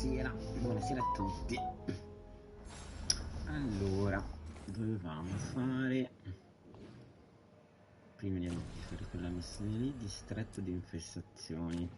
Buonasera a tutti. Allora, dovevamo fare, prima di fare quella missione lì, distretto di infestazioni.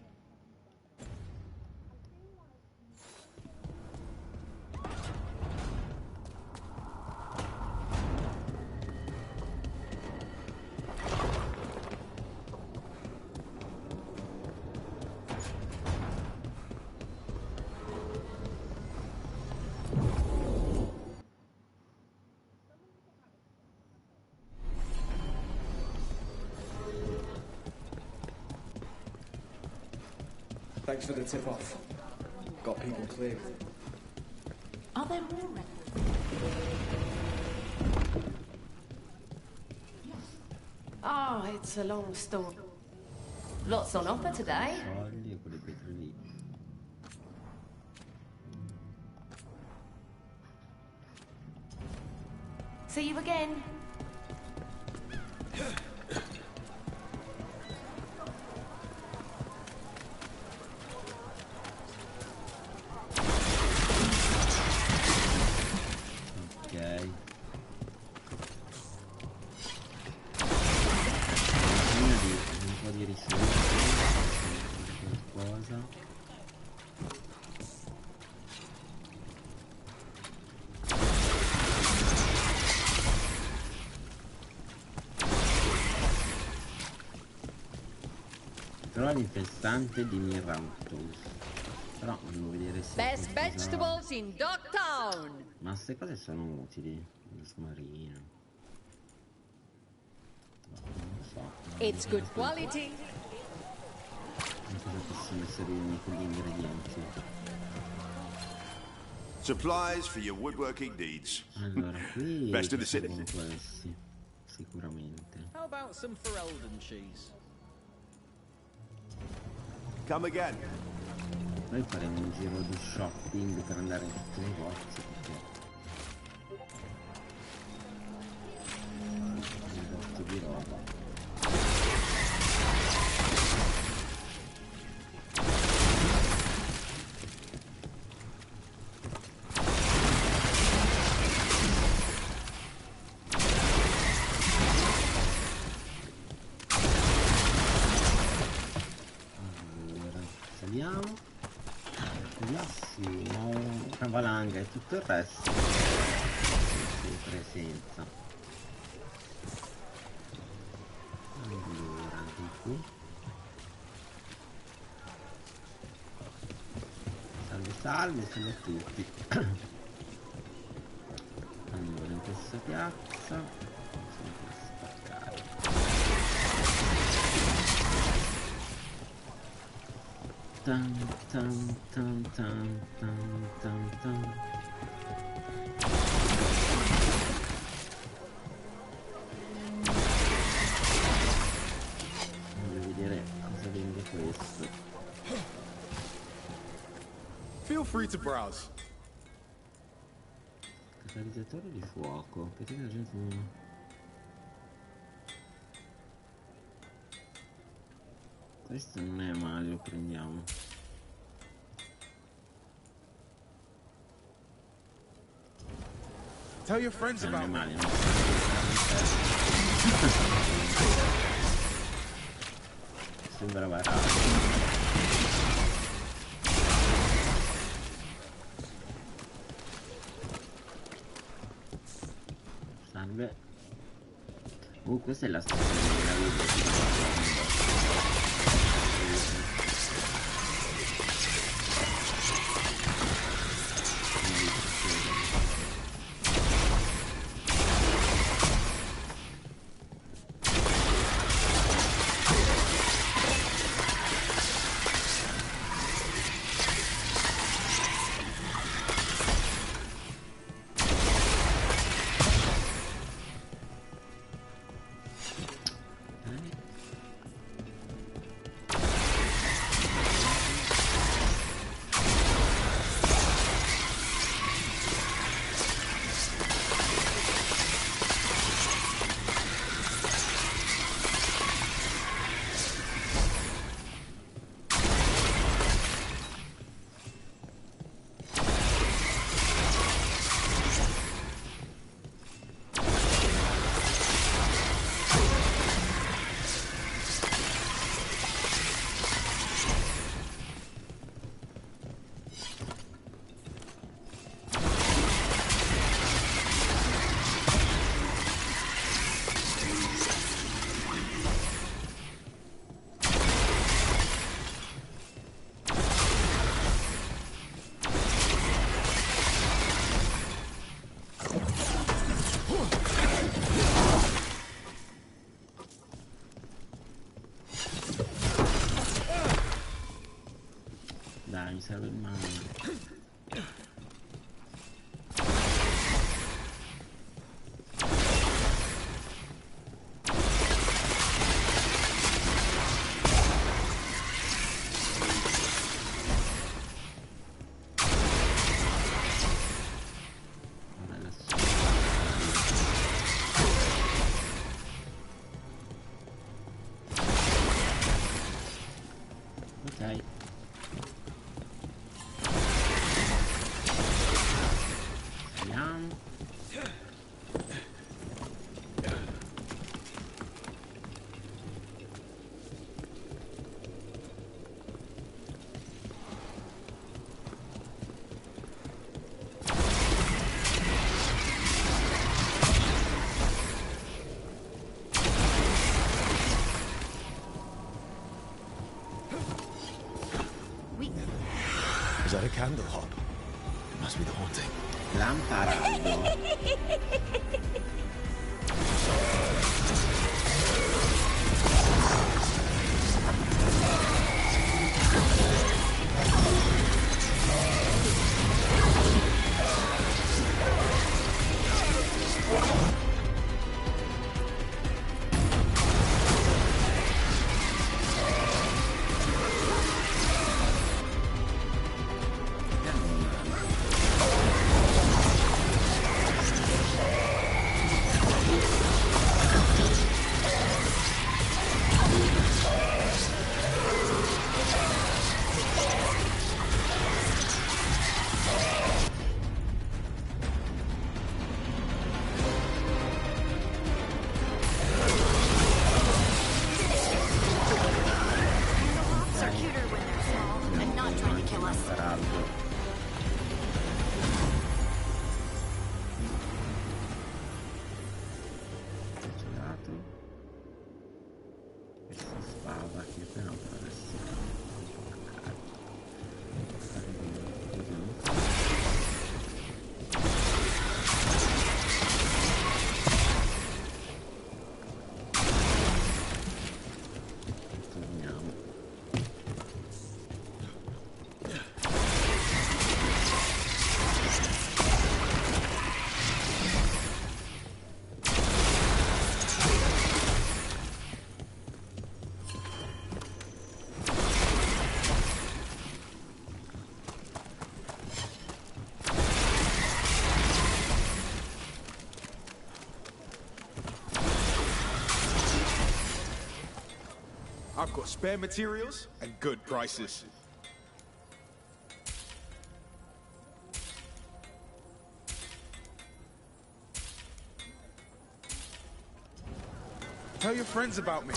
Thanks for the tip-off. Got people cleared. Are there more records? Oh, it's a long story. Lots on offer today. Soldi e quelle pietre lì. See you again. Però l'infestante di Mirautos. Però devo vedere se Best vegetables in Dogtown. Ma queste cose sono utili. Lo smarino. Non lo so. It's good quality. Non so se possono servirmi quegli ingredienti. Supplies for your woodworking needs. Allora, qui Best in the city. questi, sicuramente. How about some Ferelden cheese? Come again. Noi faremo un giro di shopping per andare in tutti i negozi perché un botto di roba. Una valanga e tutto il resto in presenza. Allora, di qui salve a tutti. Allora, in questa piazza possiamo spaccare. Tan tan tan tan tan tan tan. Voglio vedere cosa vende questo. Feel free to browse. Catalizzatore di fuoco. Perché la gente non... Questo non è male, lo prendiamo. Tell your friends Non è about me. male, no? Sembra barato. Salve. Questa è la stazione della vita. Dai, mi serve il mano. Ok. Saliamo. Is that a candle hop? It must be the haunting. Lamparaldo. Lamparaldo. Gelato. Questa spada che però adesso torniamo. I've got spare materials and good prices. Tell your friends about me.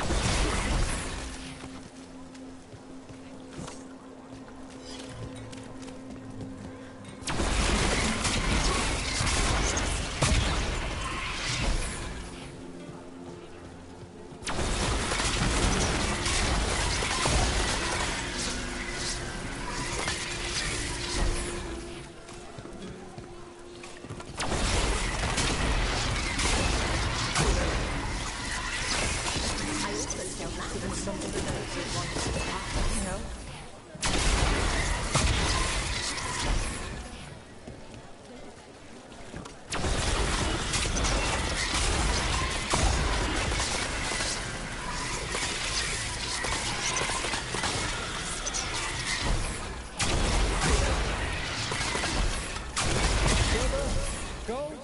Gold?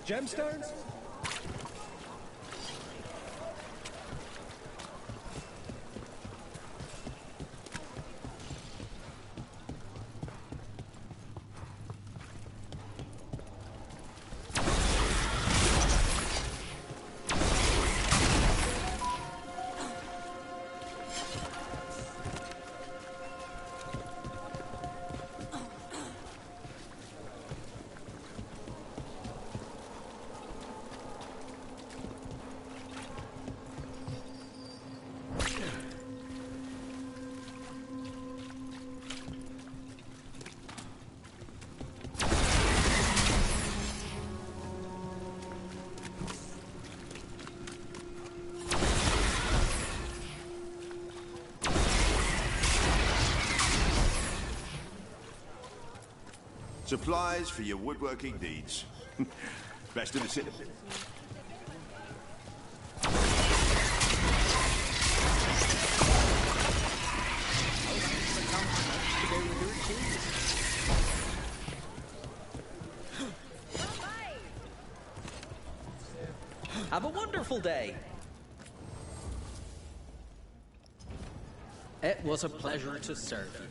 Gemstones? Supplies for your woodworking needs. Best of the city. Have a wonderful day. It was a pleasure to serve you.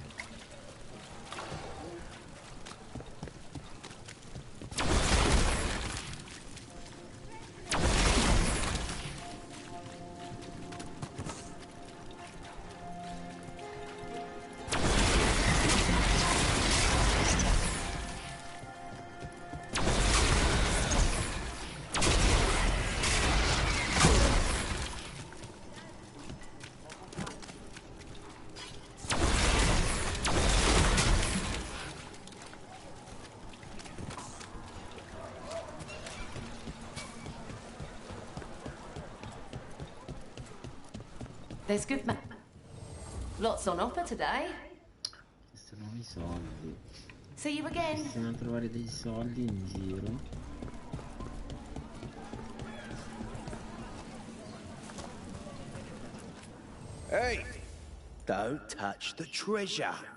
There's good lots on offer today. Questi sono i soldi. See you again. Possiamo trovare dei soldi in giro. Hey! Don't touch the treasure.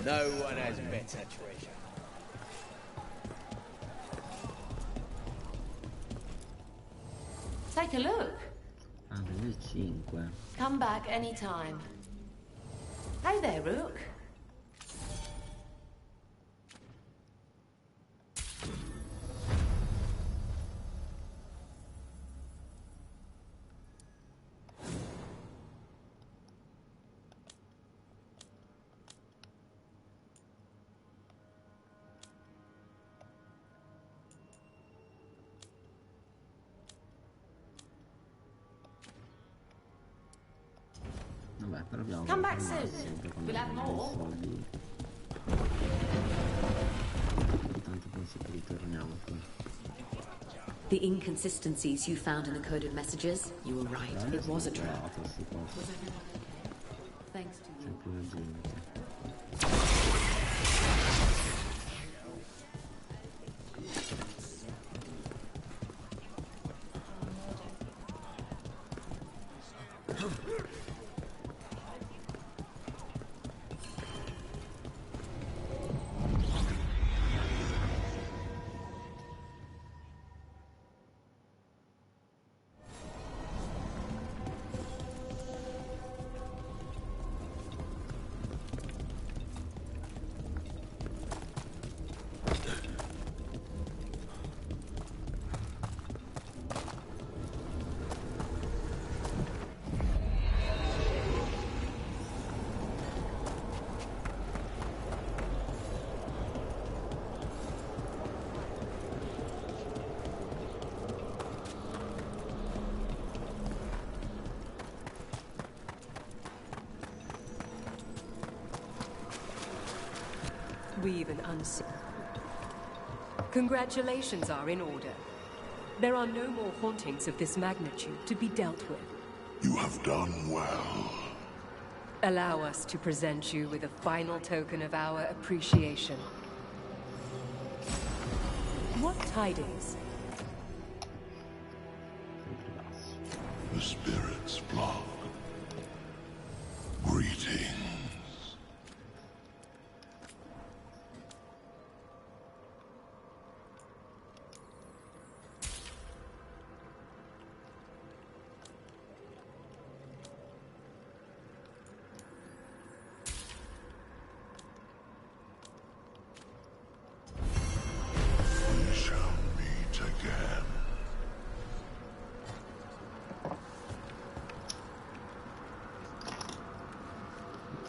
No one has better treasure. Take a look. Ah, delle 5. Come back anytime. Hey there, Rook. Vabbè, però abbiamo Come back sempre soon. We'll have more. soldi. Tanto penso che ritorniamo qui. The inconsistencies you found in the coded messages, you were right. It was a trap. Thanks to you. Sempre una gente. We've an unseen. Congratulations are in order. There are no more hauntings of this magnitude to be dealt with. You have done well. Allow us to present you with a final token of our appreciation. What tidings? The spirits flock. Greetings.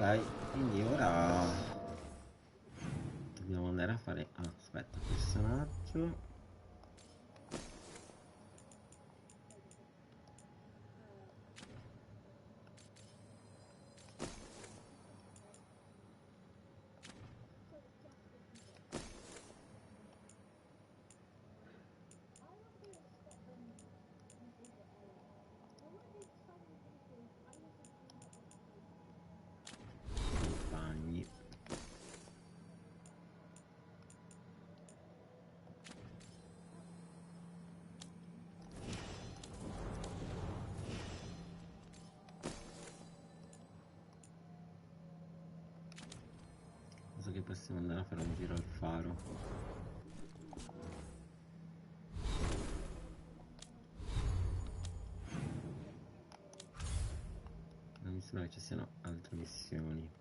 Ok, quindi ora dobbiamo andare a fare... Ah, aspetta, personaggio. Compagni. Che possiamo andare a fare un giro al faro. Non mi sembra che ci siano altre missioni.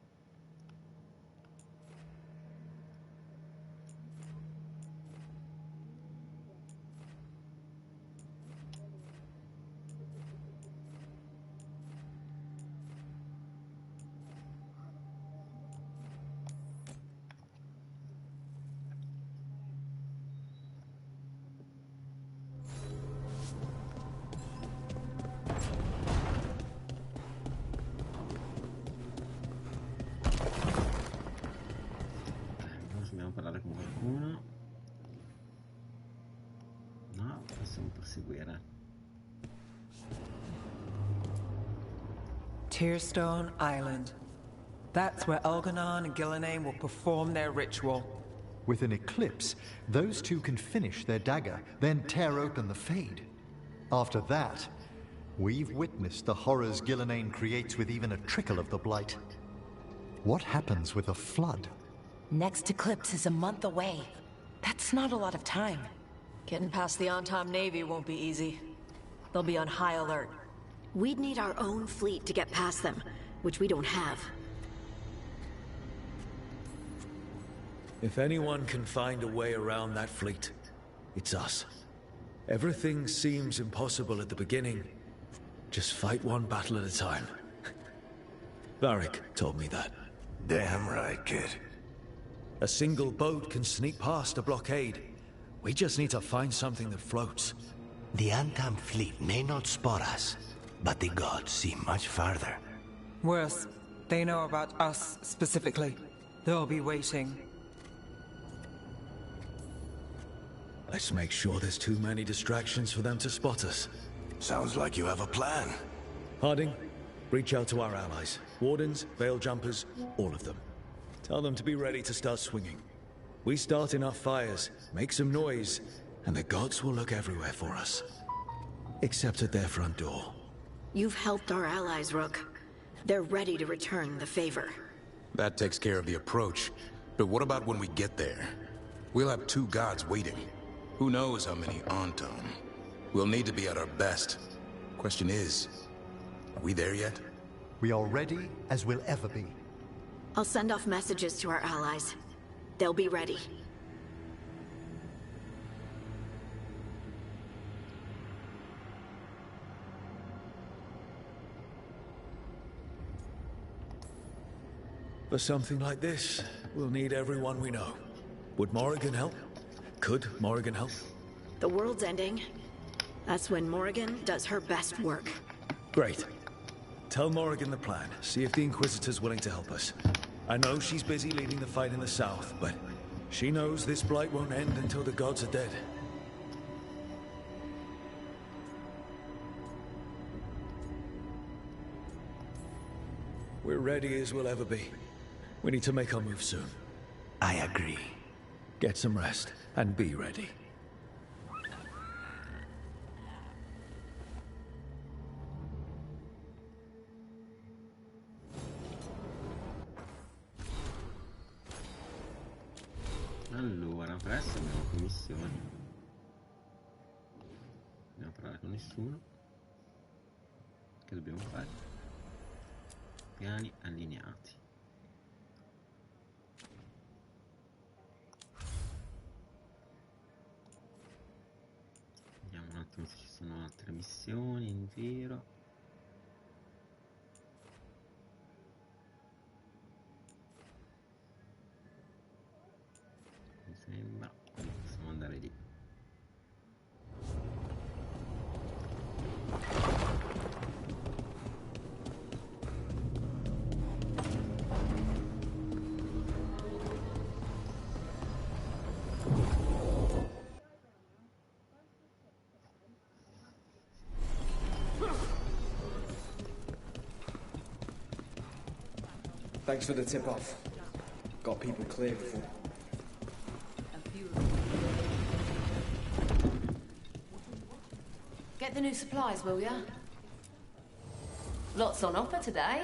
Dobbiamo parlare con qualcuno. No, possiamo proseguire. Tearstone Island. That's where Elganon and Gillenane will perform their ritual. With an eclipse, those two can finish their dagger, then tear open the Fade. After that, we've witnessed the horrors Gillenane creates with even a trickle of the Blight. What happens with a flood? Next eclipse is a month away. That's not a lot of time. Getting past the Antom Navy won't be easy. They'll be on high alert. We'd need our own fleet to get past them, which we don't have. If anyone can find a way around that fleet, it's us. Everything seems impossible at the beginning. Just fight one battle at a time. Varric told me that. Damn right, kid. A single boat can sneak past a blockade. We just need to find something that floats. The Antam fleet may not spot us, but the gods see much farther. Worse, they know about us specifically. They'll be waiting. Let's make sure there's too many distractions for them to spot us. Sounds like you have a plan. Harding, reach out to our allies. Wardens, Veil Jumpers, all of them. Tell them to be ready to start swinging. We start enough fires, make some noise, and the gods will look everywhere for us. Except at their front door. You've helped our allies, Rook. They're ready to return the favor. That takes care of the approach. But what about when we get there? We'll have two gods waiting. Who knows how many Antom? We'll need to be at our best. Question is, are we there yet? We are ready as we'll ever be. I'll send off messages to our allies. They'll be ready. For something like this, we'll need everyone we know. Would Morrigan help? Could Morrigan help? The world's ending. That's when Morrigan does her best work. Great. Tell Morrigan the plan. See if the Inquisitor's willing to help us. I know she's busy leading the fight in the south, but she knows this blight won't end until the gods are dead. We're ready as we'll ever be. We need to make our move soon. I agree. Get some rest, and be ready. Allora, per adesso abbiamo commissioni. Dobbiamo parlare con nessuno. Che dobbiamo fare? Piani allineati. Vediamo un attimo se ci sono altre missioni in giro. Sembra. Possiamo andare lì. Thanks for the tip-off. Got people clear before. Get the new supplies, will ya? Lots on offer today.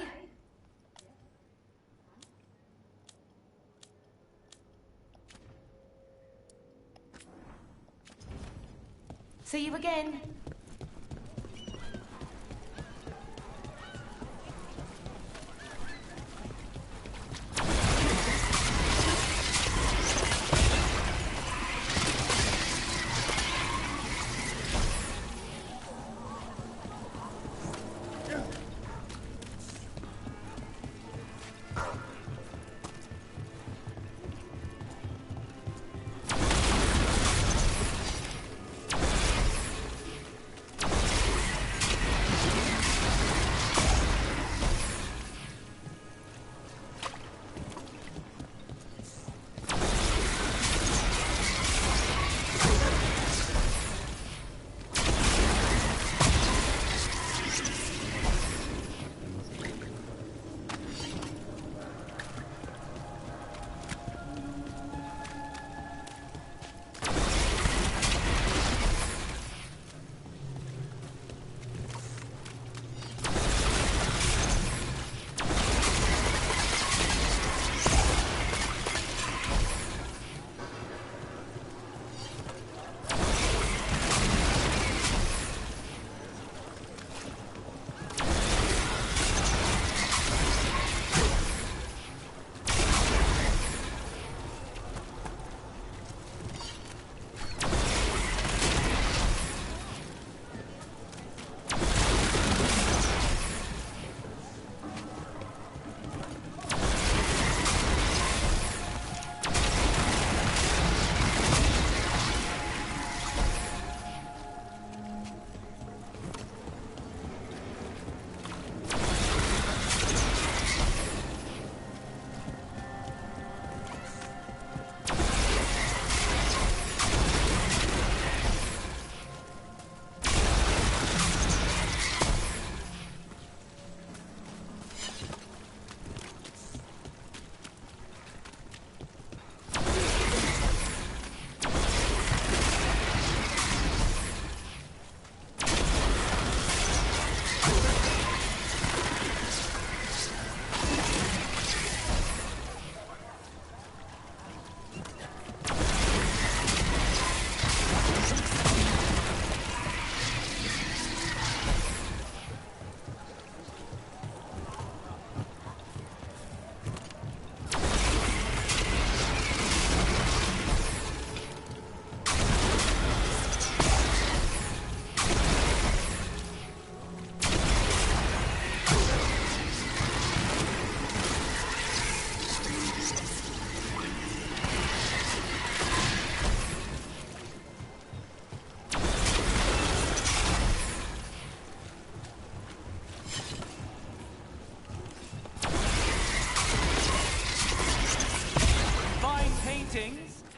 See you again.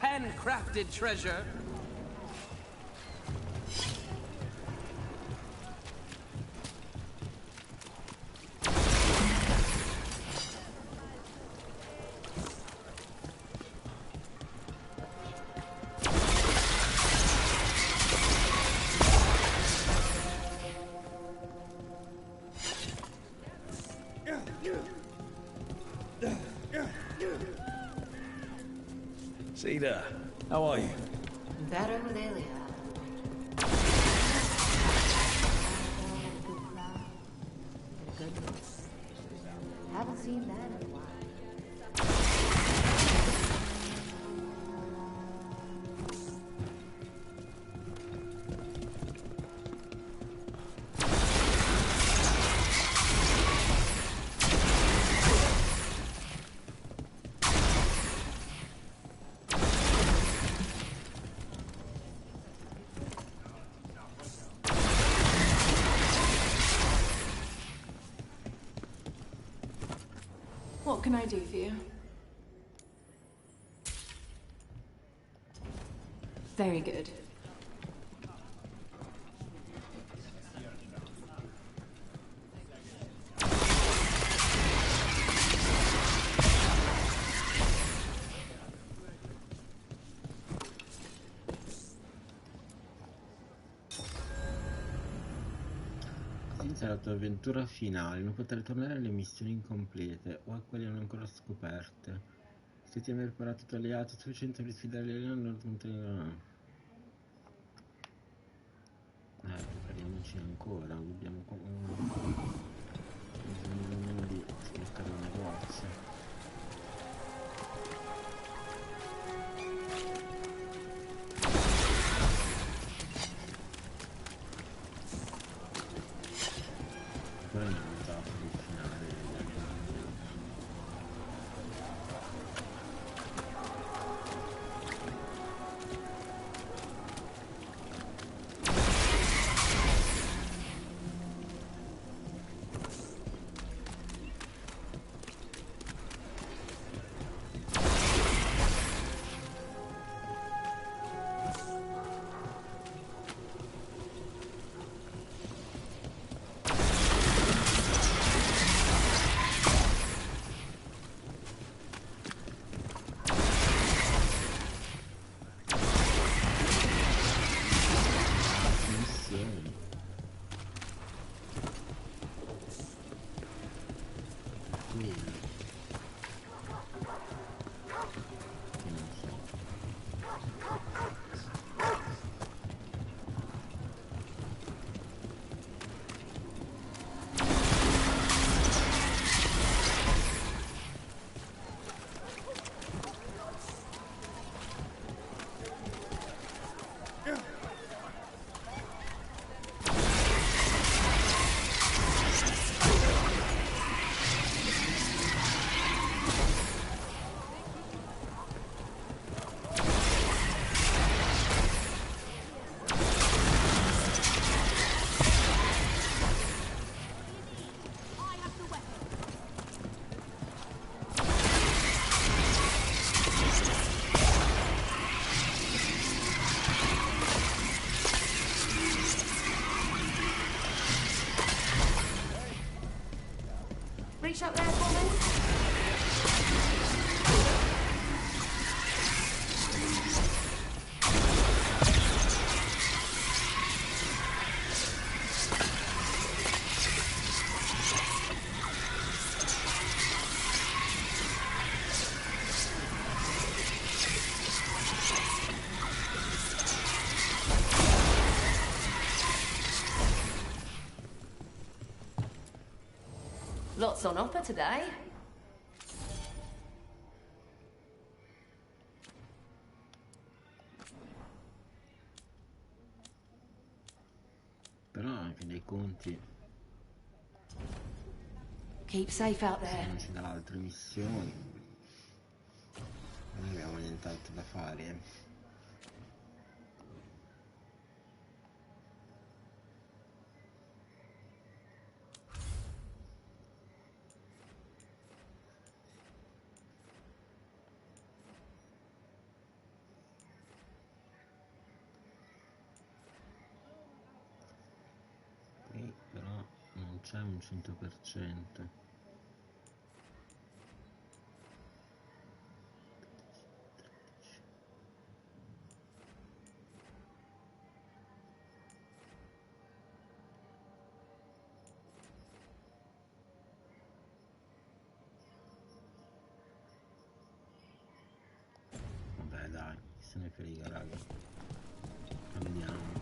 Handcrafted treasure. Cedar, how are you? Better with Ilya. Goodness. Haven't seen that in a while. What can I do for you? Very good. Inizia la tua avventura finale, non potrai tornare alle missioni incomplete o a quelle non ancora scoperte. Se ti hai preparato i tuoi alleati sufficiente per sfidare gli alieni, non contengono. Prepariamoci ancora, dobbiamo bisogno di sbloccare un negozio. Ancora non ho usato il finale degli altri. Reach up there for me. Lots on offer today. Però anche dei conti. Keep safe out there. Non ci dà altre missioni. Non abbiamo nient'altro da fare. Però non c'è un 100%. Vabbè dai, chi se ne frega raga. Andiamo.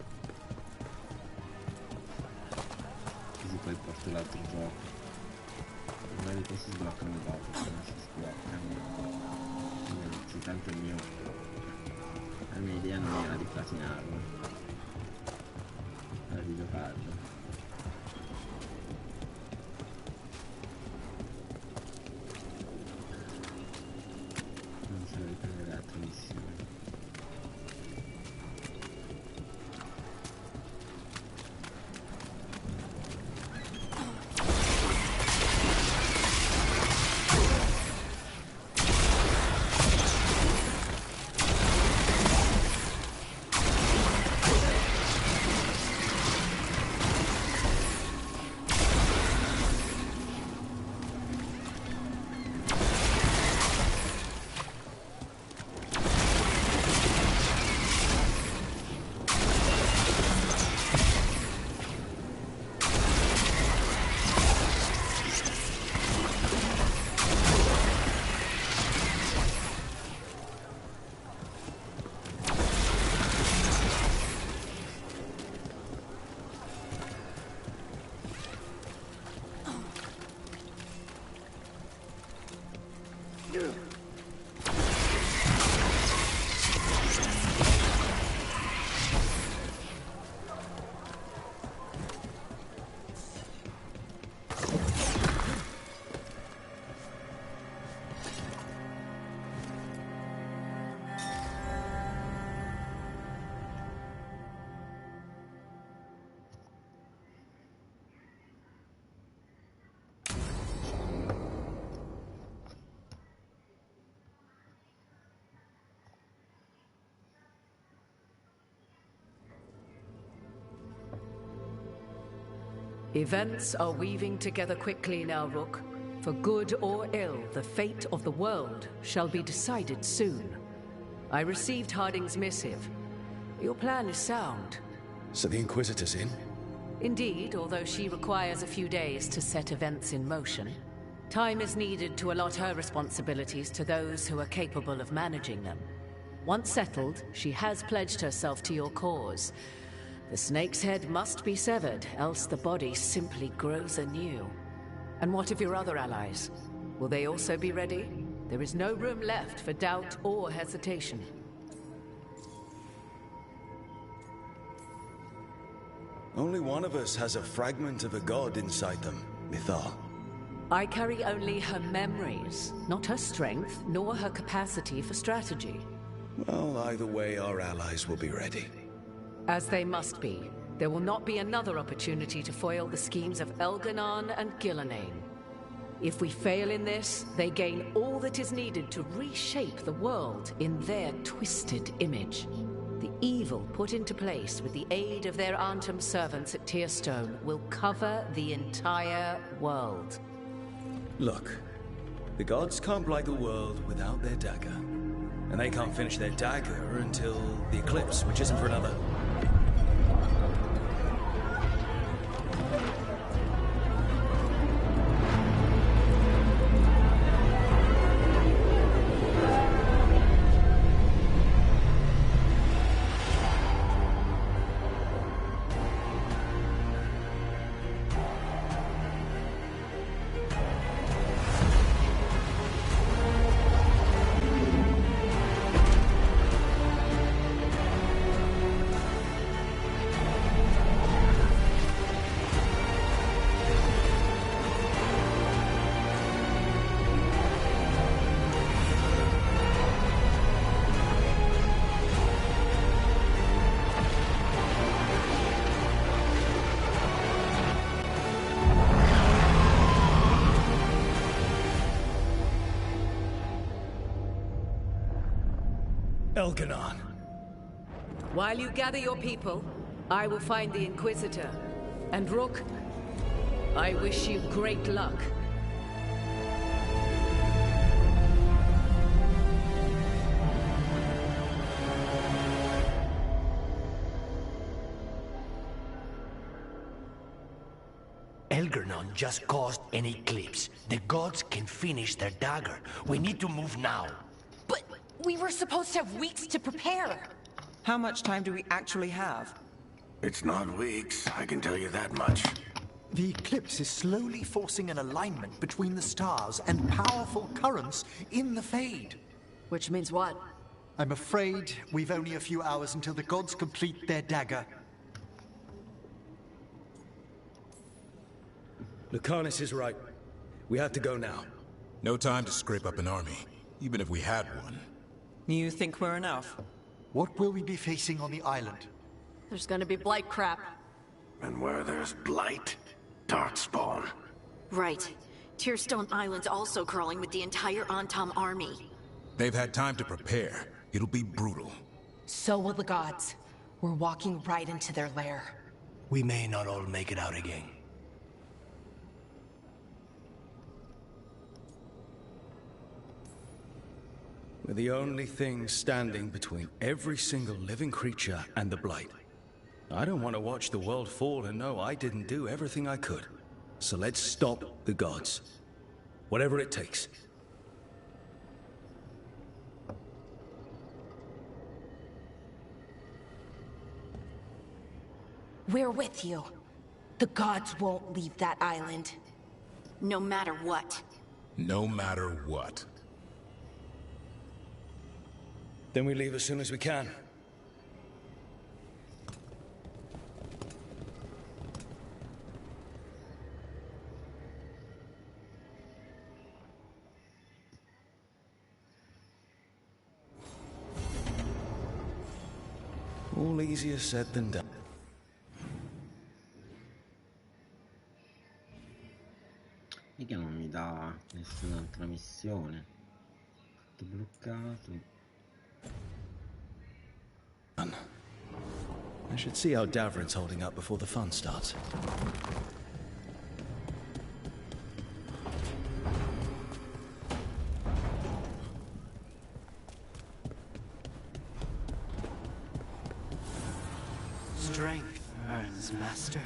Così poi porto l'altro gioco. Magari poi si sbloccano dopo, se non si sbloccano. Sì, tanto la mia idea non era di platinarlo. Era di giocarlo. Non so riprendere altre missioni. Events are weaving together quickly now, Rook. For good or ill, the fate of the world shall be decided soon. I received Harding's missive. Your plan is sound. So the Inquisitor's in? Indeed, although she requires a few days to set events in motion. Time is needed to allot her responsibilities to those who are capable of managing them. Once settled, she has pledged herself to your cause. The snake's head must be severed, else the body simply grows anew. And what of your other allies? Will they also be ready? There is no room left for doubt or hesitation. Only one of us has a fragment of a god inside them, Mythal. I carry only her memories, not her strength, nor her capacity for strategy. Well, either way, our allies will be ready. As they must be. There will not be another opportunity to foil the schemes of Elganon and Gillenane. If we fail in this, they gain all that is needed to reshape the world in their twisted image. The evil put into place with the aid of their Arnhem servants at Tearstone will cover the entire world. Look, the gods can't blight the world without their dagger. And they can't finish their dagger until the eclipse, which isn't for another. Elganon. While you gather your people, I will find the Inquisitor. And Rook, I wish you great luck. Elganon just caused an eclipse. The gods can finish their dagger. We need to move now. But we were supposed to have weeks to prepare. How much time do we actually have? It's not weeks, I can tell you that much. The eclipse is slowly forcing an alignment between the stars and powerful currents in the Fade. Which means what? I'm afraid we've only a few hours until the gods complete their dagger. Lucanus is right. We have to go now. No time to scrape up an army, even if we had one. You think we're enough? What will we be facing on the island? There's gonna be blight crap. And where there's blight, darkspawn. Right. Tearstone Island's also crawling with the entire Antom army. They've had time to prepare. It'll be brutal. So will the gods. We're walking right into their lair. We may not all make it out again. We're the only thing standing between every single living creature and the Blight. I don't want to watch the world fall and know I didn't do everything I could. So let's stop the gods. Whatever it takes. We're with you. The gods won't leave that island. No matter what. No matter what. Then we leave as soon as we can. All easier said than done. Mica non mi dà nessun'altra missione. Tutto bloccato. I should see how Davrin's holding up before the fun starts. strength earns mastery.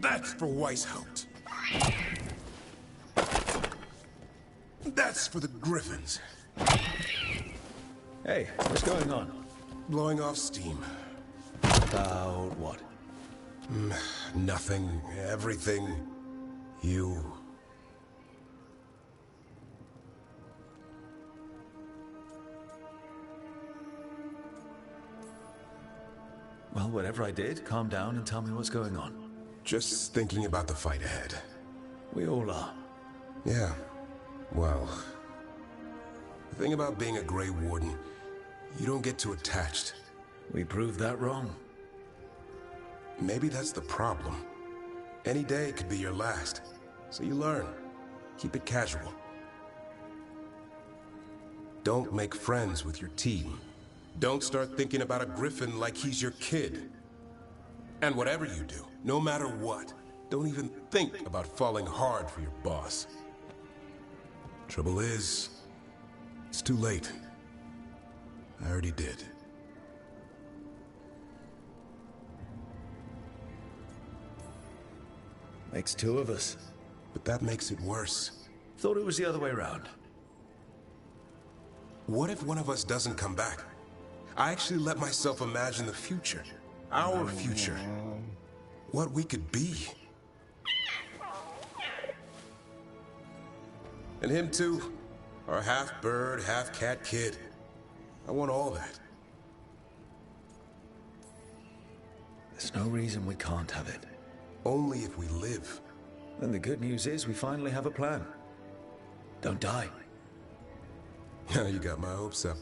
That's for Weishaupt. That's for the Griffins. Hey, what's going on? Blowing off steam. About what? Nothing. Everything. You. Well, whatever I did, calm down and tell me what's going on. Just thinking about the fight ahead. We all are. Yeah. Well, the thing about being a Grey Warden, you don't get too attached. We proved that wrong. Maybe that's the problem. Any day could be your last. So you learn. Keep it casual. Don't make friends with your team. Don't start thinking about a Griffin like he's your kid. And whatever you do, no matter what, don't even think about falling hard for your boss. Trouble is, it's too late. I already did. Makes two of us. But that makes it worse. Thought it was the other way around. What if one of us doesn't come back? I actually let myself imagine the future. Our future. What we could be. And him too. Our half-bird, half-cat kid. I want all that. There's no reason we can't have it. Only if we live. Then the good news is we finally have a plan. Don't die. Yeah, you got my hopes up.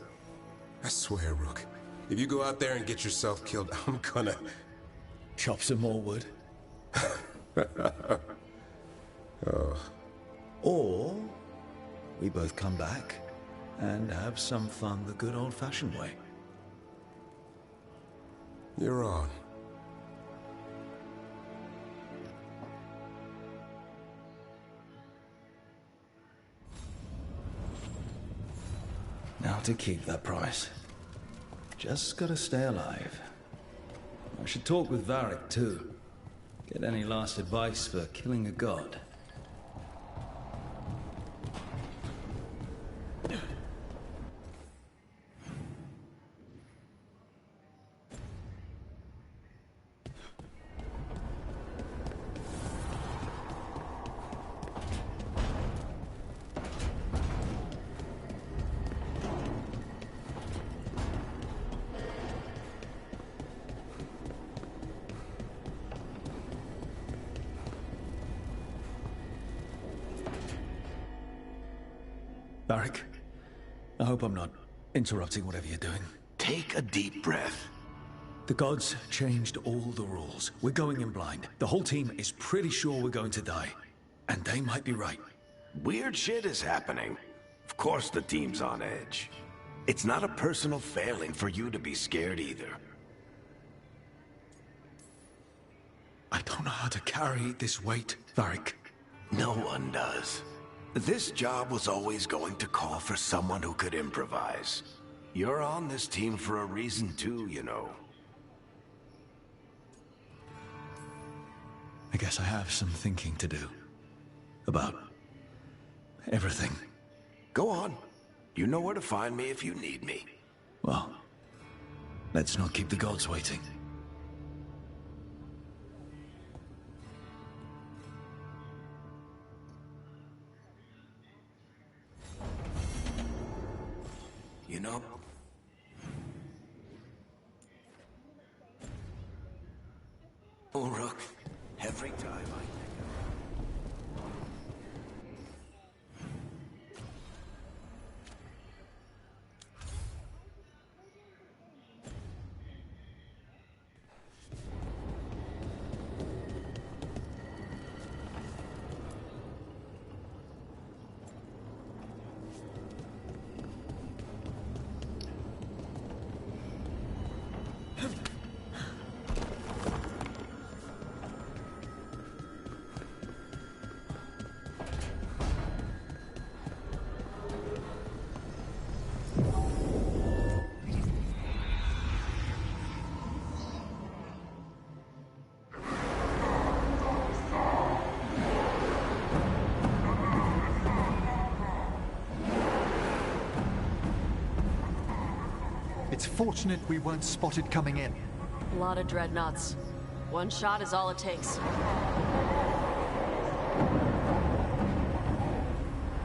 I swear, Rook, if you go out there and get yourself killed, I'm gonna... Chop some more wood. Oh. Or we both come back and have some fun the good old-fashioned way. You're on. Now to keep that price. Just gotta stay alive. I should talk with Varric too. Get any last advice for killing a god. Varric, I hope I'm not interrupting whatever you're doing. Take a deep breath. The gods changed all the rules. We're going in blind. The whole team is pretty sure we're going to die. And they might be right. Weird shit is happening. Of course the team's on edge. It's not a personal failing for you to be scared either. I don't know how to carry this weight, Varric. No one does. This job was always going to call for someone who could improvise. You're on this team for a reason too, you know. I guess I have some thinking to do. About everything. Go on. You know where to find me if you need me. Well, let's not keep the gods waiting. You know... Oh, Rook, every time I... It's fortunate we weren't spotted coming in. A lot of dreadnoughts. One shot is all it takes.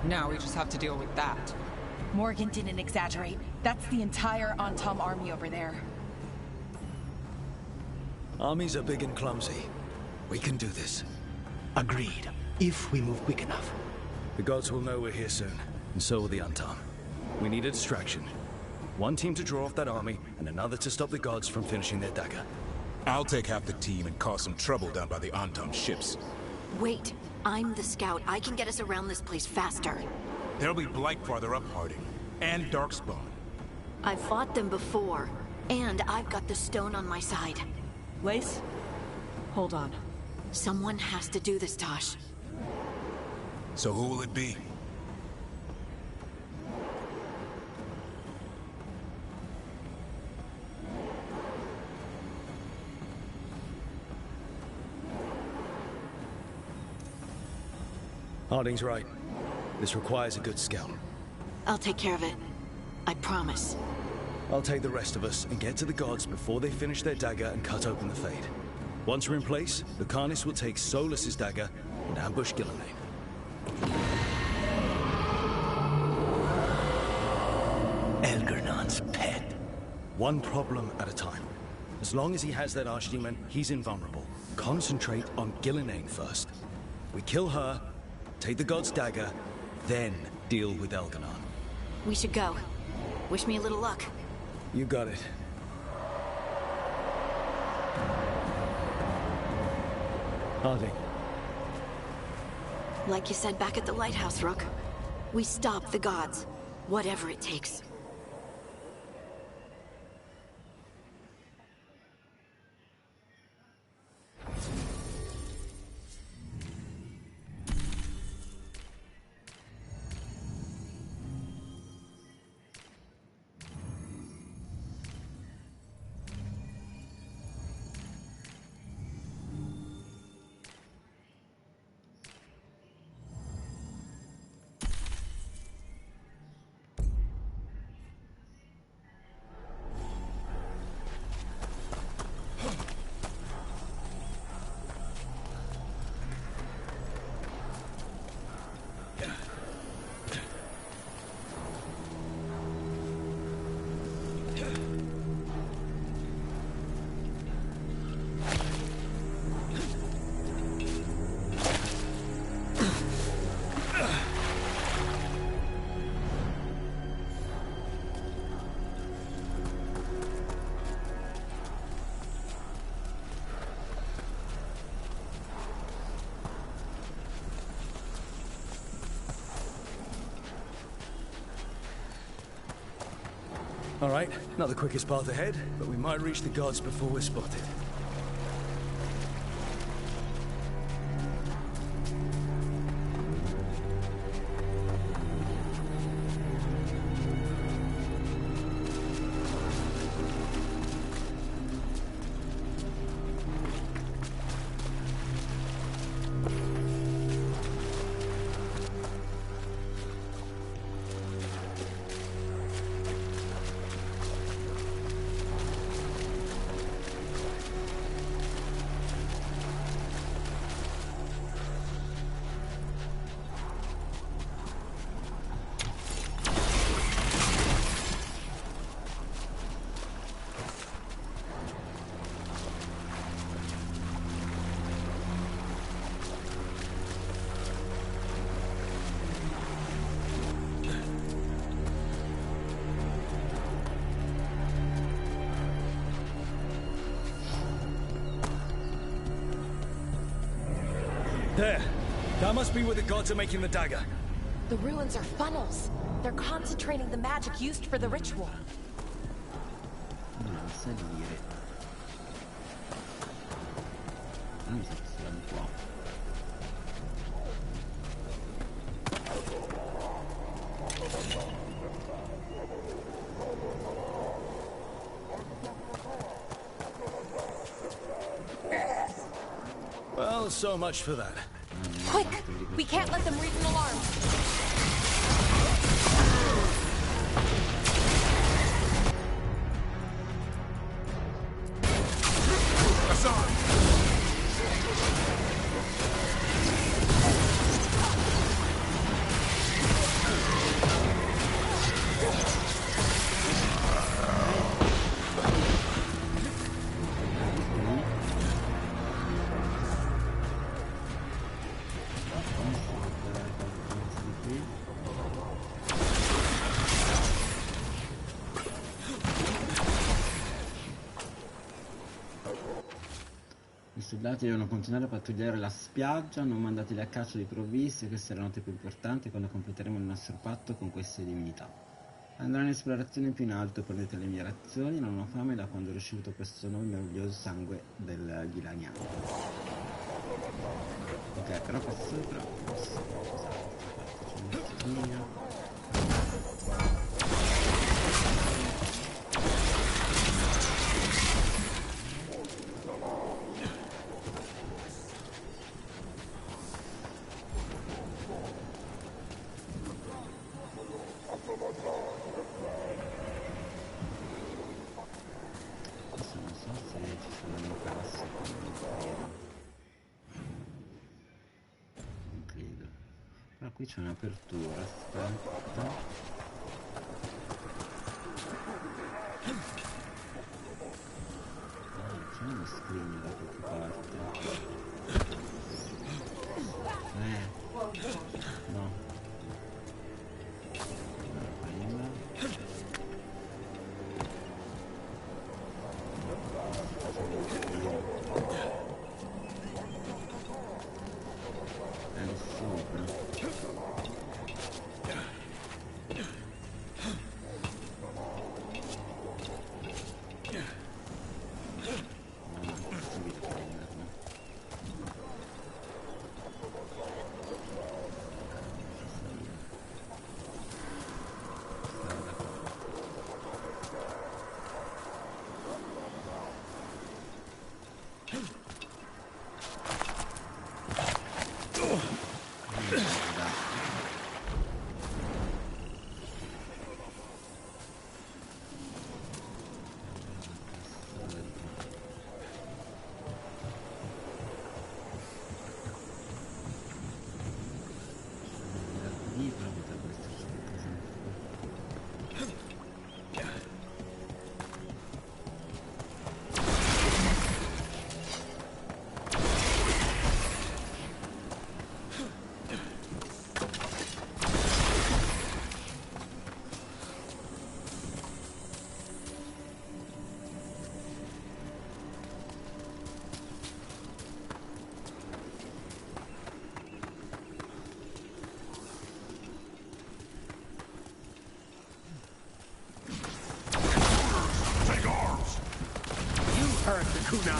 Now we just have to deal with that. Morgan didn't exaggerate. That's the entire Antom army over there. Armies are big and clumsy. We can do this. Agreed, if we move quick enough. The gods will know we're here soon, and so will the Antom. We need a distraction. One team to draw off that army, and another to stop the gods from finishing their dagger. I'll take half the team and cause some trouble down by the Antom ships. Wait, I'm the scout. I can get us around this place faster. There'll be Blight farther up, Harding. And Darkspawn. I fought them before, and I've got the stone on my side. Lace? Hold on. Someone has to do this, Tosh. So who will it be? Harding's right. This requires a good scout. I'll take care of it. I promise. I'll take the rest of us and get to the gods before they finish their dagger and cut open the Fade. Once we're in place, Lucanus will take Solas' dagger and ambush Gillenane. Elgernon's pet. One problem at a time. As long as he has that archdemon, he's invulnerable. Concentrate on Gillenane first. We kill her, take the god's dagger, then deal with Elganon. We should go. Wish me a little luck. You got it. Harding. Like you said back at the lighthouse, Rook. We stop the gods. Whatever it takes. All right, not the quickest path ahead, but we might reach the gods before we're spotted. There. That must be where the gods are making the dagger. The ruins are funnels. They're concentrating the magic used for the ritual. Non salire. Ah, mi sa che siamo qua. Well, so much for that. Quick! We can't let them read an alarm. I soldati devono continuare a pattugliare la spiaggia, non mandateli a caccia di provviste, questa è la notte più importante quando completeremo il nostro patto con queste divinità. Andrò in esplorazione più in alto, prendete le mie razioni, non ho fame da quando ho ricevuto questo nome meraviglioso sangue del Gilaniano. Ok, però qua sopra qui c'è un'apertura, aspetta. Kuna!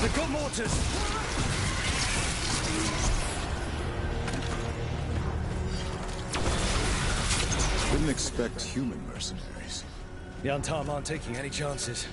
The good mortars! Didn't expect human mercenaries. The Antam aren't taking any chances.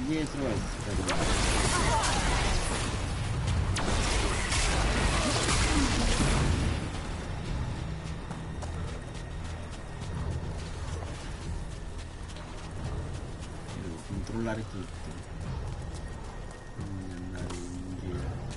Dietro e devo controllare tutto, quindi andare in giro.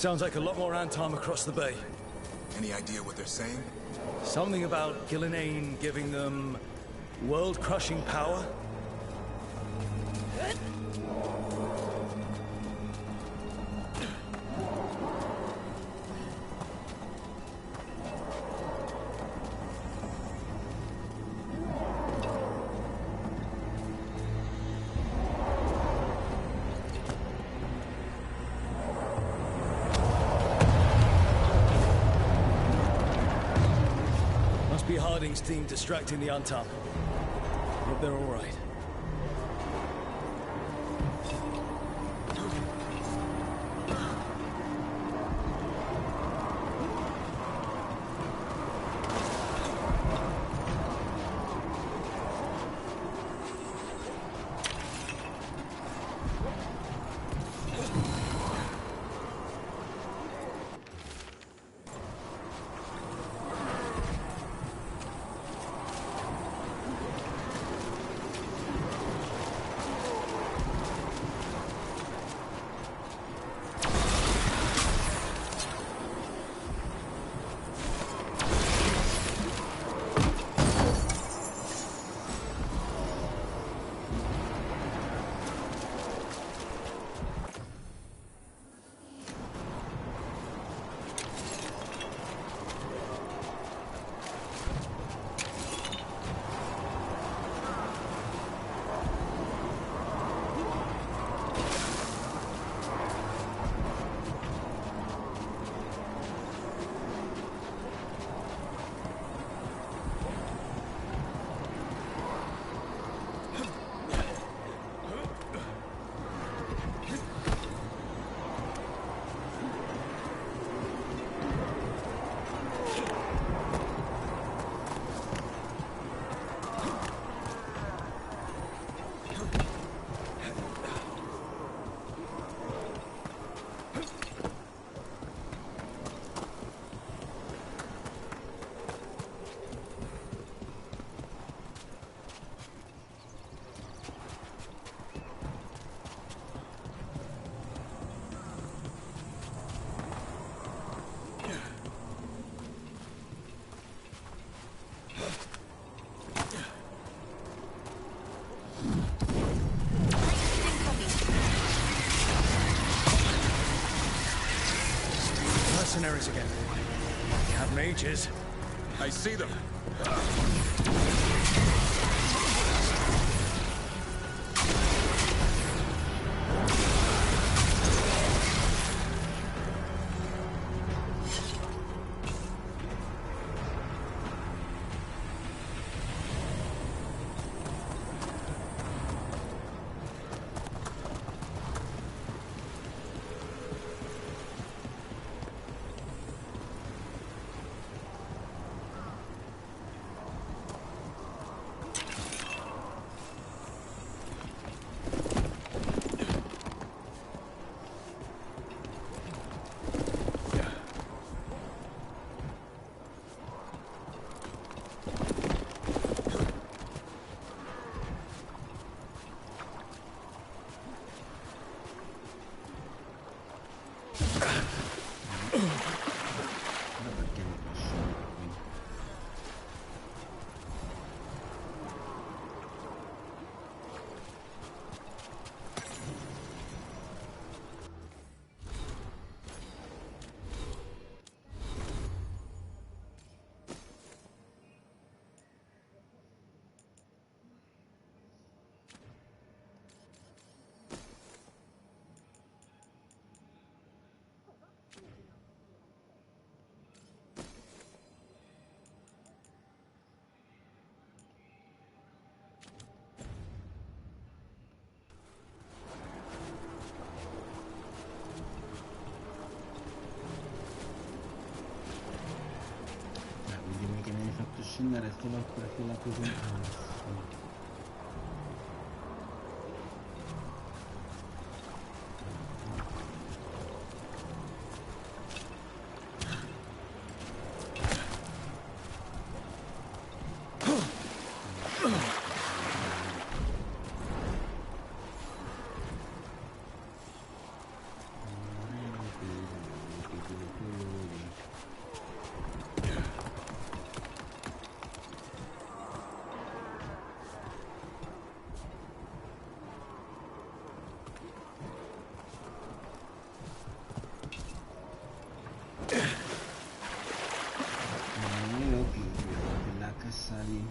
sounds like a lot more Antom across the bay. Any idea what they're saying? Something about Gillenane giving them world-crushing power? Must be Harding's team distracting the Antom. Hope they're all right. Mercenaries again. You have mages. I see them. scendere solo perché la presentano. animali.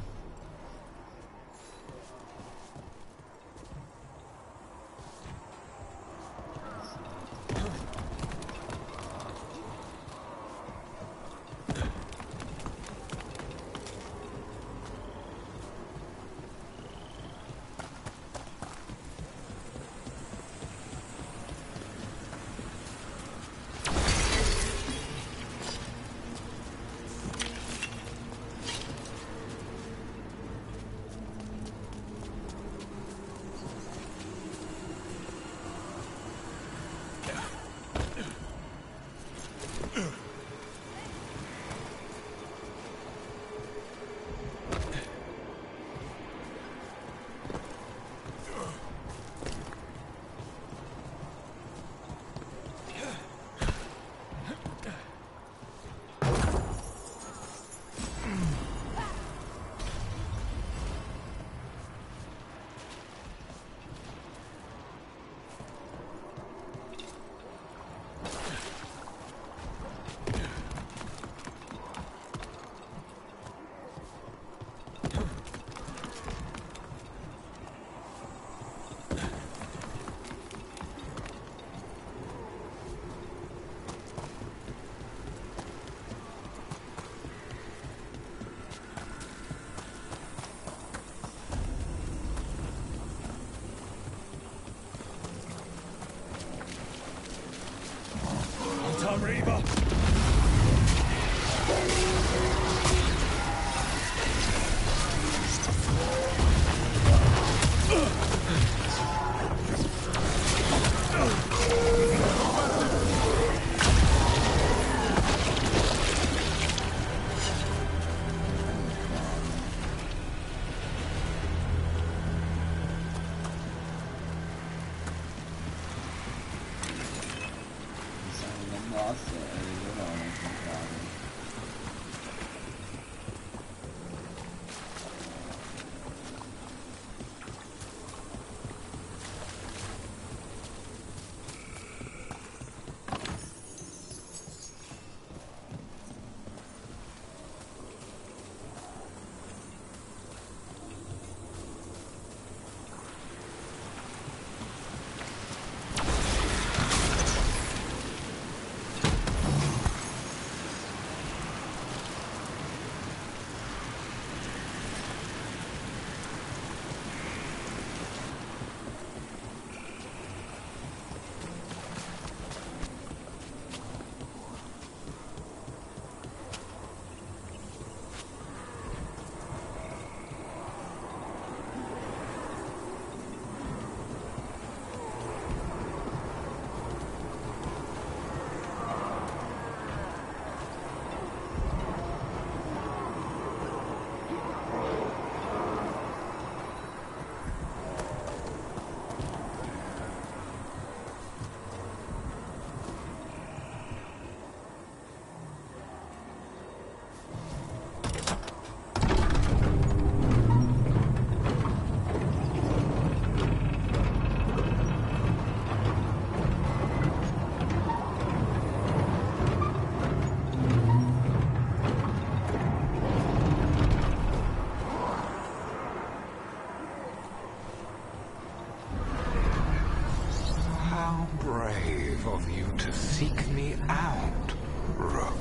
Brave of you to seek me out, Rook.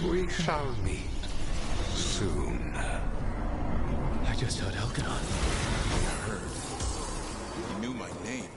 We shall meet soon. I just heard Elganon. I heard. He knew my name.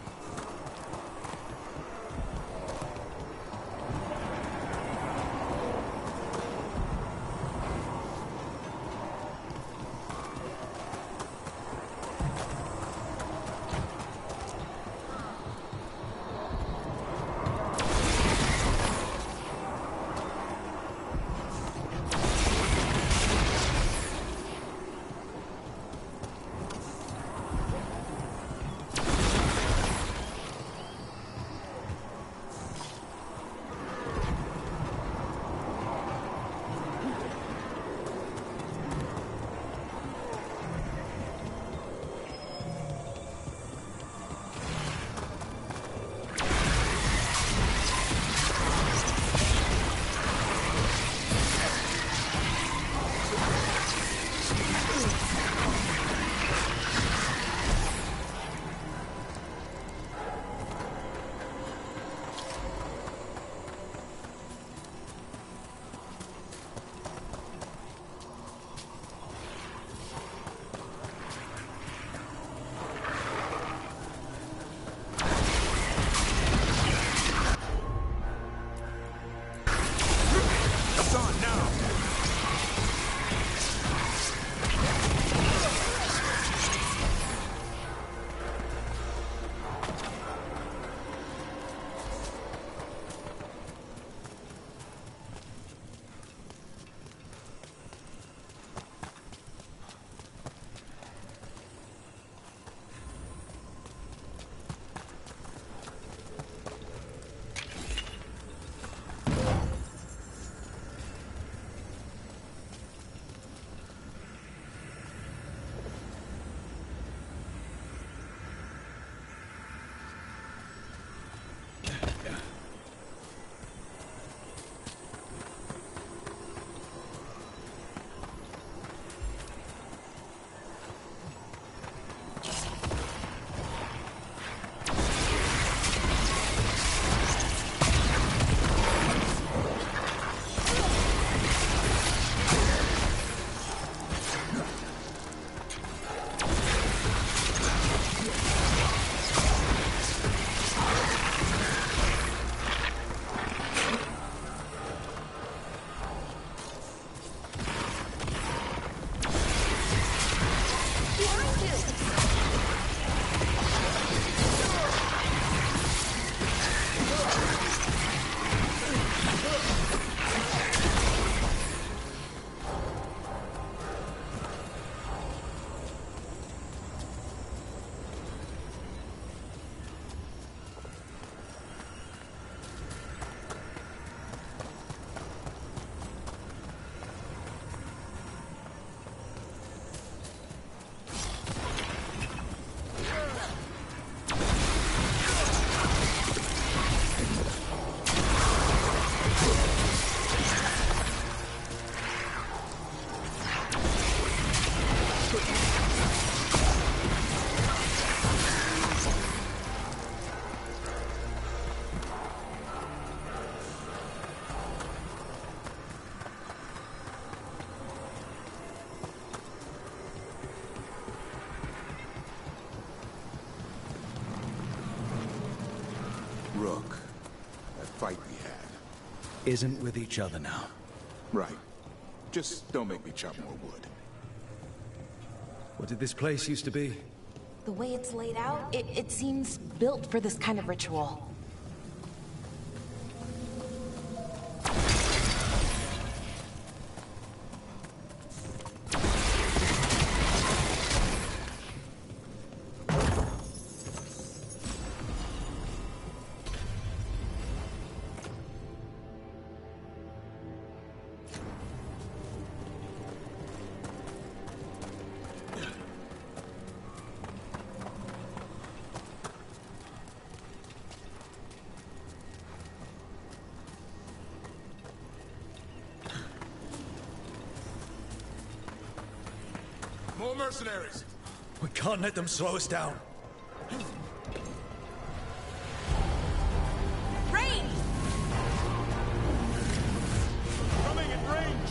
isn't with each other now. Right. Just don't make me chop more wood. What did this place used to be? The way it's laid out, it seems built for this kind of ritual. More mercenaries! We can't let them slow us down. Rain! Coming in range!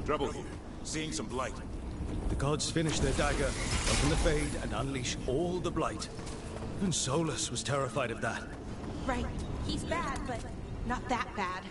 Trouble here. Seeing some blight. The gods finish their dagger, open the Fade, and unleash all the blight. Even Solas was terrified of that. Right. He's bad, but not that bad.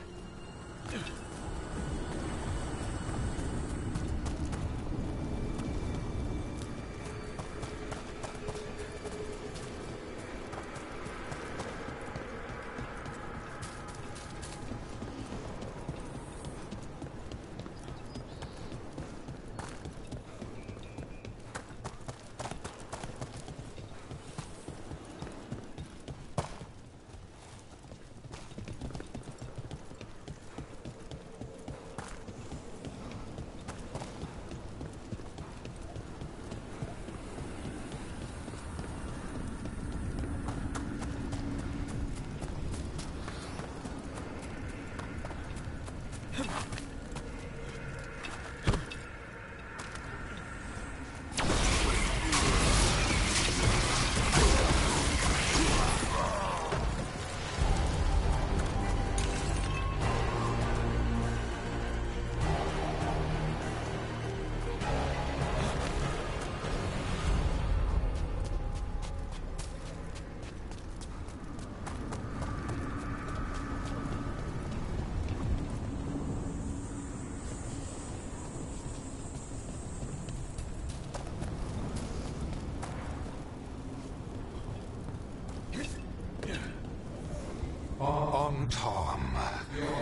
Tom,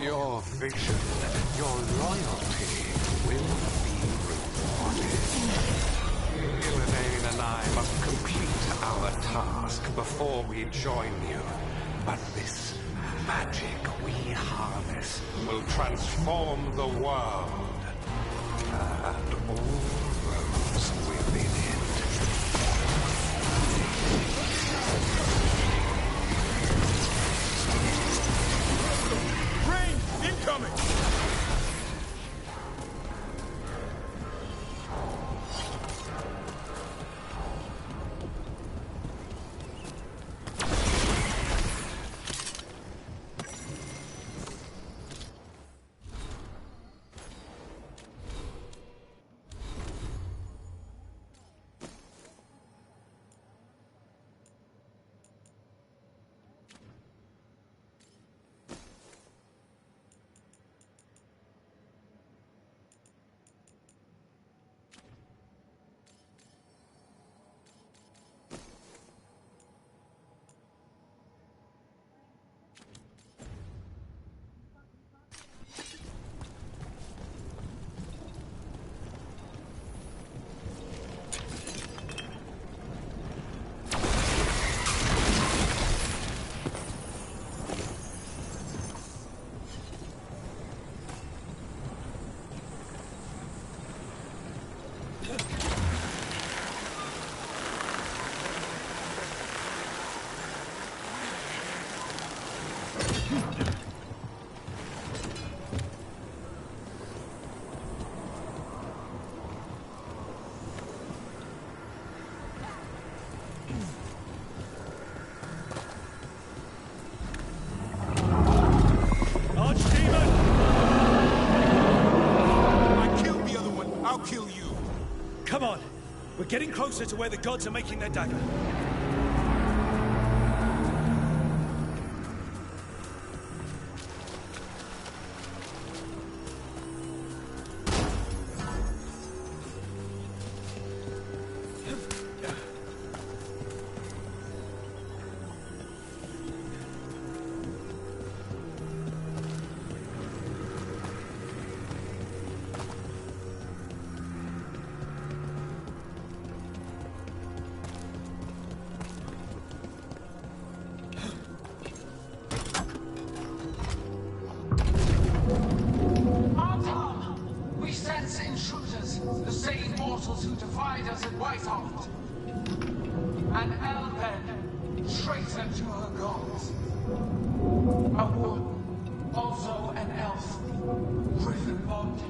your vision, your loyalty will be rewarded. Gillenane and I must complete our task before we join you. But this magic we harness will transform the world and all those within it. Incoming! getting closer to where the gods are making their dagger. We sense intruders, the same mortals who defied us at Whitehall. An Elven, traitor to her gods. A woman, also an elf, griffin bonded.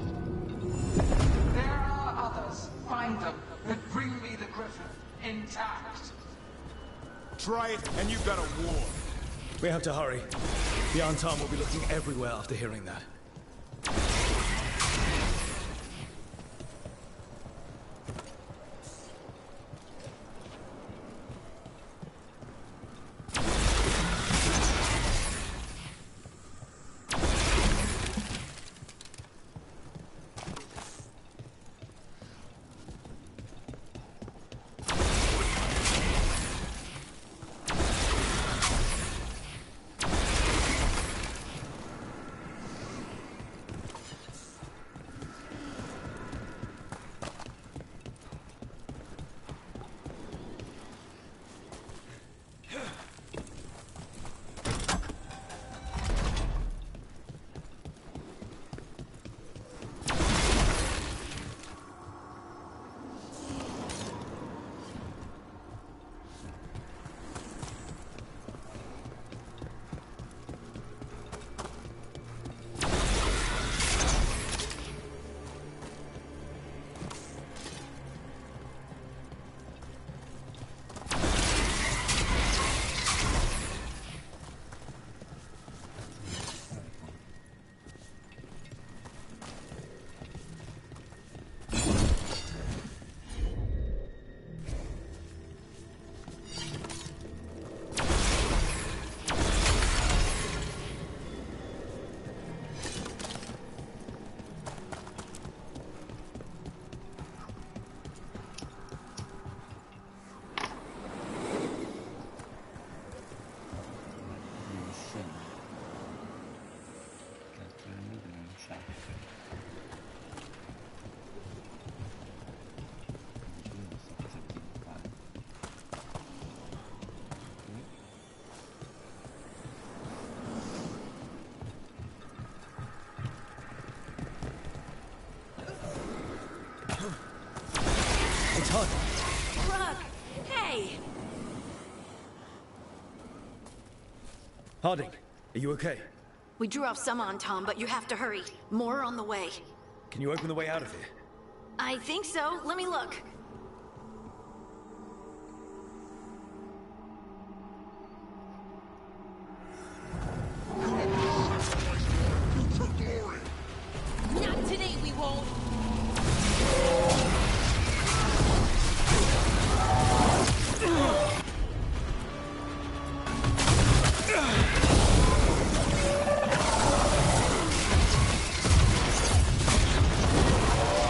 There are others. Find them, and bring me the griffin, intact. Try it, and you've got a war. We have to hurry. The Antam will be looking everywhere after hearing that. It's hot. Rook! Hey! Harding, are you okay? We drew off some on Tom, but you have to hurry. More on the way. Can you open the way out of here? I think so. Let me look. Not today, we won't.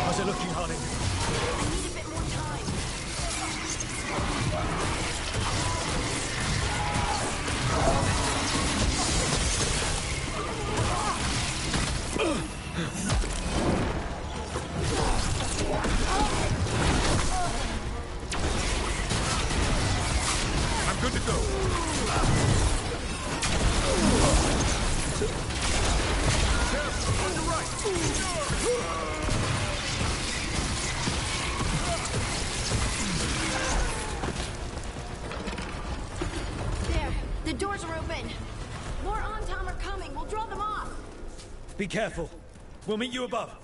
How's it looking, Harding? I need a bit more time. I'm good to go. Careful, on your right. There, the doors are open. More on-tom are coming. We'll draw them off. Be careful. We'll meet you above.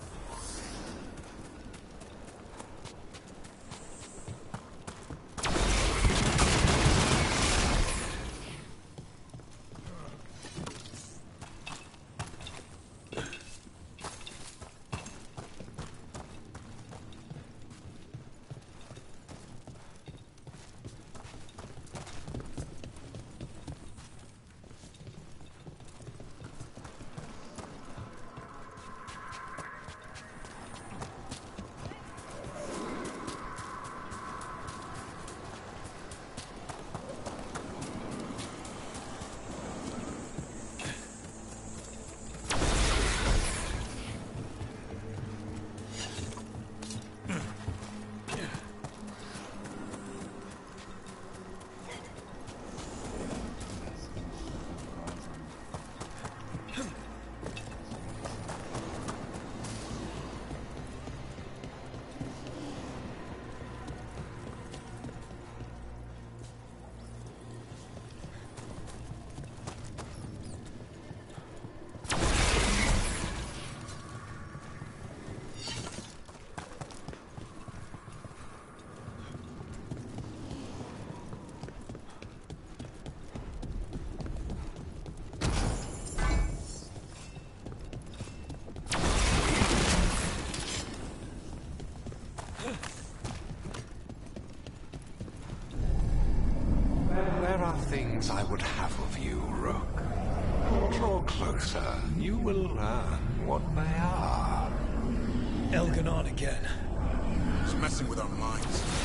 things I would have of you, Rook. Draw closer. You will learn what they are. Elganon again. He's messing with our minds.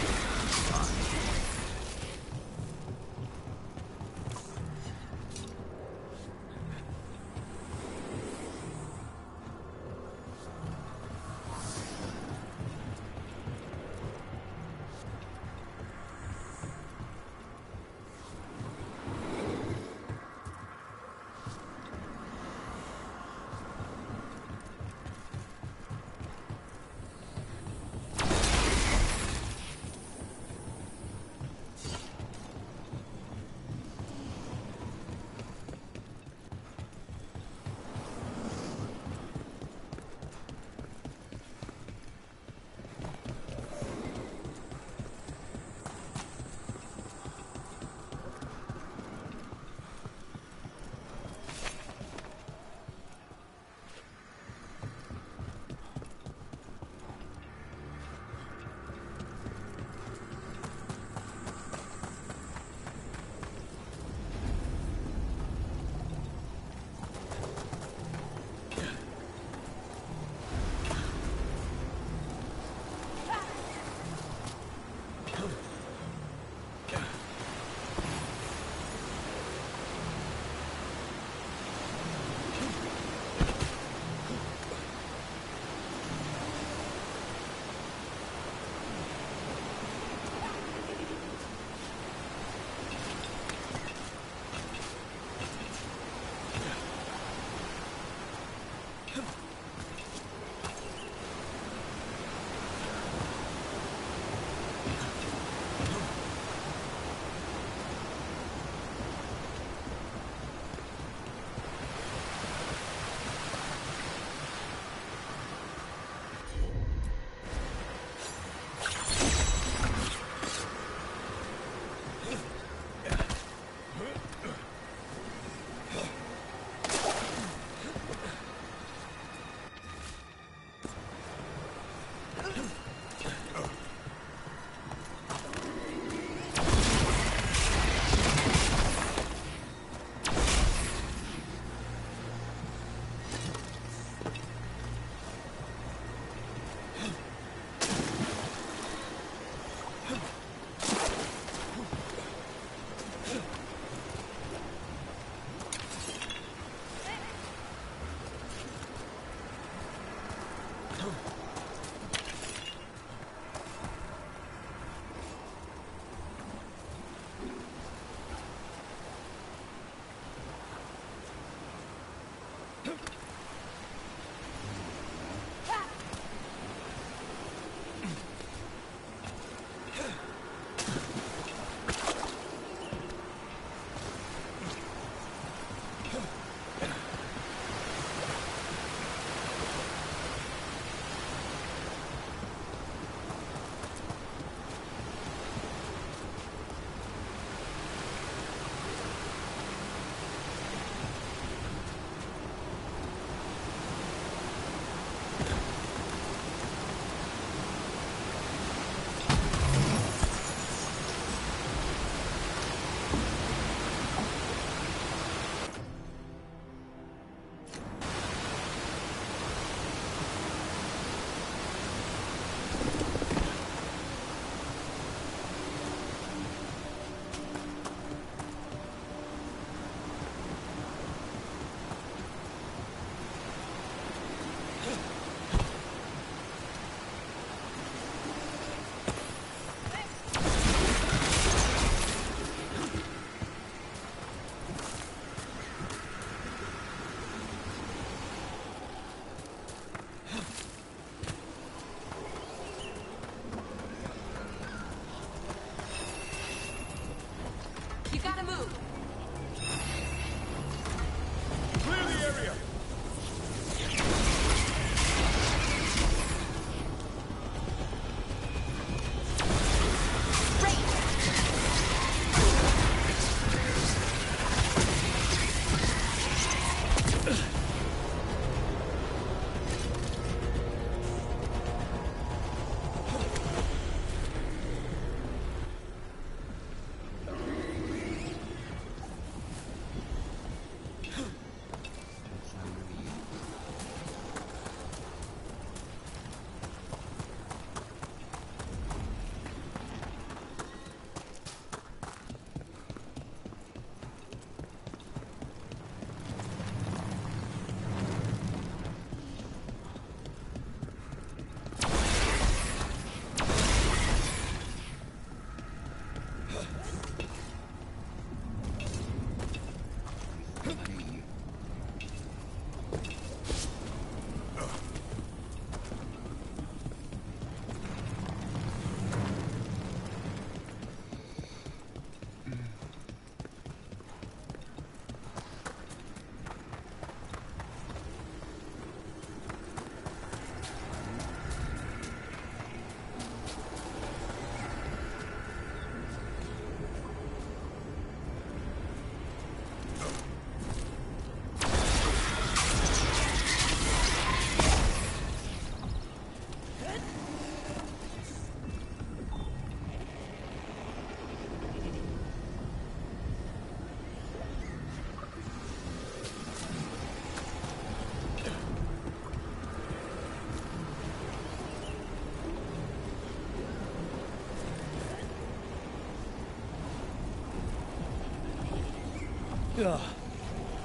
Ugh.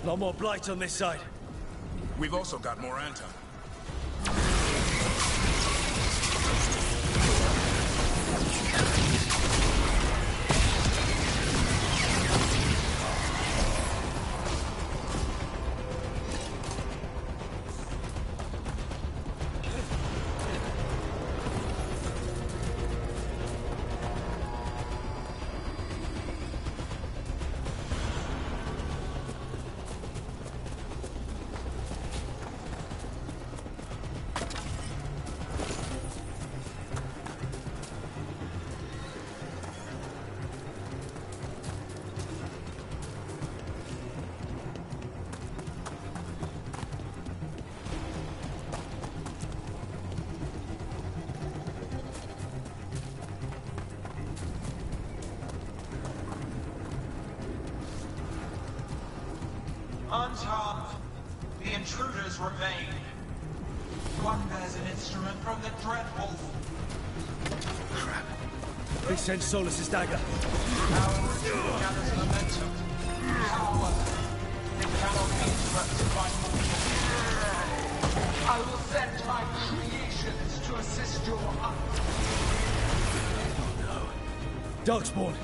A lot more blight on this side. We've also got more Anton. Unharmed, the intruders remain. One bears an instrument from the Dread Wolf. Crap. They sent Solas' dagger. Our ritual gathers momentum. However, it cannot be interrupted by mortals. I will send my creations to assist your hunt. Oh no. Darkspawn.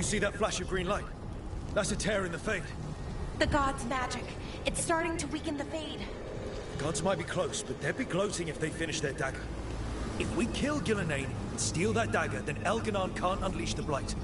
you see that flash of green light? That's a tear in the Fade. The God's magic. It's starting to weaken the Fade. The gods might be close, but they'd be gloating if they finish their dagger. If we kill Gillenane and steal that dagger, then Elganon can't unleash the Blight.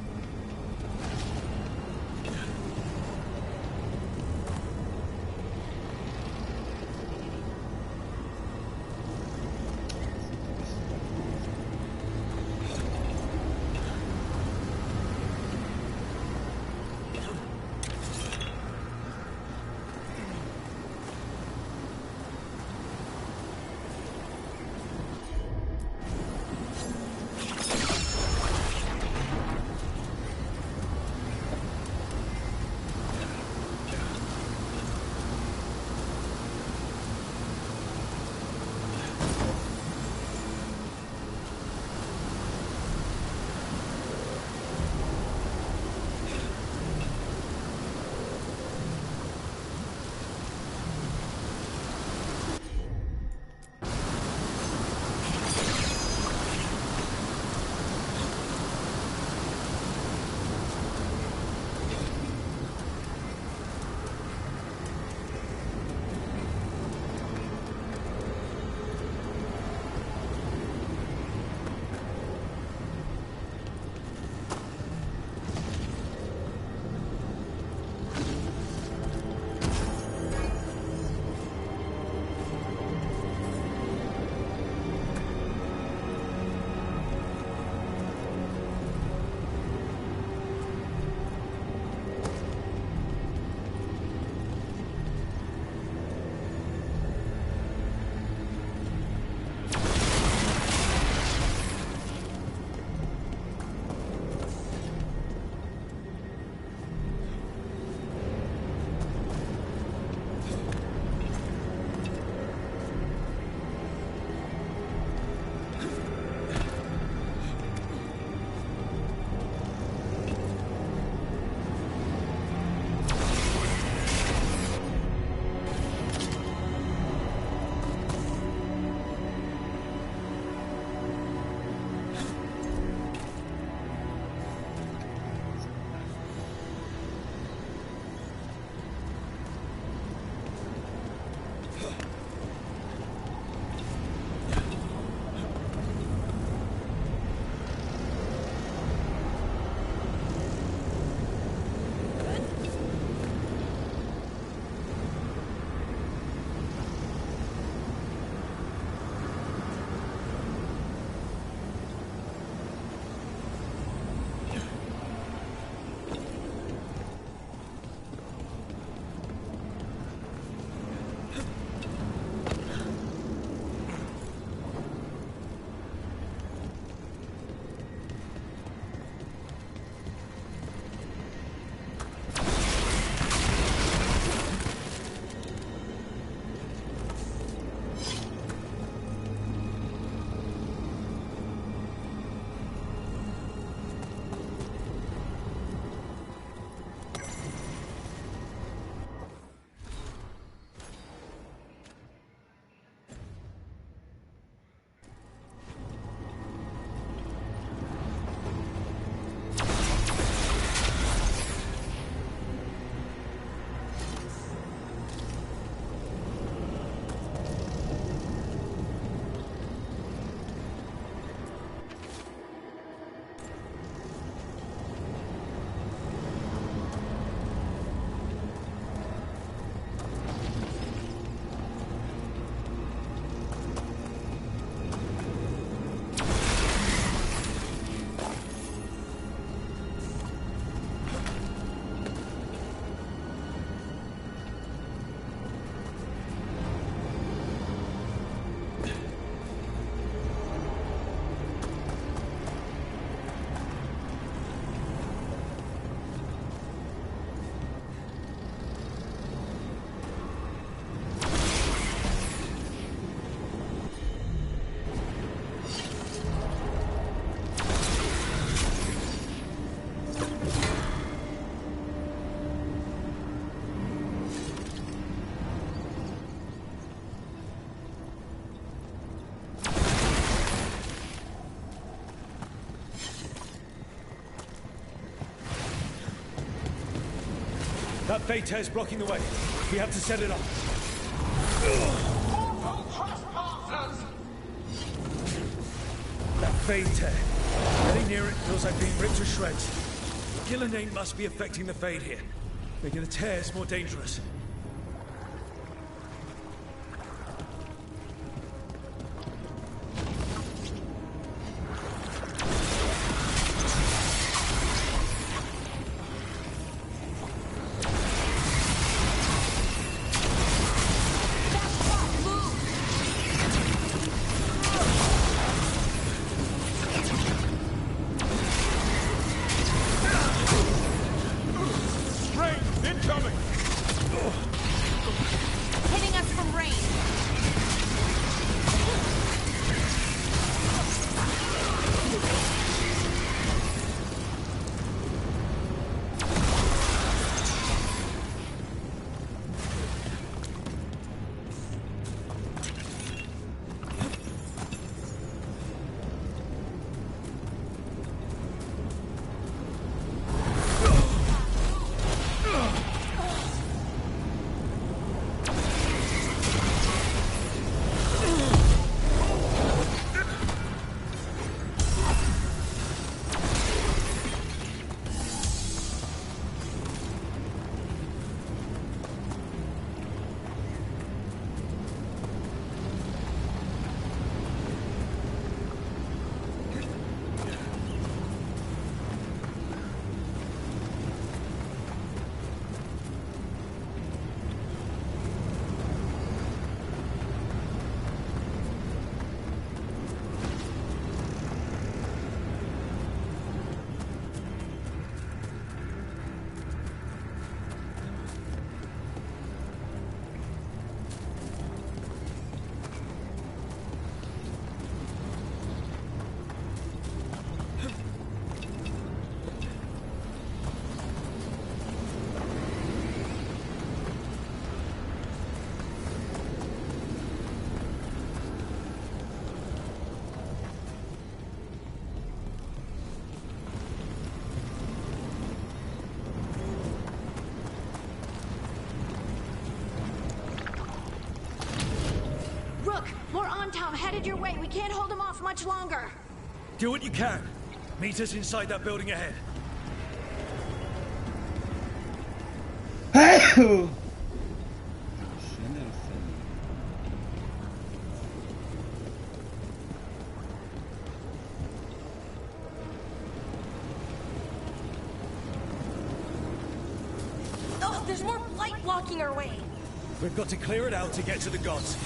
That fade tear's blocking the way. We have to set it up. That fade tear. Getting near it feels like being ripped to shreds. Gillenane must be affecting the fade here, making the tears more dangerous. Tom, headed your way. We can't hold him off much longer. Do what you can. Meet us inside that building ahead. Oh, there's more light blocking our way. We've got to clear it out to get to the gods.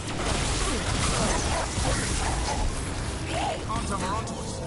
Onto us.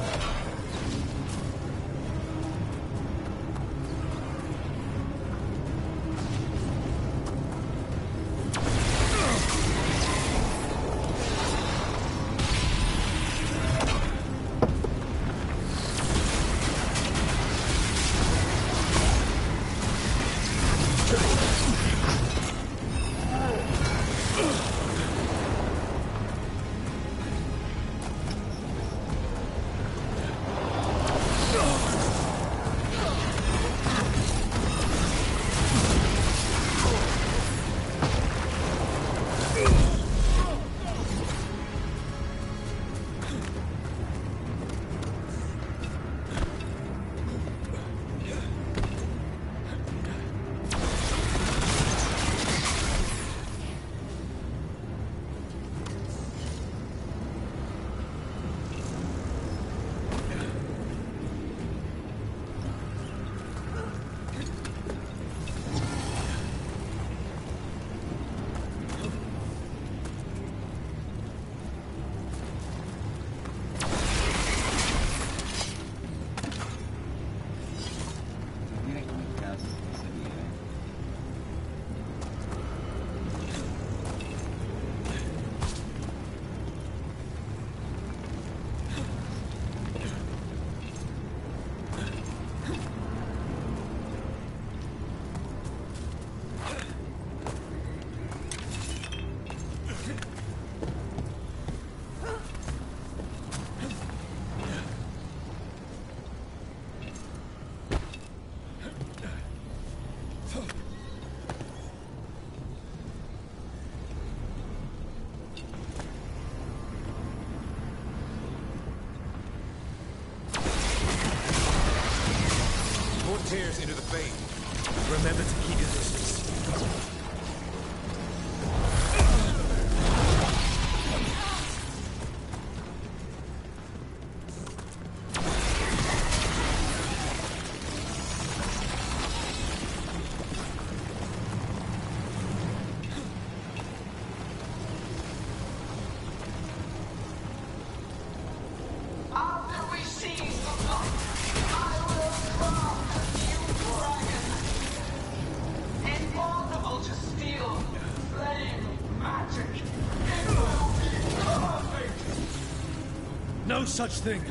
no such thing.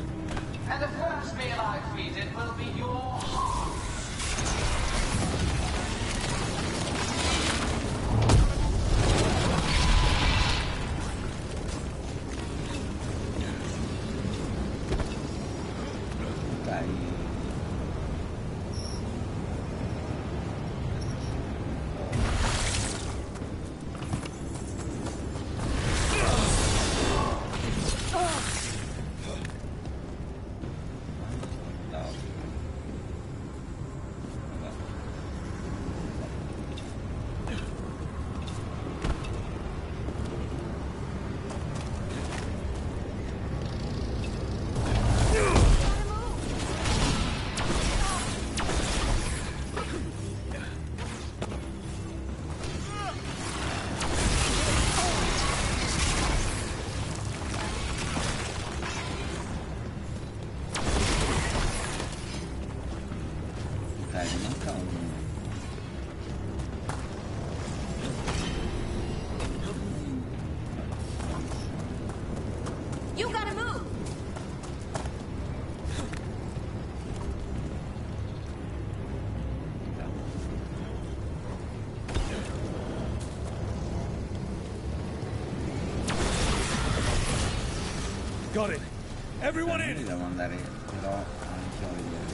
And the first meal I feed it will be your heart. You gotta move! Got it. Everyone in! Devo andare però anche a vedere.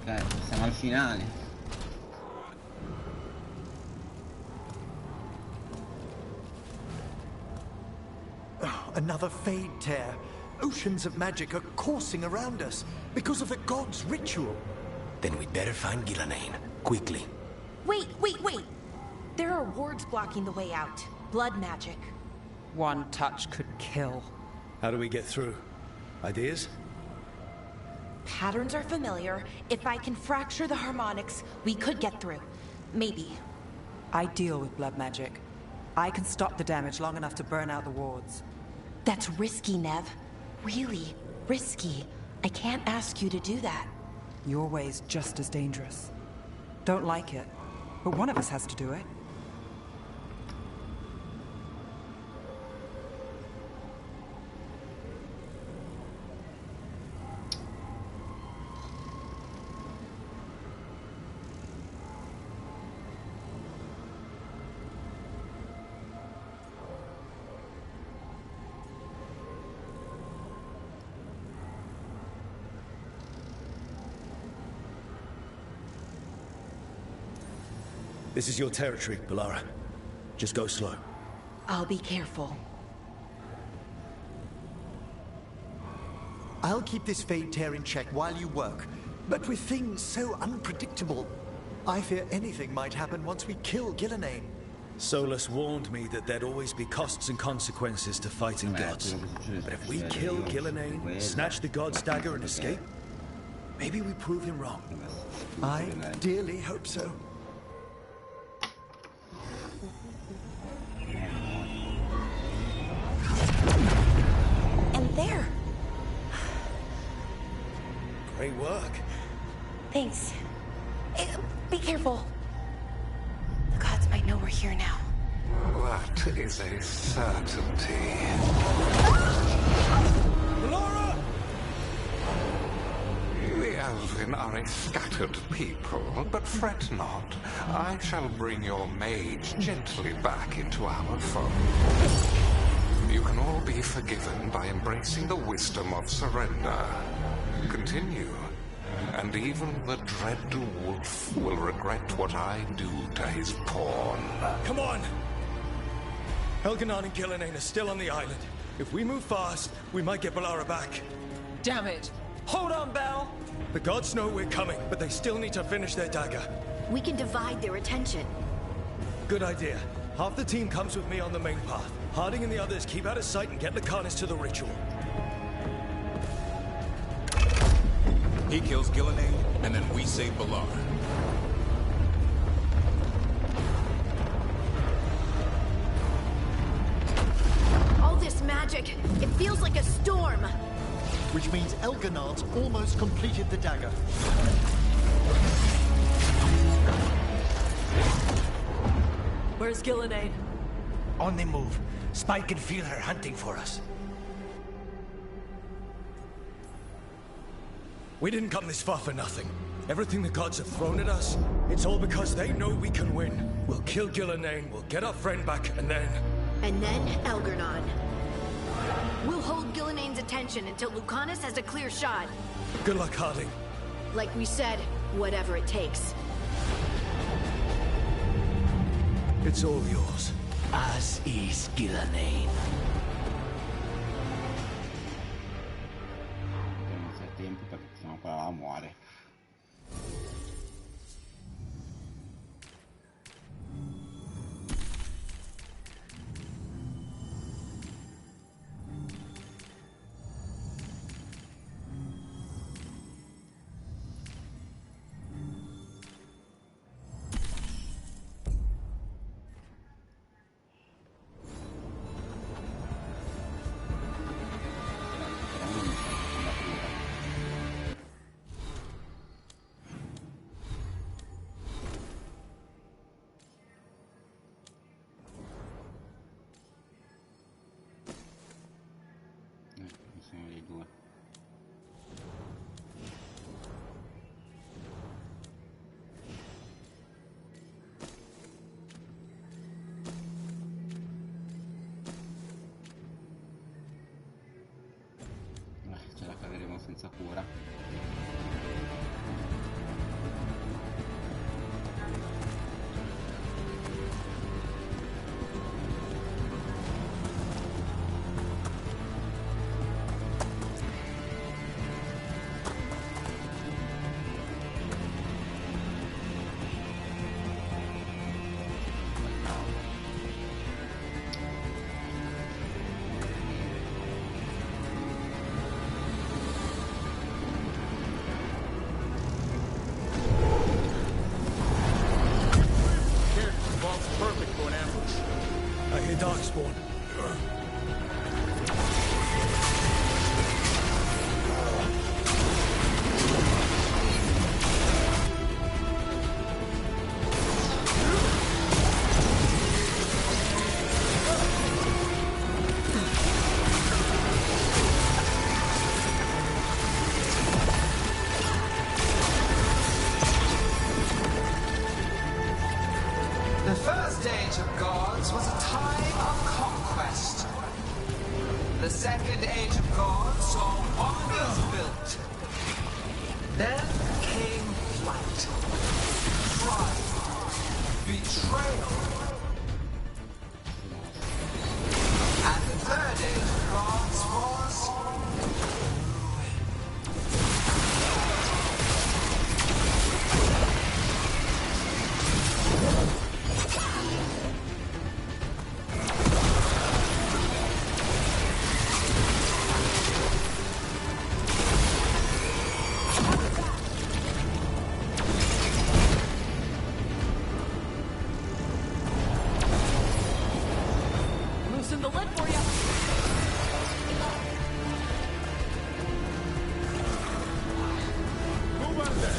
Ok, siamo al finale. Another fade tear. Oceans of magic are coursing around us because of the god's ritual. Then we'd better find Gillenane, quickly. Wait! There are wards blocking the way out. Blood magic. One touch could kill. How do we get through? Ideas? Patterns are familiar. If I can fracture the harmonics, we could get through. Maybe. I deal with blood magic. I can stop the damage long enough to burn out the wards. That's risky, Nev. Really risky. I can't ask you to do that. Your way's just as dangerous. Don't like it, but one of us has to do it. This is your territory, Balara. Just go slow. I'll be careful. I'll keep this fade tear in check while you work. But with things so unpredictable, I fear anything might happen once we kill Gillenane. Solas warned me that there'd always be costs and consequences to fighting gods. But if we kill Gillenane, snatch the god's dagger and escape, maybe we prove him wrong. I dearly hope so. And there! Great work. Thanks. Be careful. The gods might know we're here now. That is a certainty. Laura! The Elven are a scattered people, but fret not. I shall bring your mage gently back into our fold. You can all be forgiven by embracing the wisdom of surrender. Continue, and even the dread wolf will regret what I do to his pawn. Come on! Elganon and Gillenane are still on the island. If we move fast, we might get Balara back. Damn it! Hold on, Bell! The gods know we're coming, but they still need to finish their dagger. We can divide their attention. Good idea. Half the team comes with me on the main path. Harding and the others keep out of sight and get Lucanus to the ritual. He kills Gillenane, and then we save Balara. All this magic, it feels like a storm. Which means Elganon's almost completed the dagger. Where's Gillenane? On the move. Spike can feel her hunting for us. We didn't come this far for nothing. Everything the gods have thrown at us, it's all because they know we can win. We'll kill Gillenane, we'll get our friend back, and then... And then Elgarnon. We'll hold Gillenane's attention until Lucanus has a clear shot. Good luck, Harding. Like we said, whatever it takes. It's all yours. As is Gillenane. Non c'è tempo perché sennò quella là muore. Sono le due. Ce la caveremo senza cura. Darkspawn. The first age of gods was a time of conquest. The second age of gods saw wonders built. Then came flight, pride, betrayal. And the third age of gods was... Loosen the lid for you. Move on there.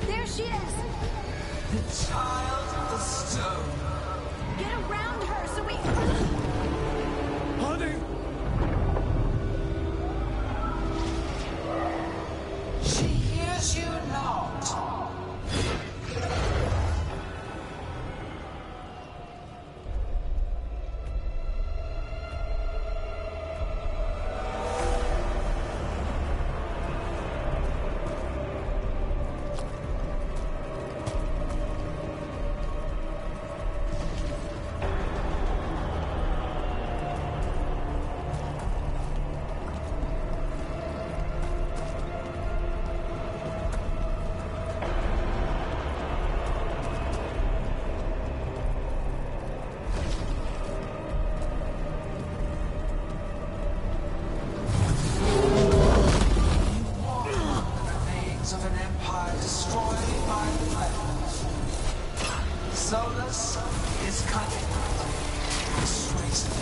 There she is! The child of the stone. get around her so we... Honey! She hears you not. Of an empire destroyed by flames. Solas is cunning, persuasive.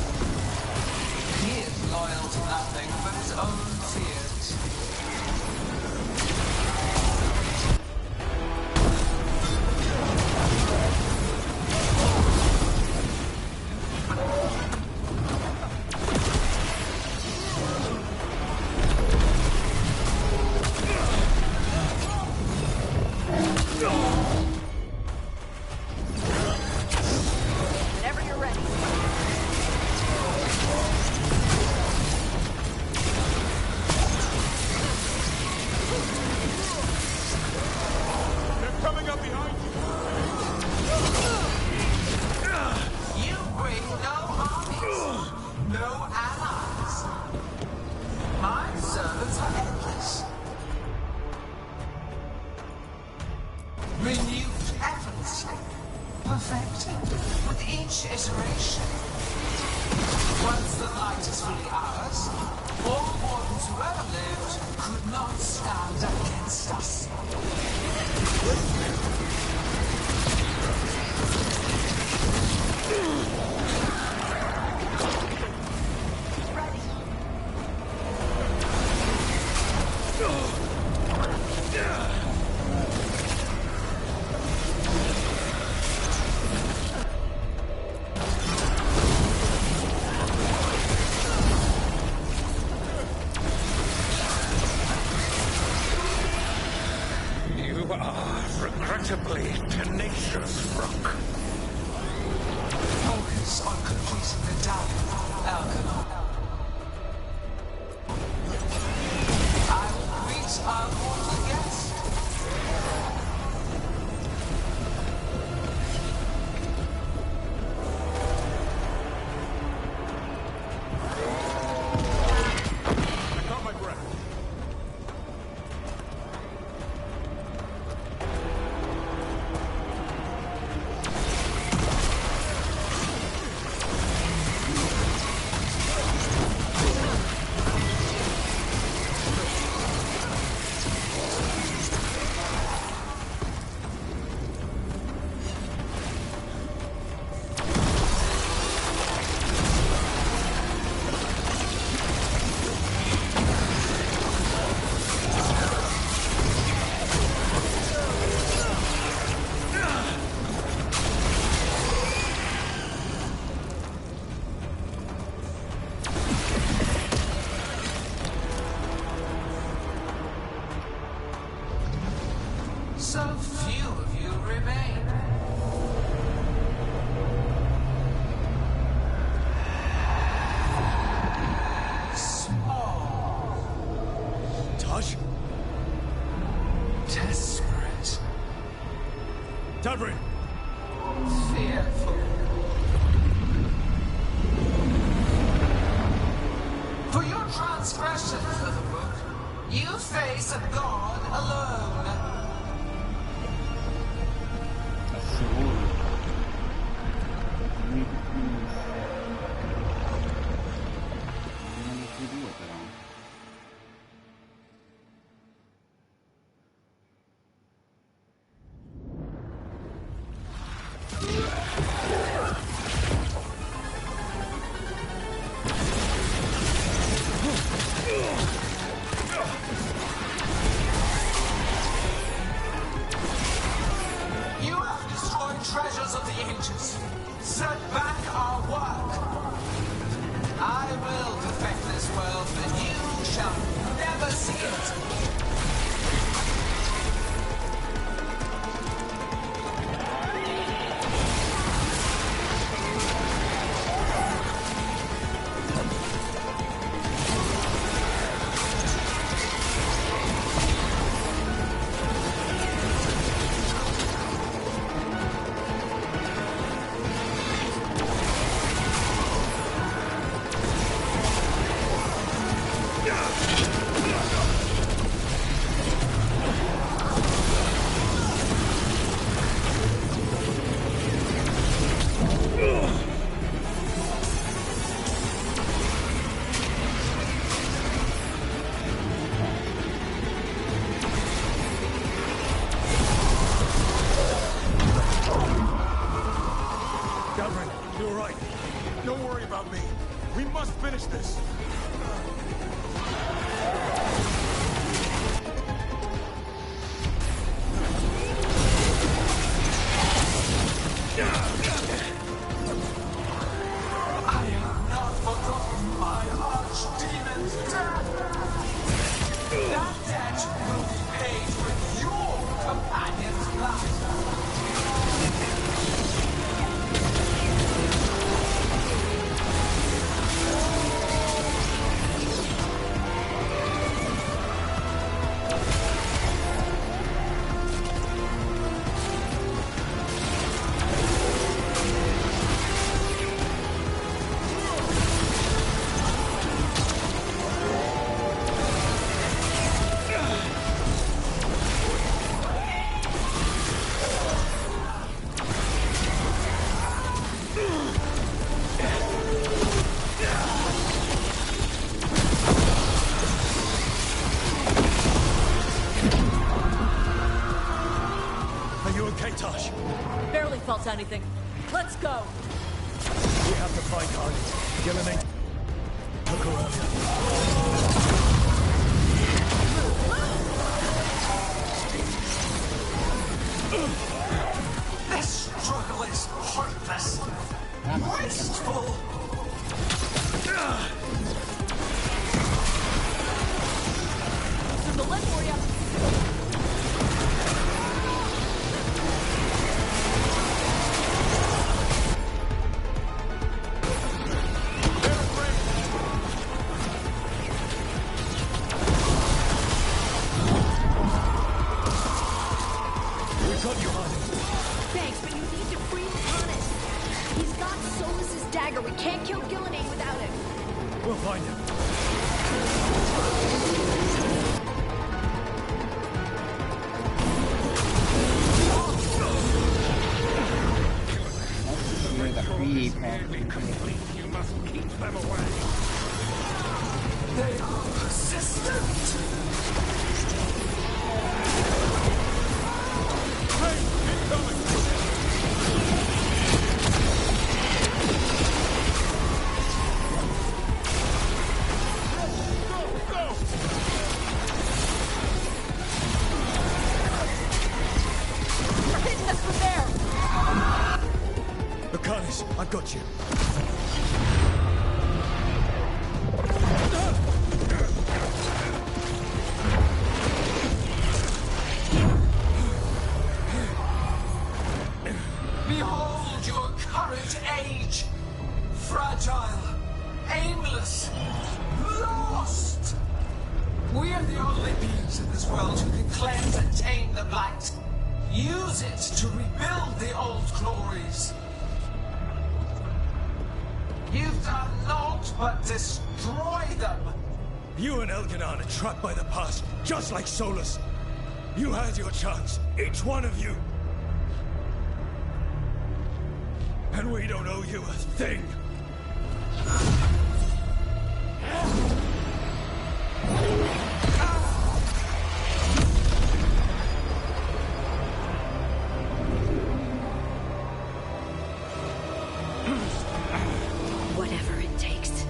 He is loyal to nothing but his own fears. Whenever you're ready. They're coming up behind you. You bring no armies, no allies. My servants are endless. Renewed effortlessly, perfected with each iteration. Once the light is fully ours, all wardens who ever lived could not stand against us. You are regrettably tenacious, Rook. Focus on completing the dagger, Algernon. I will greet our mortal guest. I caught my breath. So few of you remain. Small. Tosh? Desperate. Tavrin! Fearful. For your transgressions, little book, you face a god alone. right. Don't worry about me. We must finish this. I have not forgotten my archdemon's debt. That debt will be paid with your companion's blood. Barely felt anything. Let's go. We have to find Carnage. Gillenay took her earlier. This struggle is hopeless. Wasteful. There's the lift for you. Thanks, but you need to free Lucanus. He's got Solas' dagger. We can't kill Gillenay without it. We'll find him. You must keep them away. They are persistent. I've got you. Behold your current age. Fragile, aimless, lost. We are the only beings in this world who can cleanse and tame the blight. Use it to rebuild the old glories. You've done naught but destroy them. You and Elganon are trapped by the past, just like Solas. You had your chance, each one of you. And we don't owe you a thing. Whatever it takes.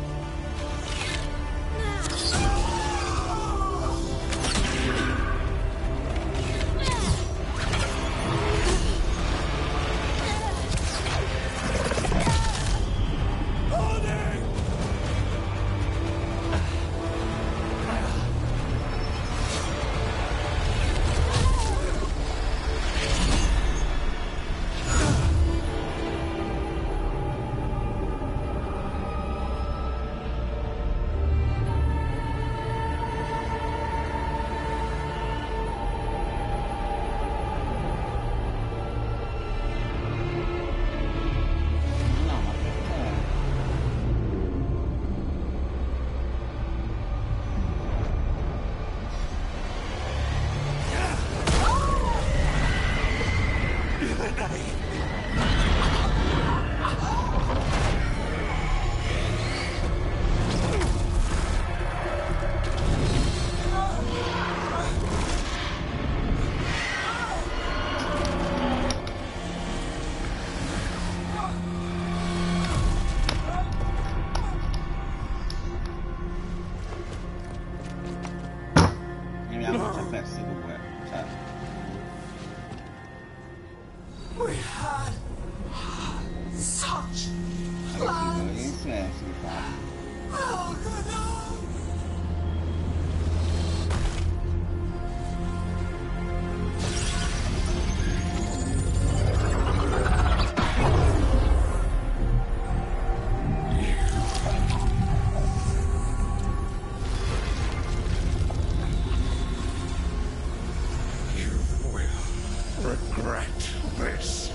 regret this.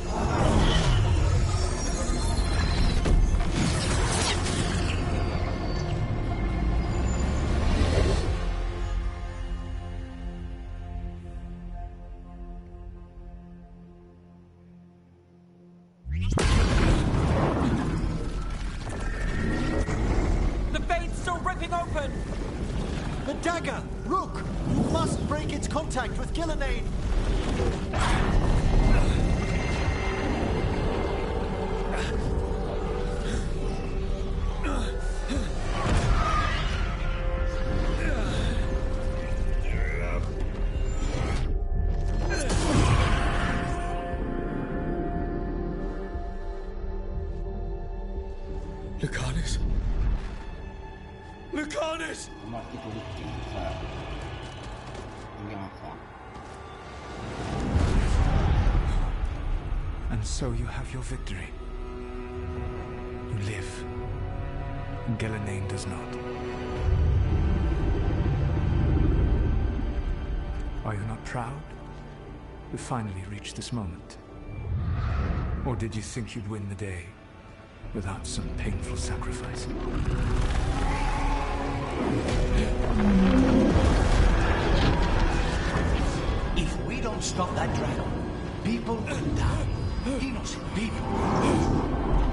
The fade's still ripping open! The dagger! Rook! You must break its contact with Gillenane! Lucanus? Lucanus! And so you have your victory. You live. And Gillenane does not. Are you not proud to finally reach this moment? Or did you think you'd win the day without some painful sacrifice? If we don't stop that dragon, people will die. Innocent people.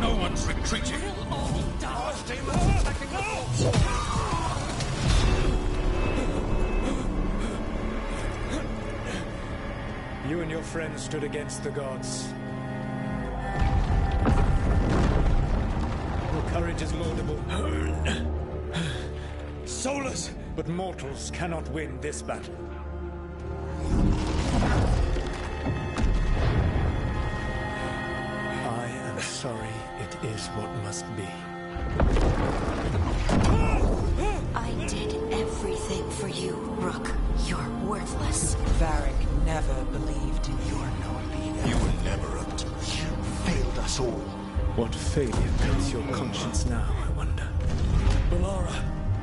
No one's retreating. Our demons attacking the You and your friends stood against the gods. Your courage is laudable. Solas! But mortals cannot win this battle. I am sorry it is what must be. I did everything for you, Rook. You're worthless. Varric never believed in you. You were never up to it. You failed us all. What failure pains your conscience now, I wonder? Balara!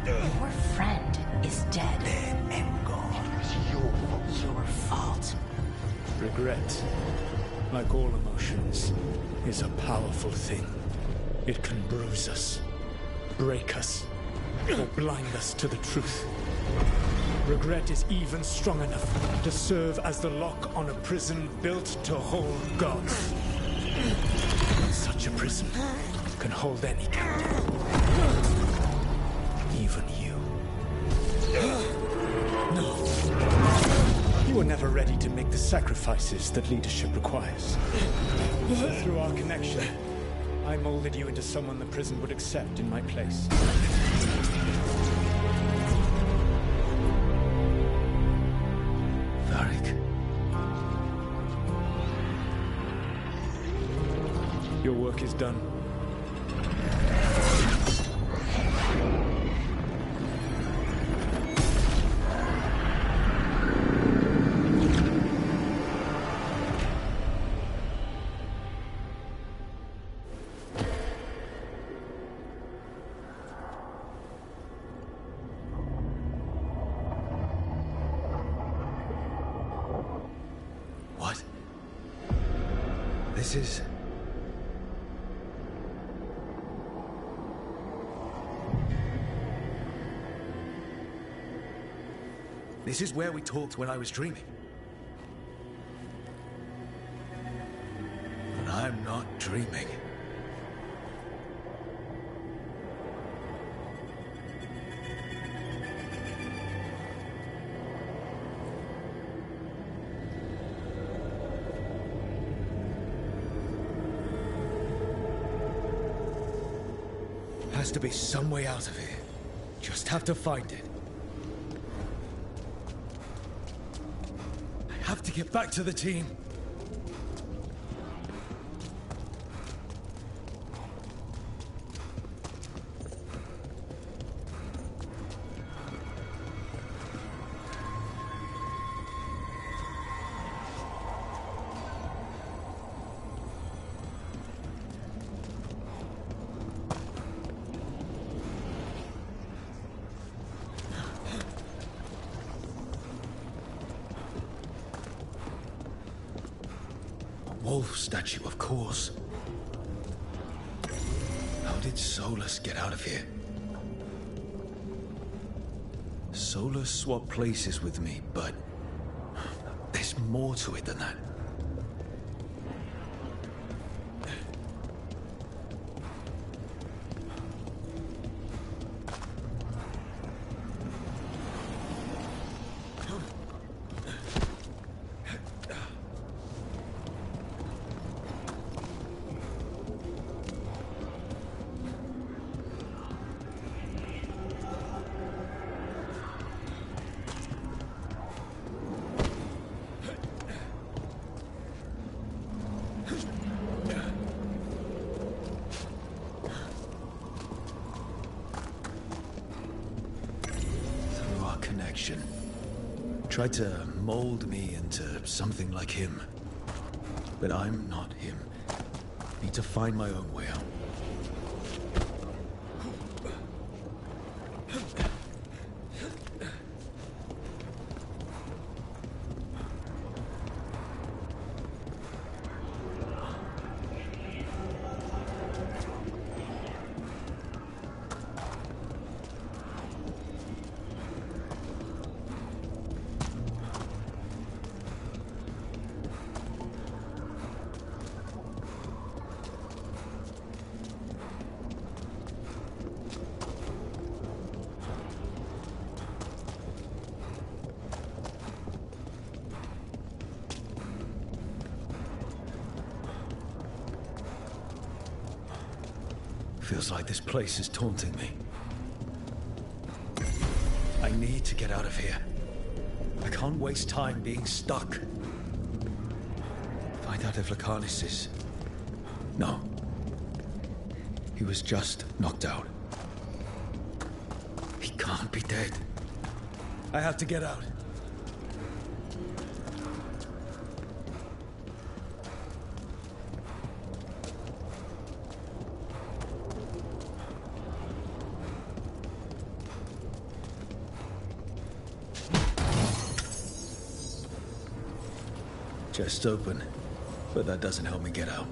Your friend is dead. Dead and gone. It was your fault. Regret, like all emotions, is a powerful thing. It can bruise us, break us, or blind us to the truth. Regret is even strong enough to serve as the lock on a prison built to hold gods. Such a prison can hold any captive. Even you. No. You were never ready to make the sacrifices that leadership requires. So through our connection, I molded you into someone the prison would accept in my place. Varric. Your work is done. What? This is... This is where we talked when I was dreaming. But I'm not dreaming. Has to be some way out of here. Just have to find it. I have to get back to the team. wolf statue, of course. How did Solas get out of here? Solas swapped places with me, but there's more to it than that. Tried to mold me into something like him. But I'm not him. Need to find my own way out. Feels like this place is taunting me. I need to get out of here. I can't waste time being stuck. Find out if Lucanus is... No. He was just knocked out. He can't be dead. I have to get out. Chest open, but that doesn't help me get out.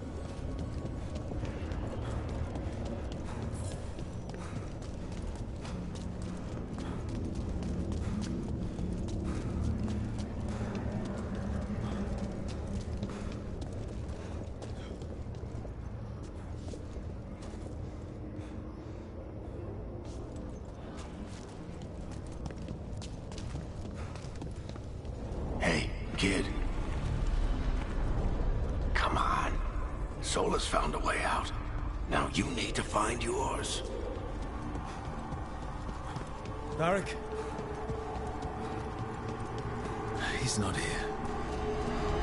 Hey, kid. Solas found a way out. Now you need to find yours. Varric? He's not here.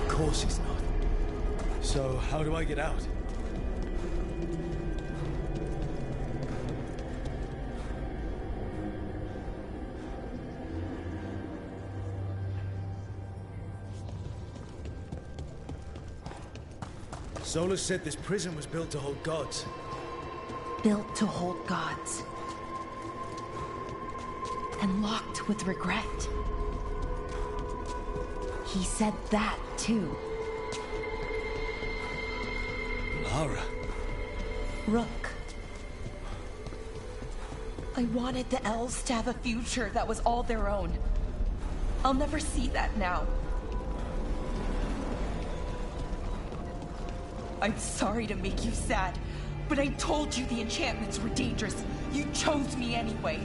Of course he's not. So, how do I get out? Solas said this prison was built to hold gods. Built to hold gods. And locked with regret. He said that, too. Lara. Rook. I wanted the elves to have a future that was all their own. I'll never see that now. I'm sorry to make you sad, but I told you the enchantments were dangerous. You chose me anyway.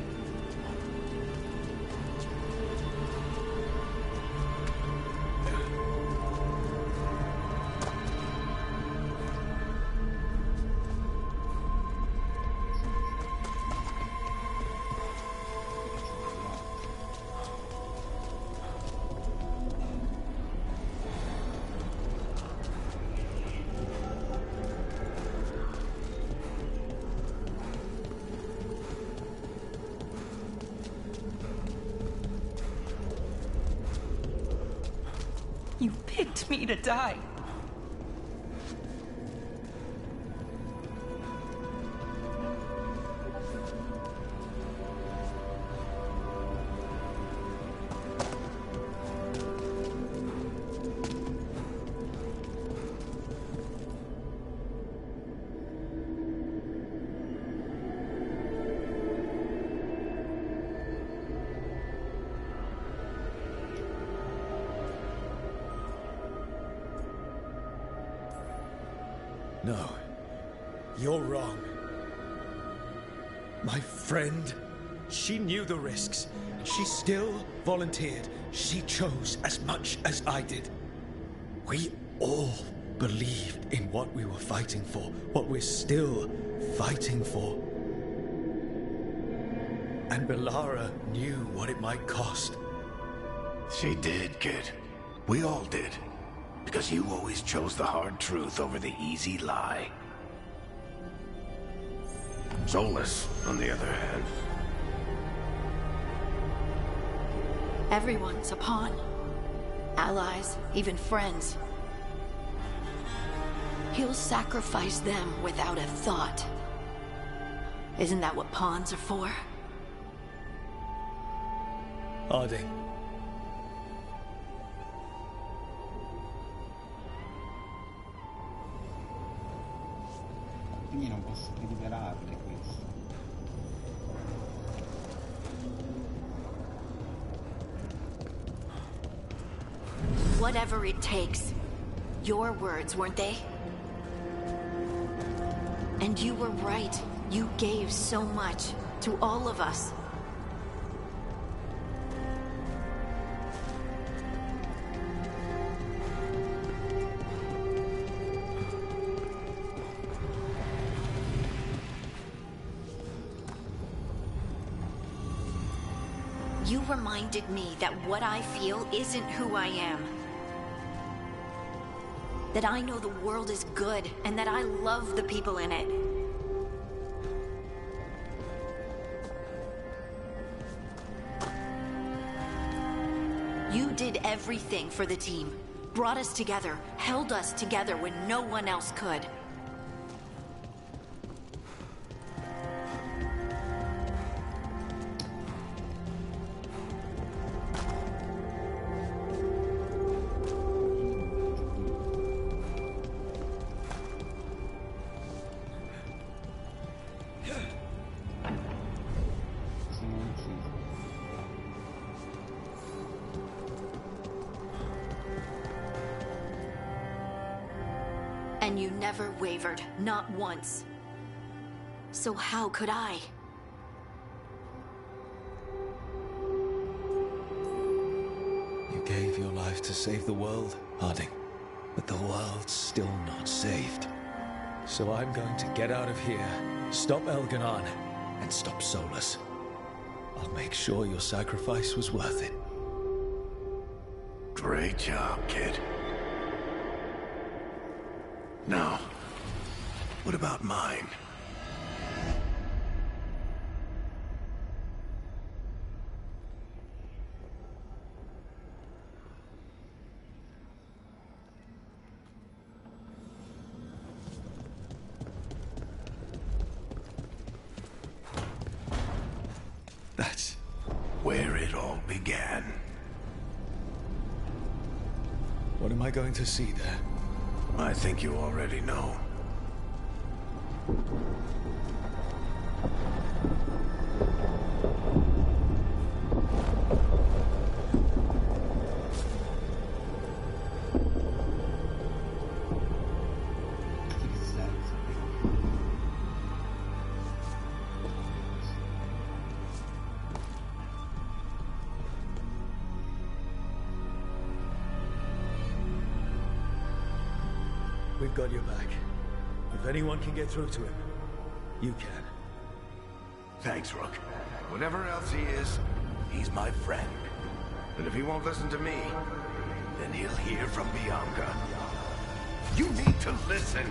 You picked me to die. No. You're wrong. My friend, she knew the risks. She still volunteered. She chose as much as I did. We all believed in what we were fighting for, what we're still fighting for. And Belara knew what it might cost. She did, kid. We all did. Because you always chose the hard truth over the easy lie. Solas, on the other hand. Everyone's a pawn. Allies, even friends. He'll sacrifice them without a thought. Isn't that what pawns are for? Harding. Quindi non posso più liberarle questo. Whatever it takes. Your words, weren't they? And you were right. You gave so much to all of us. You reminded me that what I feel isn't who I am. That I know the world is good, and that I love the people in it. You did everything for the team. Brought us together, held us together when no one else could. And you never wavered, not once. So how could I? You gave your life to save the world, Harding. But the world's still not saved. So I'm going to get out of here, stop Elganon, and stop Solas. I'll make sure your sacrifice was worth it. Great job, kid. Now, what about mine? That's where it all began. What am I going to see there? I think you already know. We've got your back. If anyone can get through to him, you can. Thanks, Rook. Whatever else he is, he's my friend. And if he won't listen to me, then he'll hear from Bianca. You need to listen!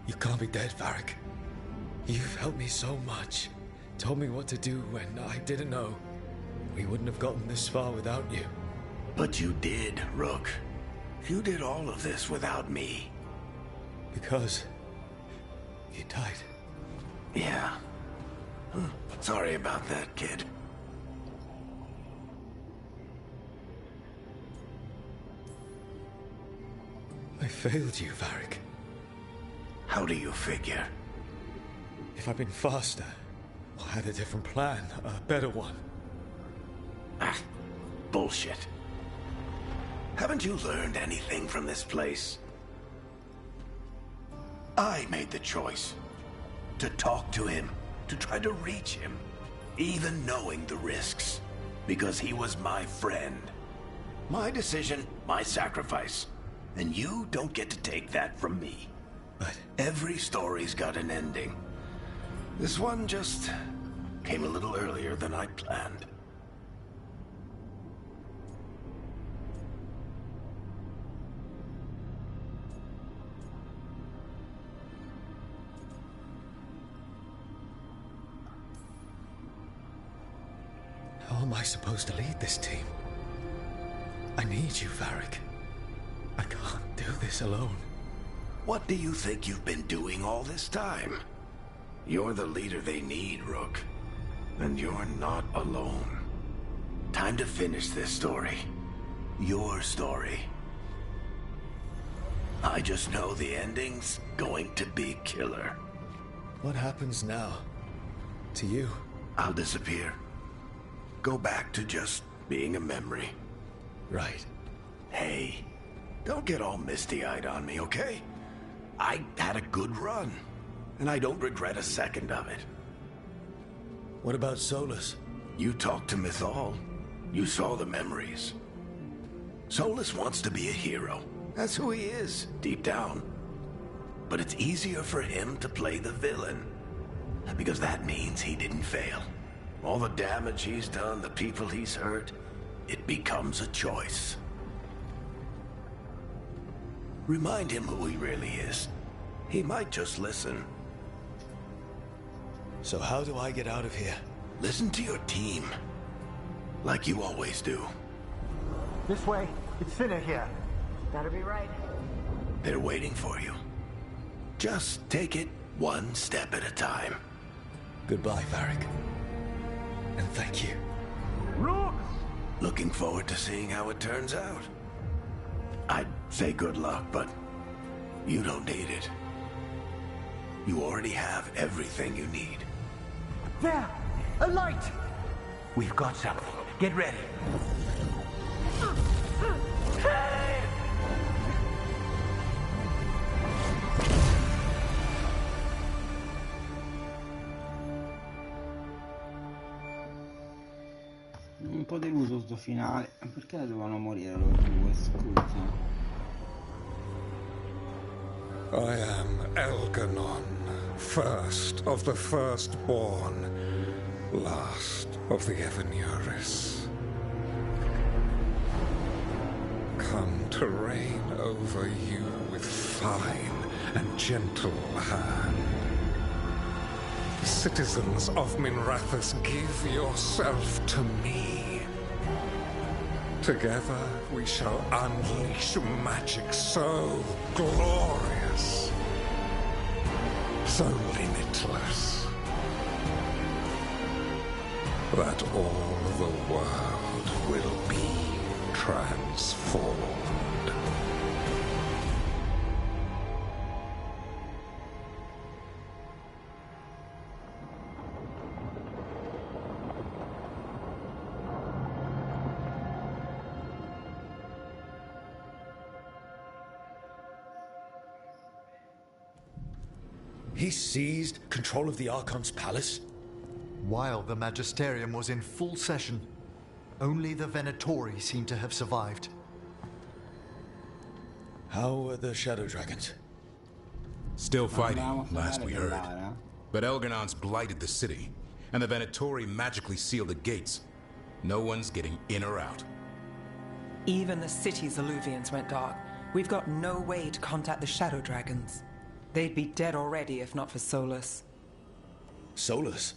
You can't be dead, Varric. You've helped me so much. Told me what to do when I didn't know. We wouldn't have gotten this far without you. But you did, Rook. You did all of this without me. Because you died. Yeah. Sorry about that, kid. I failed you, Varric. How do you figure? If I'd been faster, or had a different plan, a better one. Ah, bullshit. Haven't you learned anything from this place? I made the choice. To talk to him, to try to reach him, even knowing the risks. Because he was my friend. My decision, my sacrifice. And you don't get to take that from me. But every story's got an ending. This one just came a little earlier than I planned. How am I supposed to lead this team? I need you, Varric. I can't do this alone. What do you think you've been doing all this time? You're the leader they need, Rook. And you're not alone. Time to finish this story. Your story. I just know the ending's going to be killer. What happens now? To you? I'll disappear. Go back to just being a memory. Right. Hey, don't get all misty-eyed on me, okay? I had a good run, and I don't regret a second of it. What about Solas? You talked to Mythal. You saw the memories. Solas wants to be a hero. That's who he is, deep down. But it's easier for him to play the villain. Because that means he didn't fail. All the damage he's done, the people he's hurt, it becomes a choice. Remind him who he really is. He might just listen. So how do I get out of here? Listen to your team. Like you always do. This way. It's thinner here. Better be right. They're waiting for you. Just take it one step at a time. Goodbye, Varric. And thank you. Rook! Looking forward to seeing how it turns out. I'd say good luck, but you don't need it. You already have everything you need. There! A light! We've got something. Get ready. Un po' deluso sto finale. Perché dovevano morire loro due, scusa? I am Elganon, first of the firstborn, last of the Evanuris. Come to reign over you with fine and gentle hand. Citizens of Minrathous, give yourself to me. Together we shall unleash magic so glorious, so limitless, that all the world will be transformed. He seized control of the Archon's palace? While the Magisterium was in full session, only the Venatori seem to have survived. How were the Shadow Dragons? Still fighting, last we heard. But Elganon's blighted the city, and the Venatori magically sealed the gates. No one's getting in or out. Even the city's alluvians went dark. We've got no way to contact the Shadow Dragons. They'd be dead already if not for Solas. Solas?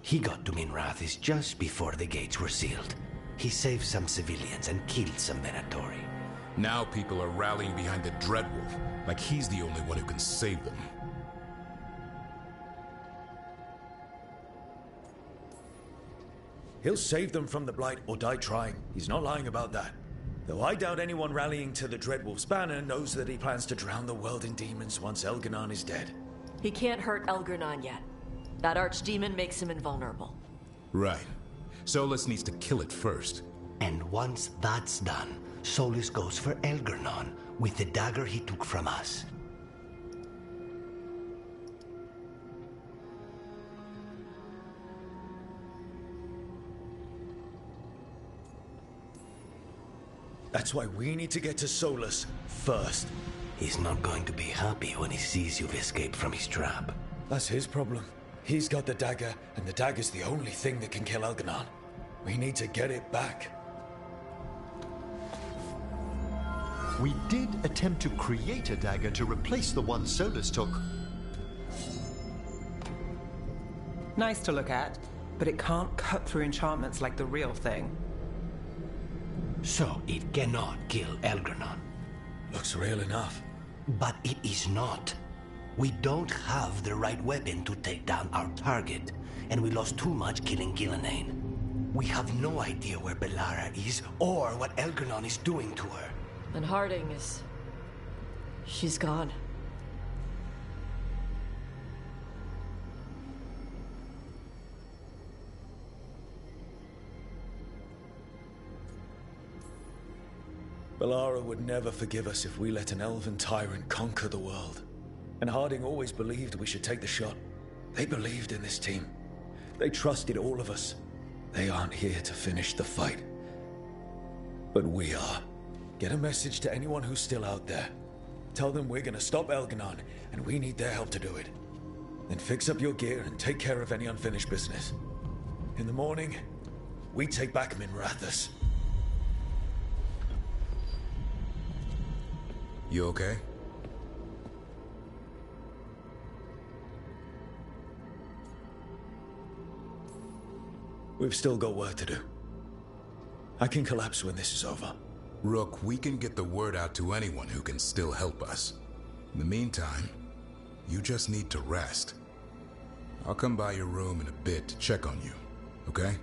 He got to Minrathis just before the gates were sealed. He saved some civilians and killed some Venatori. Now people are rallying behind the Dreadwolf, like he's the only one who can save them. He'll save them from the Blight or die trying. He's not lying about that. Though I doubt anyone rallying to the Dreadwolf's banner knows that he plans to drown the world in demons once Elgar'nan is dead. He can't hurt Elgar'nan yet. That archdemon makes him invulnerable. Right. Solas needs to kill it first. And once that's done, Solas goes for Elgar'nan with the dagger he took from us. That's why we need to get to Solas first. He's not going to be happy when he sees you've escaped from his trap. That's his problem. He's got the dagger, and the dagger's the only thing that can kill Elgar'nan. We need to get it back. We did attempt to create a dagger to replace the one Solas took. Nice to look at, but it can't cut through enchantments like the real thing. So it cannot kill Elgar'nan. Looks real enough. But it is not. We don't have the right weapon to take down our target, and we lost too much killing Gillenane. We have no idea where Bellara is, or what Elgar'nan is doing to her. And Harding is... she's gone. Bellara would never forgive us if we let an elven tyrant conquer the world. And Harding always believed we should take the shot. They believed in this team. They trusted all of us. They aren't here to finish the fight. But we are. Get a message to anyone who's still out there. Tell them we're gonna stop Elgar'nan, and we need their help to do it. Then fix up your gear and take care of any unfinished business. In the morning, we take back Minrathis. You okay? We've still got work to do. I can collapse when this is over. Rook, we can get the word out to anyone who can still help us. In the meantime, you just need to rest. I'll come by your room in a bit to check on you, okay?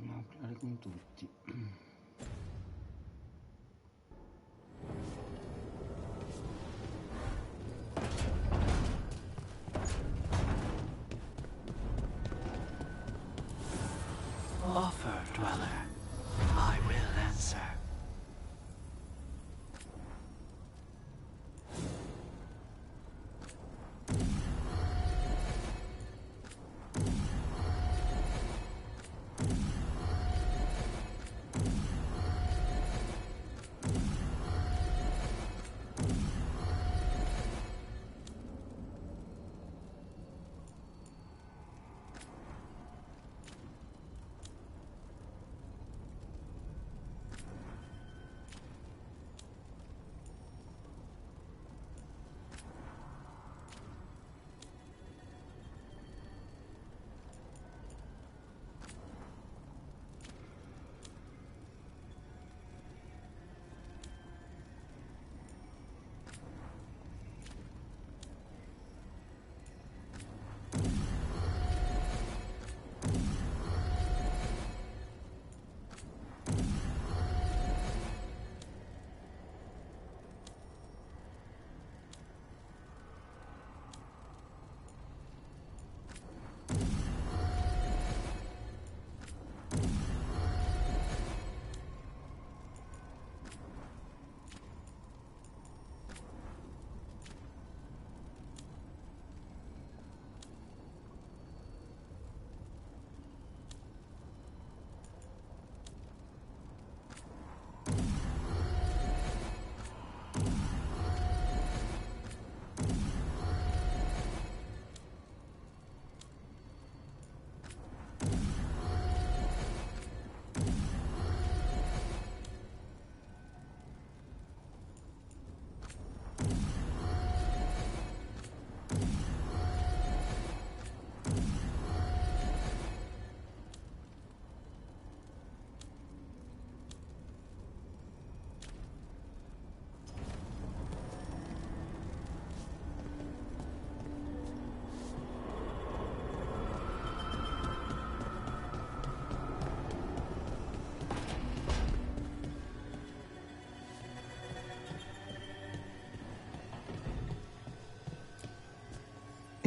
Dobbiamo parlare con tutti. Offer, Dweller. I will answer.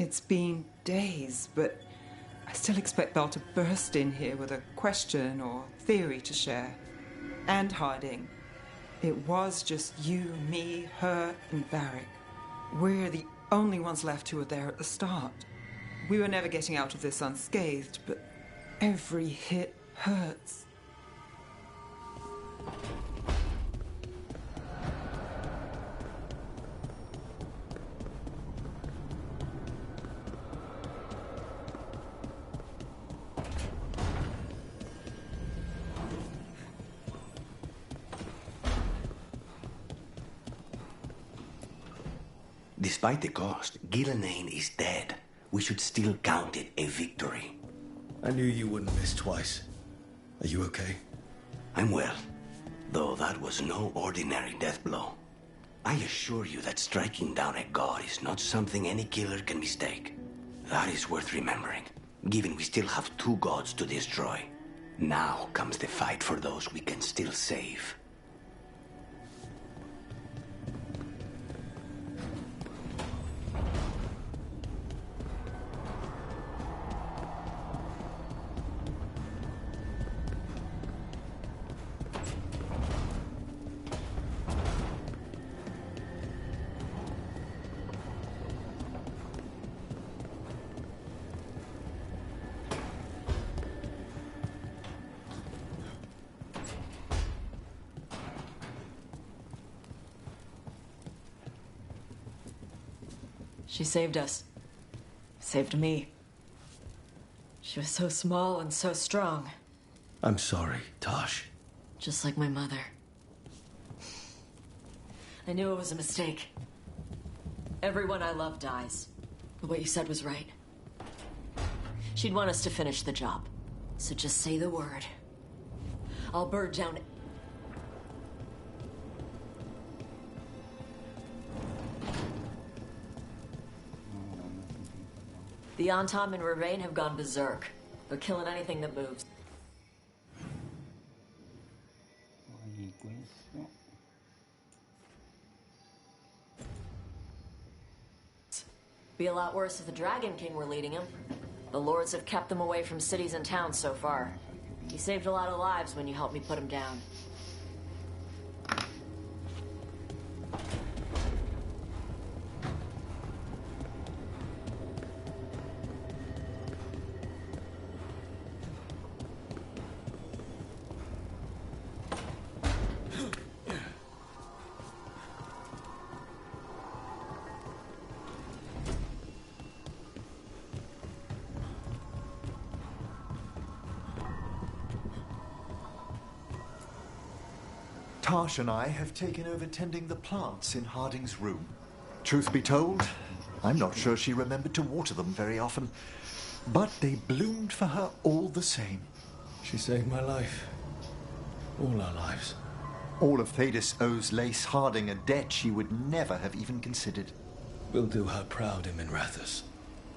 It's been days, but I still expect Belle to burst in here with a question or theory to share. And Harding. It was just you, me, her, and Varric. We're the only ones left who were there at the start. We were never getting out of this unscathed, but every hit hurts. Despite the cost, Gillenane is dead. We should still count it a victory. I knew you wouldn't miss twice. Are you okay? I'm well, though that was no ordinary death blow. I assure you that striking down a god is not something any killer can mistake. That is worth remembering, given we still have 2 gods to destroy. Now comes the fight for those we can still save. She saved us. Saved me. She was so small and so strong. I'm sorry, Tosh. Just like my mother. I knew it was a mistake. Everyone I love dies. But what you said was right. She'd want us to finish the job. So just say the word. I'll burn down... The Antom and Ravain have gone berserk. They're killing anything that moves. Be a lot worse if the Dragon King were leading him. The lords have kept them away from cities and towns so far. You saved a lot of lives when you helped me put him down. Tash and I have taken over tending the plants in Harding's room. Truth be told, I'm not sure she remembered to water them very often, but they bloomed for her all the same. She saved my life. All our lives. All of Thedas owes Lace Harding a debt she would never have even considered. We'll do her proud, Minrathus.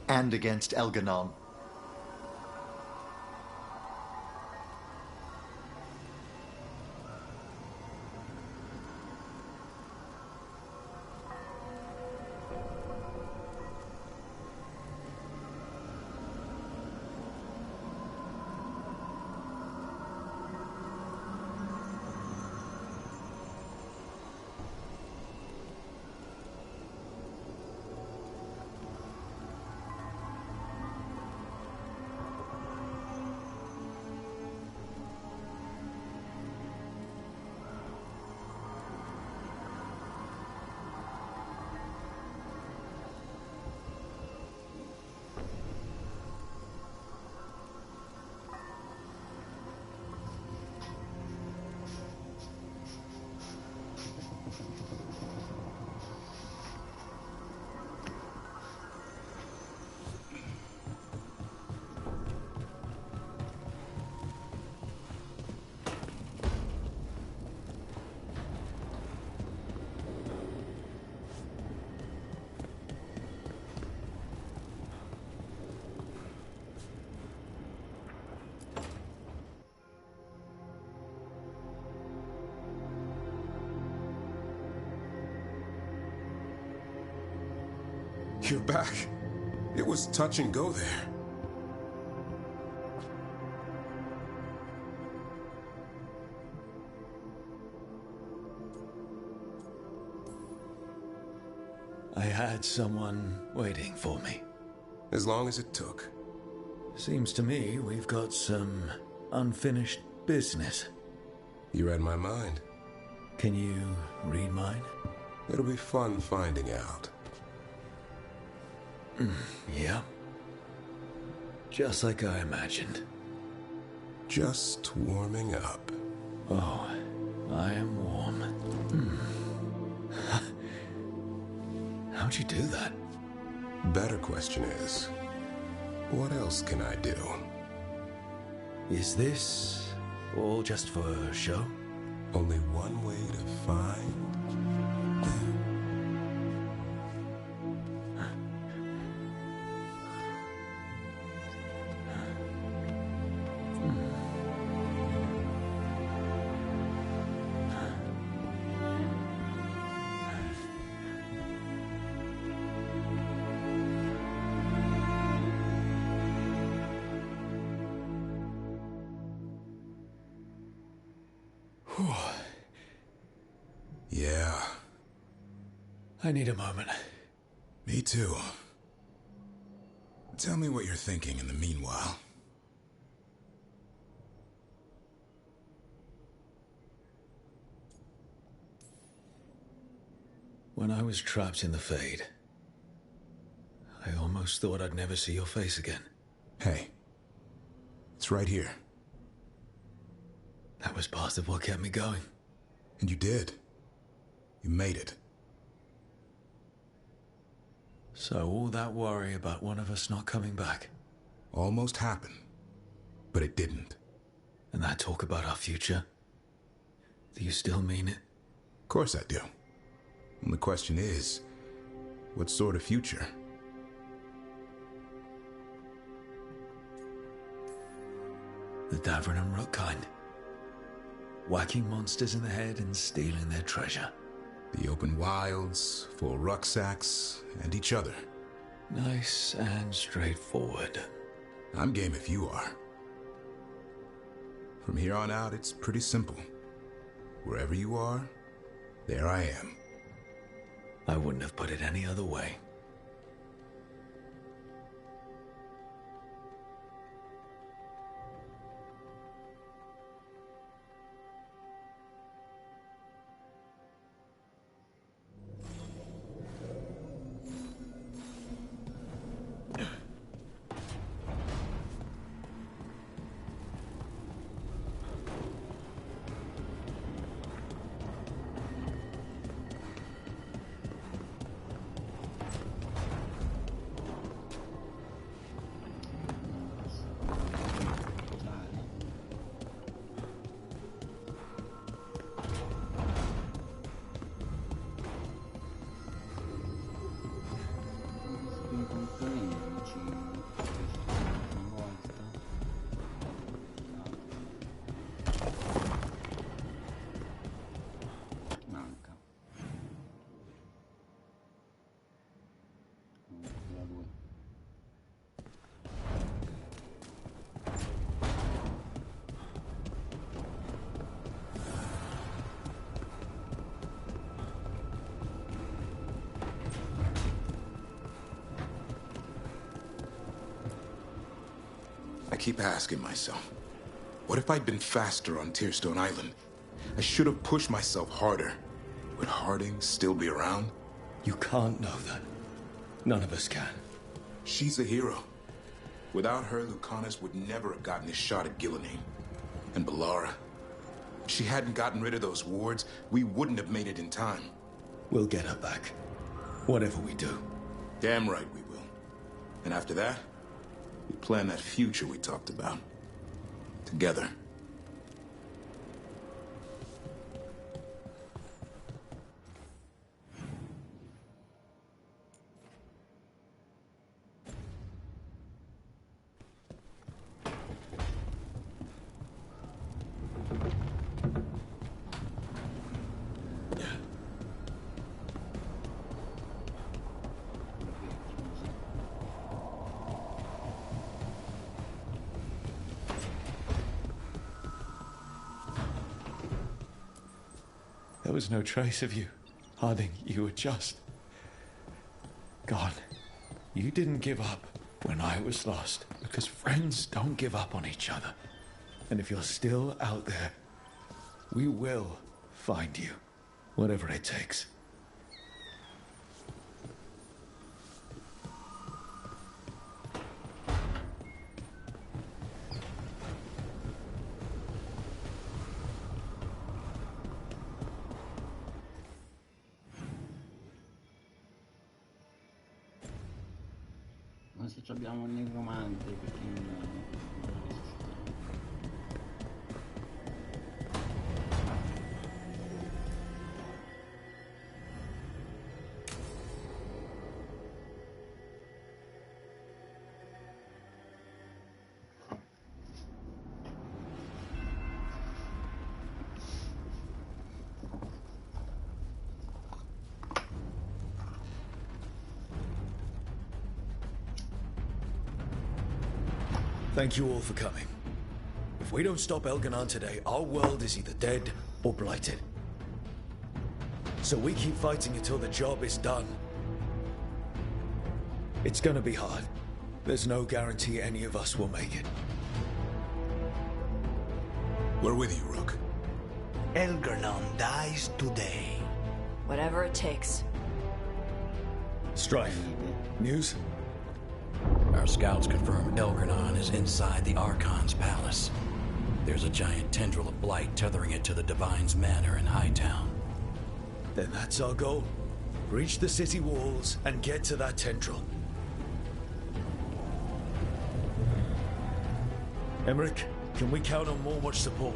And against Elganon. You're back. It was touch and go there. I had someone waiting for me. As long as it took. Seems to me we've got some unfinished business. You read my mind. Can you read mine? It'll be fun finding out. Yeah. Just like I imagined. Just warming up. Oh, I am warm. How'd you do that? Better question is, what else can I do? Is this all just for show? Only one way to find them. Yeah. I need a moment. Me too. Tell me what you're thinking in the meanwhile. When I was trapped in the Fade, I almost thought I'd never see your face again. Hey, it's right here. That was part of what kept me going. And you did. You made it. So all that worry about one of us not coming back? Almost happened, but it didn't. And that talk about our future? Do you still mean it? Of course I do. And the question is, what sort of future? The Davern and Rook kind. Whacking monsters in the head and stealing their treasure. The open wilds, full rucksacks, and each other. Nice and straightforward. I'm game if you are. From here on out, it's pretty simple. Wherever you are, there I am. I wouldn't have put it any other way. I keep asking myself, what if I'd been faster on Tearstone Island? I should have pushed myself harder. Would Harding still be around? You can't know that. None of us can. She's a hero. Without her, Lucanus would never have gotten his shot at Gillinane. And Bellara. If she hadn't gotten rid of those wards, we wouldn't have made it in time. We'll get her back. Whatever we do. Damn right we will. And after that, we plan that future we talked about. Together. was no trace of you. Harding, you were just... gone. You didn't give up when I was lost, because friends don't give up on each other. And if you're still out there, we will find you, whatever it takes. Ma se abbiamo un necromante, perché non Thank you all for coming. If we don't stop Elganon today, our world is either dead or blighted. So we keep fighting until the job is done. It's gonna be hard. There's no guarantee any of us will make it. We're with you, Rook. Elganon dies today. Whatever it takes. Strife. News? Our scouts confirm Elganon is inside the Archon's palace. There's a giant tendril of blight tethering it to the Divine's manor in Hightown. Then that's our goal. Breach the city walls and get to that tendril. Emmerich, can we count on more Watch support?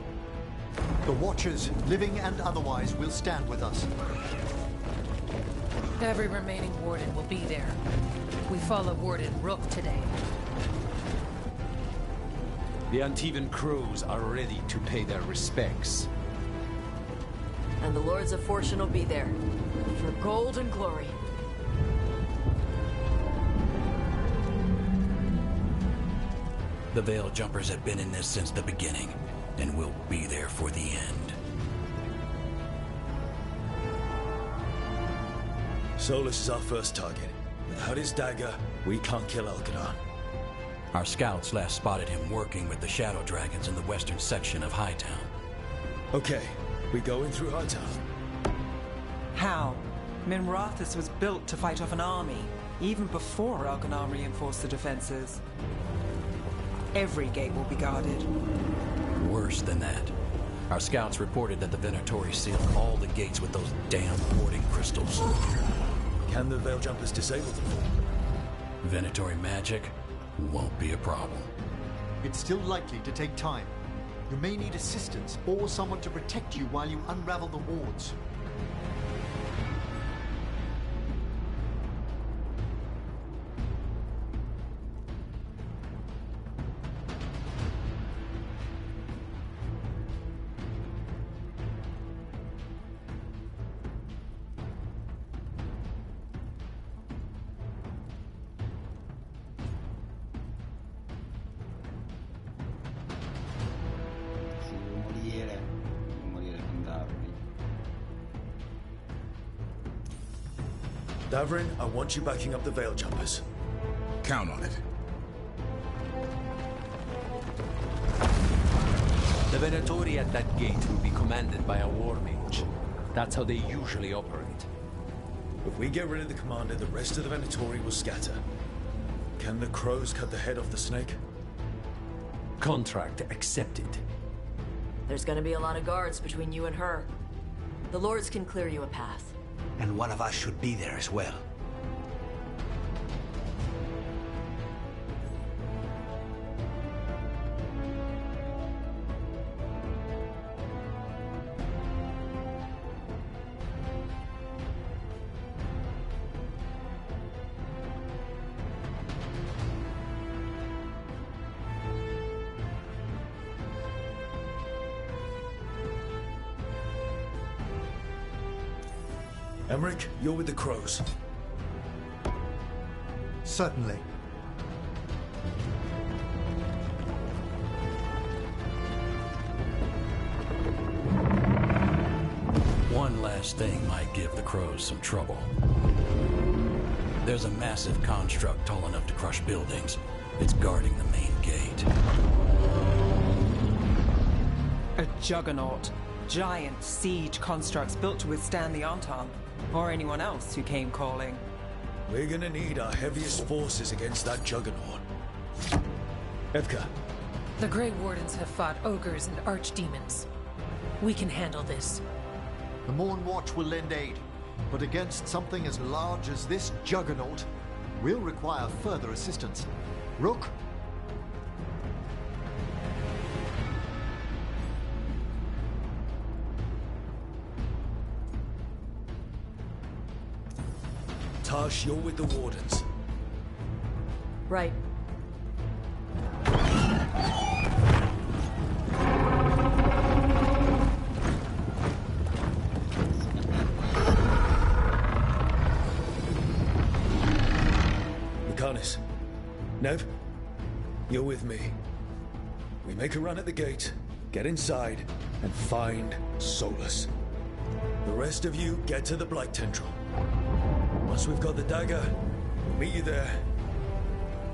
The Watchers, living and otherwise, will stand with us. Every remaining Warden will be there. We follow Warden Rook today. The Antivan crews are ready to pay their respects. And the Lords of Fortune will be there. For gold and glory. The Veil Jumpers have been in this since the beginning, and will be there for the end. Solas is our first target. Without his dagger, we can't kill Elganon. Our scouts last spotted him working with the Shadow Dragons in the western section of Hightown. Okay, we go in through Hightown. How? Minrathus was built to fight off an army, even before Elganon reinforced the defenses. Every gate will be guarded. Worse than that. Our scouts reported that the Venatori sealed all the gates with those damn warding crystals. Can the Veil Jumpers disable them? Venatori magic won't be a problem. It's still likely to take time. You may need assistance or someone to protect you while you unravel the wards. Davrin, I want you backing up the Veil Jumpers. Count on it. The Venatori at that gate will be commanded by a war mage. That's how they usually operate. If we get rid of the commander, the rest of the Venatori will scatter. Can the crows cut the head off the snake? Contract accepted. There's gonna be a lot of guards between you and her. The Lords can clear you a path. And one of us should be there as well. Emmerich, you're with the crows. Certainly. One last thing might give the crows some trouble. There's a massive construct tall enough to crush buildings. It's guarding the main gate. A juggernaut. Giant siege constructs built to withstand the Entente, or anyone else who came calling. We're gonna need our heaviest forces against that juggernaut. Evka. The Grey Wardens have fought ogres and archdemons. We can handle this. The Morn Watch will lend aid, but against something as large as this juggernaut, we'll require further assistance. Rook? Tash, you're with the Wardens. Right. Lucanus. Nev, you're with me. We make a run at the gate, get inside, and find Solas. The rest of you get to the Blight Tendril. Once we've got the dagger, we'll meet you there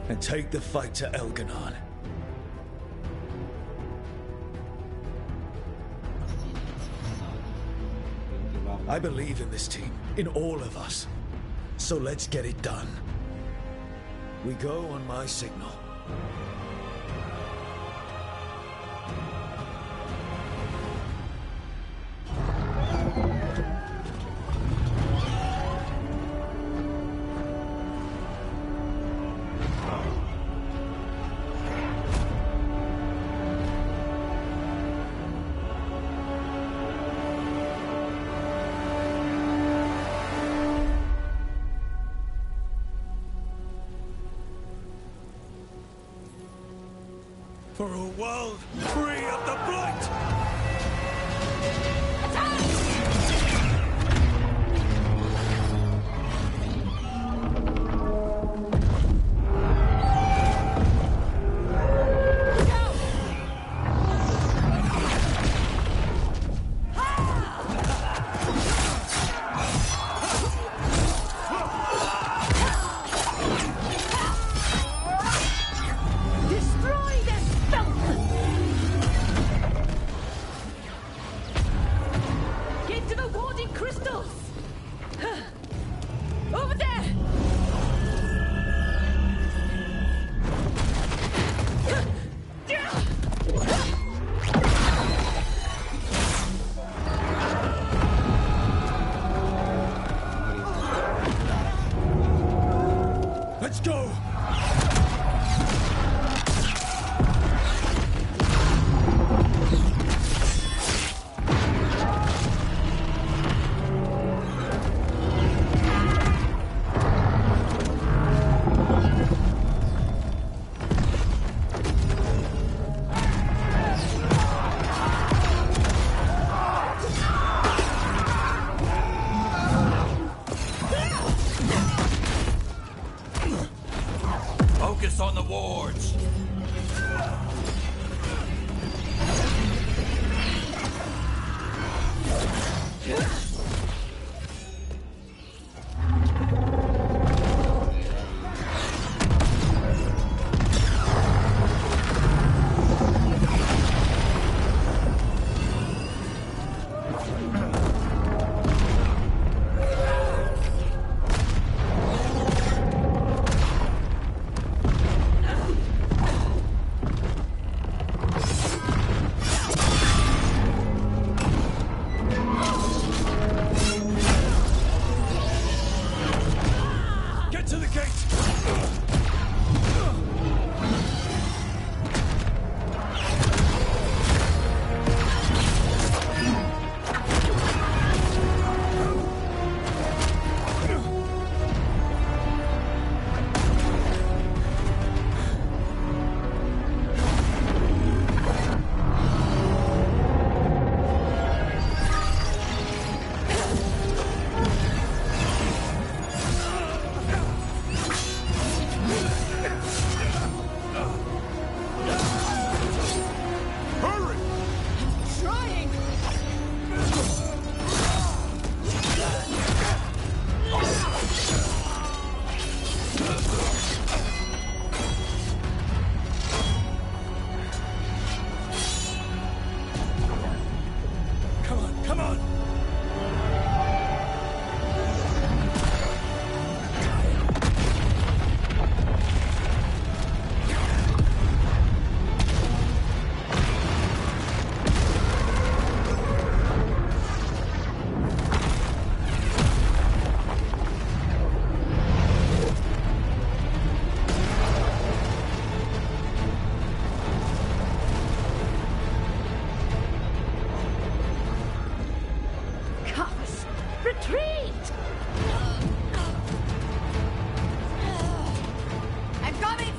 and take the fight to Elganon. I believe in this team, in all of us. So let's get it done. We go on my signal. For a world free of the Blight! Let's go! Focus on the wards.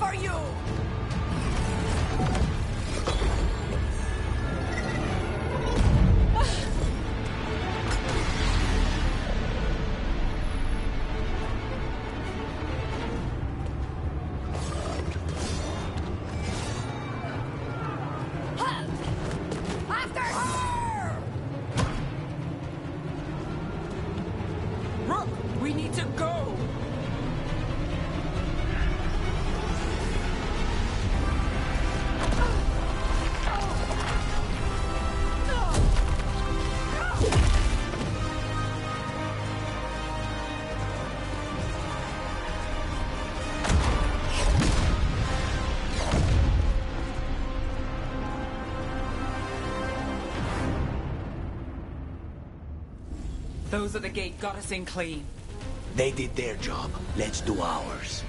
for you! Those at the gate got us in clean. They did their job. Let's do ours.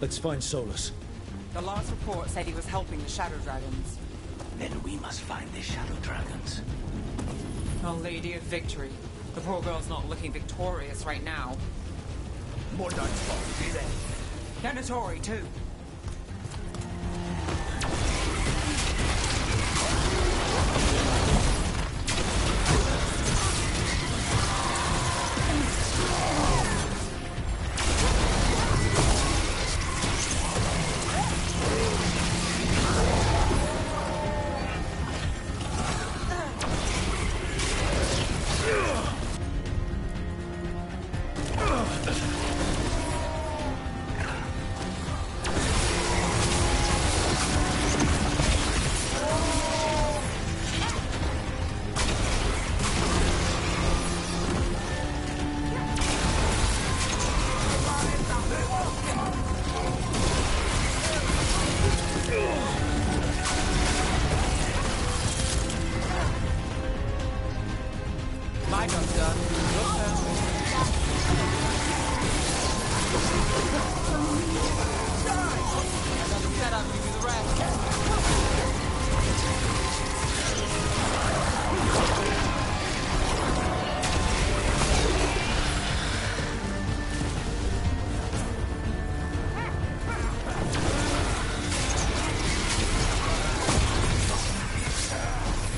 Let's find Solas. The last report said he was helping the Shadow Dragons. Then we must find the Shadow Dragons. Our Lady of Victory. The poor girl's not looking victorious right now. Mordant's fault, be there. Venatori, too.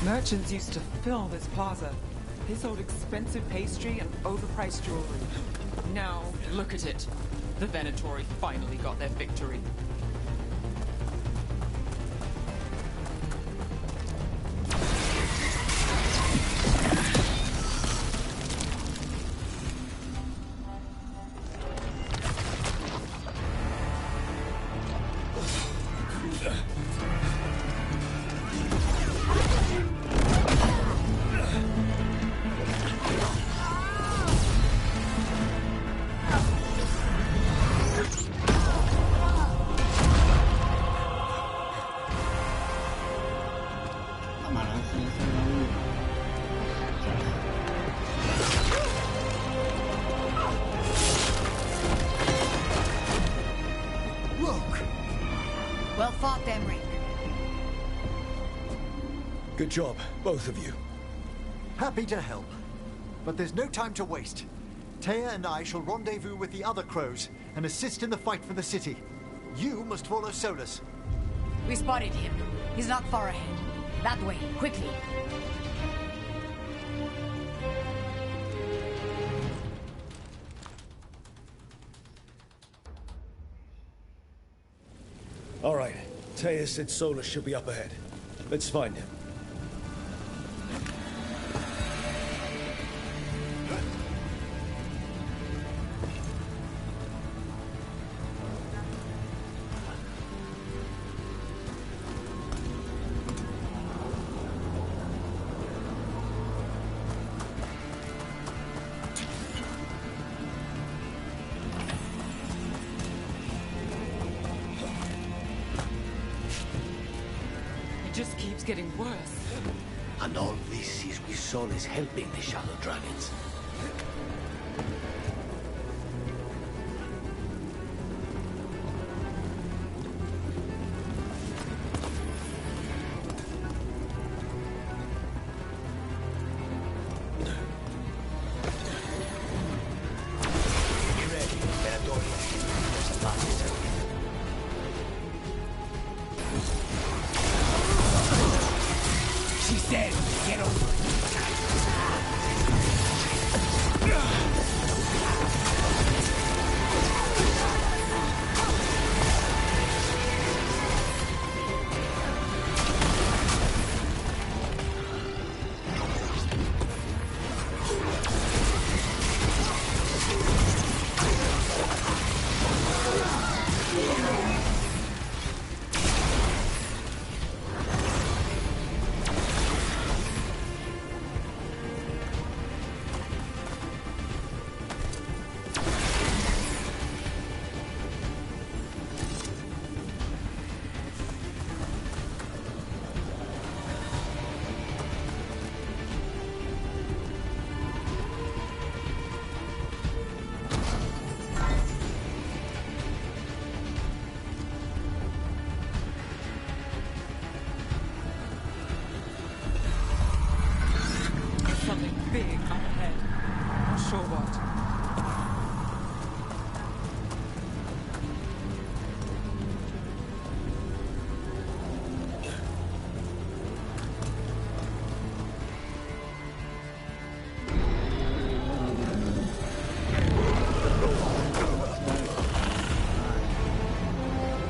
Merchants used to fill this plaza. They sold expensive pastry and overpriced jewelry. Now, look at it. The Venatori finally got their victory. Well fought, Emmerich. Good job, both of you. Happy to help. But there's no time to waste. Taya and I shall rendezvous with the other crows and assist in the fight for the city. You must follow Solas. We spotted him. He's not far ahead. That way, quickly. All right. Taya said Solas should be up ahead. Let's find him. Just keeps getting worse. And all this is with Solas helping the Shadow Dragons. Big up ahead. Not sure what.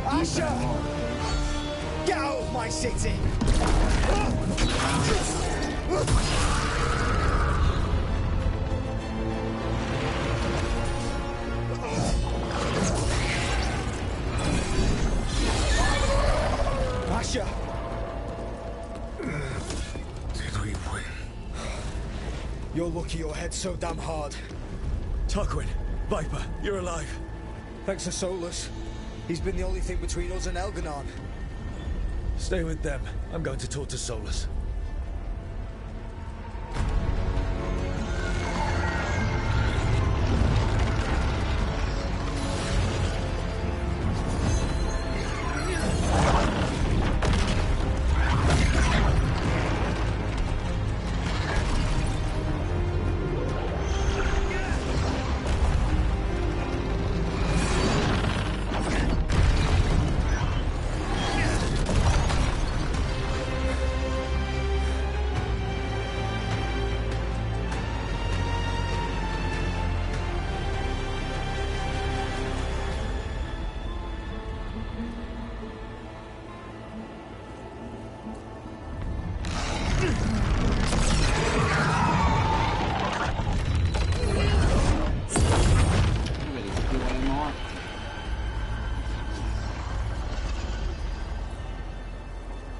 Asha! Get out of my city! Asha! Did we win? You're lucky your head's so damn hard. Tarquin, Viper, you're alive. Thanks to Solas. He's been the only thing between us and Elganon. Stay with them. I'm going to talk to Solas.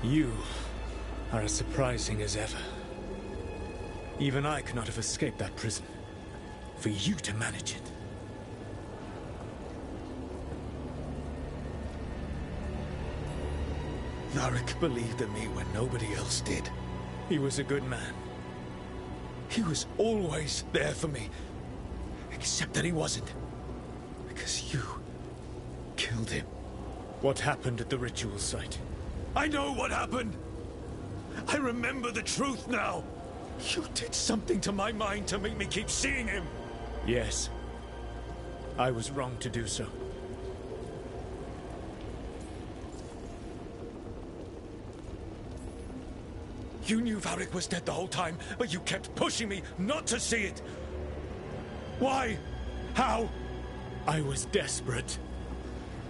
You are as surprising as ever. Even I could not have escaped that prison. For you to manage it. Varric believed in me when nobody else did. He was a good man. He was always there for me. Except that he wasn't. Because you killed him. What happened at the ritual site? I know what happened! I remember the truth now! You did something to my mind to make me keep seeing him! Yes. I was wrong to do so. You knew Varric was dead the whole time, but you kept pushing me not to see it! Why? How? I was desperate.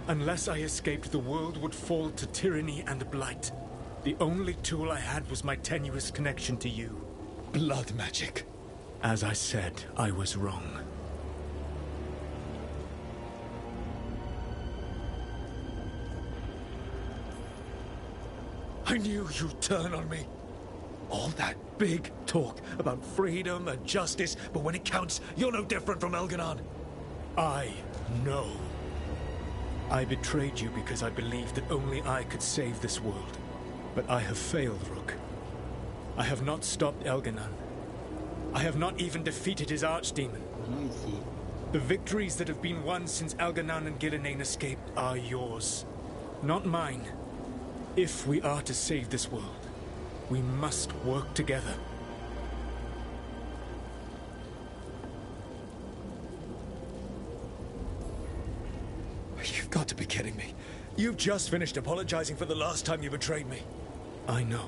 Unless I escaped, the world would fall to tyranny and blight. The only tool I had was my tenuous connection to you. Blood magic. As I said, I was wrong. I knew you'd turn on me. All that big talk about freedom and justice, but when it counts, you're no different from Elganon. I know. I betrayed you because I believed that only I could save this world. But I have failed, Rook. I have not stopped Elganon. I have not even defeated his archdemon. The victories that have been won since Elganon and Gillenane escaped are yours, not mine. If we are to save this world, we must work together. You've got to be kidding me. You've just finished apologizing for the last time you betrayed me. I know.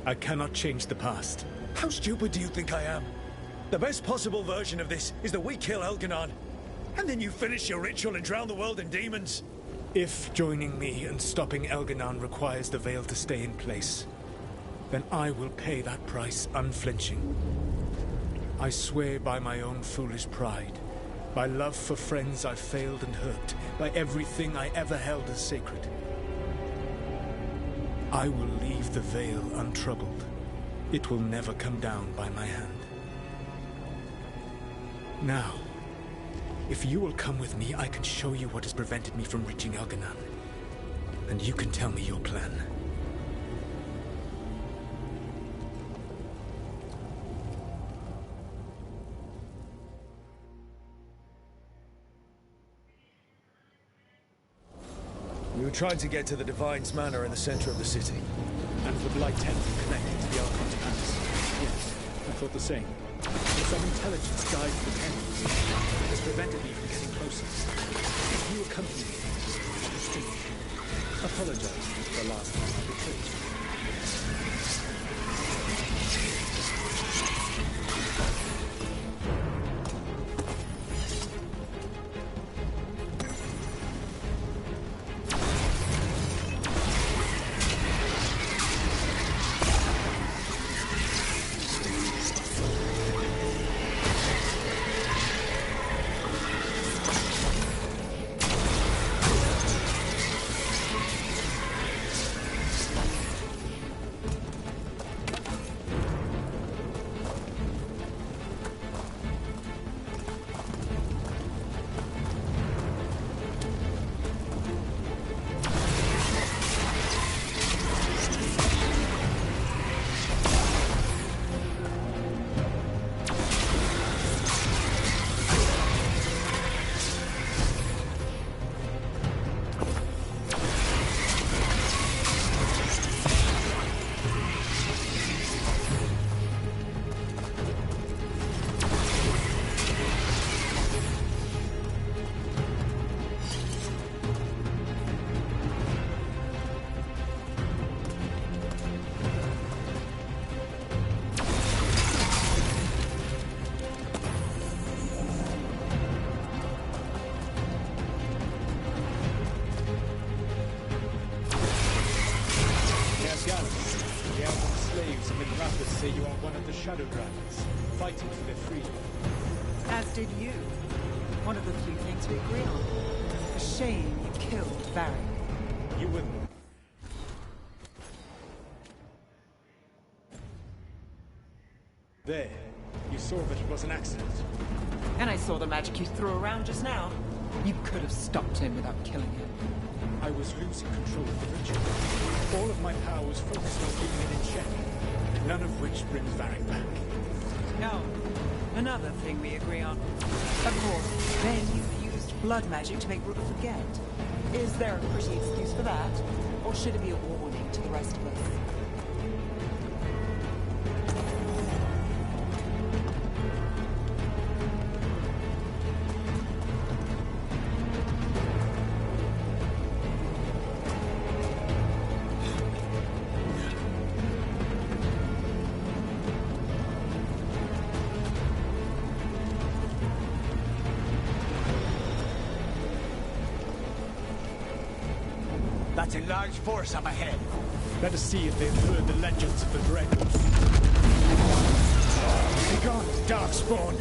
I cannot change the past. How stupid do you think I am? The best possible version of this is that we kill Elganon, and then you finish your ritual and drown the world in demons. If joining me and stopping Elganon requires the veil to stay in place, then I will pay that price unflinching. I swear by my own foolish pride, by love for friends I failed and hurt, by everything I ever held as sacred. I will leave the veil untroubled. It will never come down by my hand. Now, if you will come with me, I can show you what has prevented me from reaching Elganon. And you can tell me your plan. We were trying to get to the Divine's Manor in the center of the city. And the Blight Temple connected to the Archon's Palace. Yes, I thought the same. But some intelligence guides the tendrils. It has prevented me from getting closer. If you accompany me, I'll distinct you. Apologize for the last time I betrayed you. Shadow Dragons, fighting for their freedom. As did you. One of the few things we agree on. A shame you killed Varric. You wouldn't. There. You saw that it was an accident. And I saw the magic you threw around just now. You could have stopped him without killing him. I was losing control of the ritual. All of my power was focused on keeping it in check, none of which brings Varric back. Now, another thing we agree on. Of course, then you've used blood magic to make Rook forget. Is there a pretty excuse for that? Or should it be a warning to the rest of us? That's a large force up ahead. Let us see if they've heard the legends of the Dread Wolf. Begone, Darkspawn!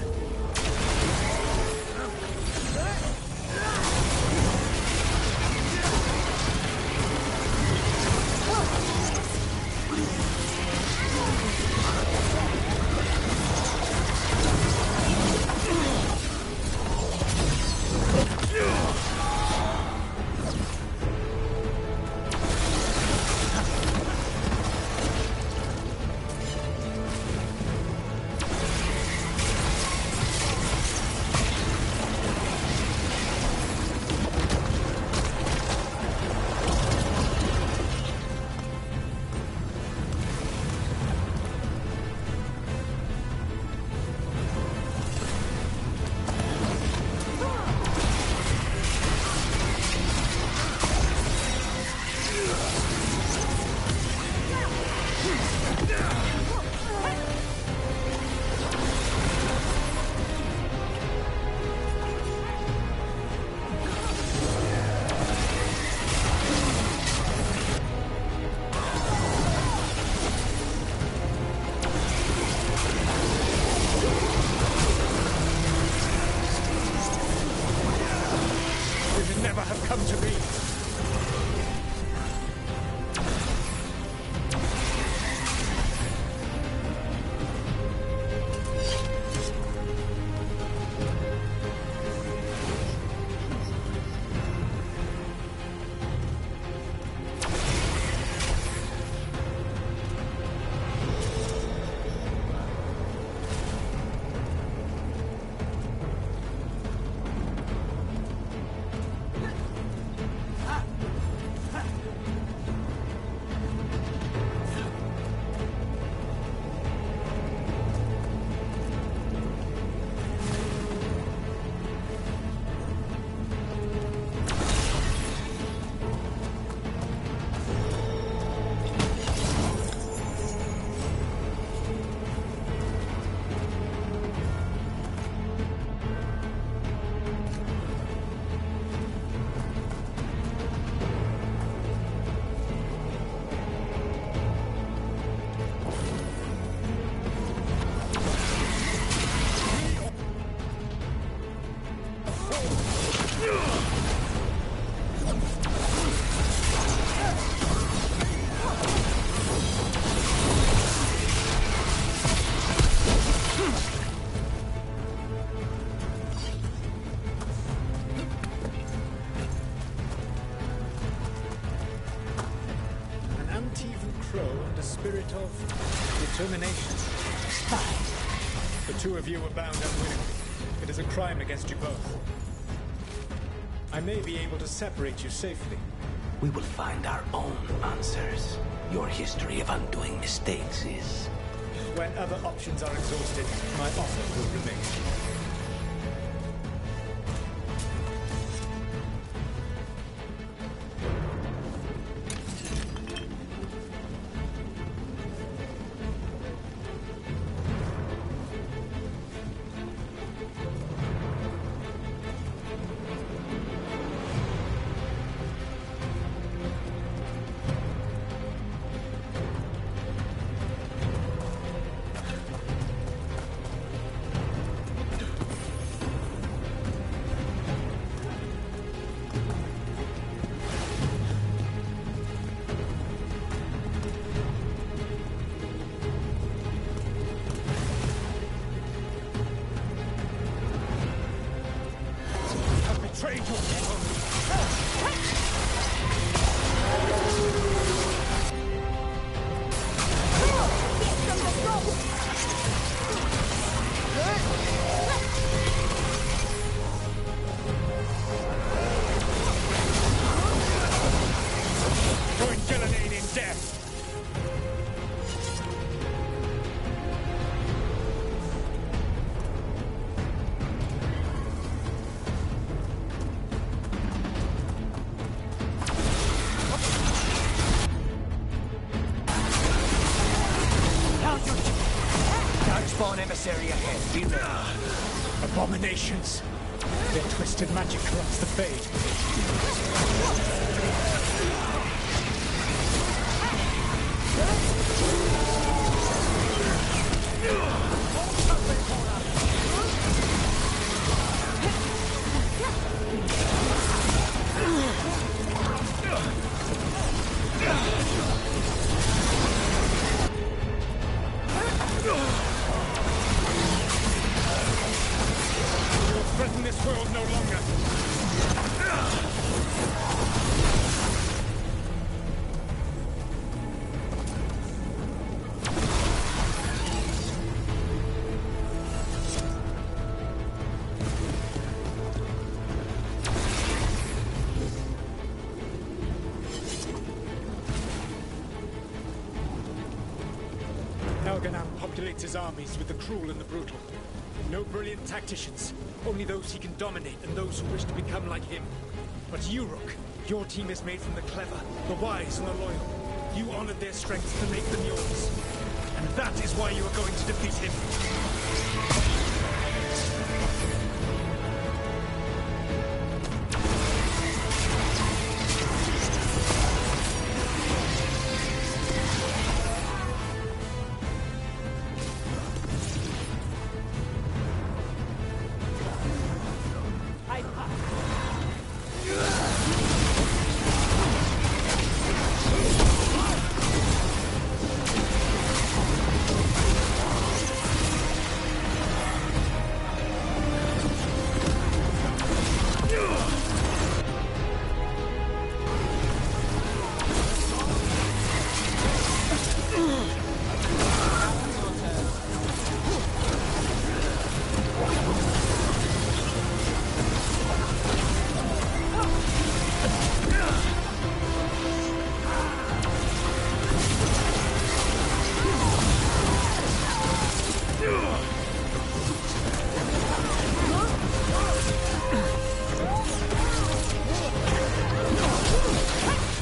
Spirit of determination. The two of you were bound unwillingly. It is a crime against you both. I may be able to separate you safely. We will find our own answers. Your history of undoing mistakes is... When other options are exhausted, my offer will remain. Join Gillenane in death! Darkspawn emissary ahead. Be ready. Abominations! Their twisted magic corrupts the Fade. Threaten this world no longer. Elganan populates his armies with the cruel and the brutal. No brilliant tacticians, only those he can dominate and those who wish to become like him. But you, Rook, your team is made from the clever, the wise, and the loyal. You honored their strengths to make them yours. And that is why you are going to defeat him.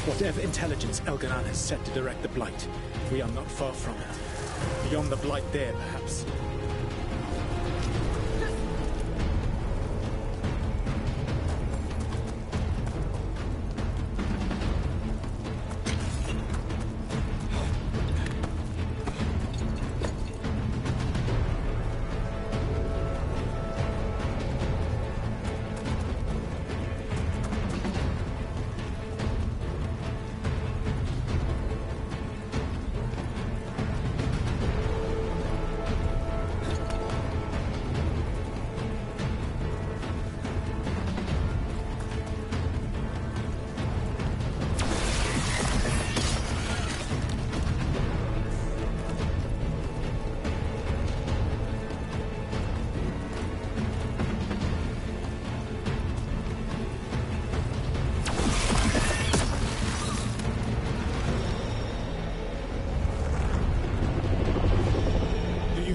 Whatever intelligence Elganan has set to direct the Blight, we are not far from it. Beyond the Blight there, perhaps.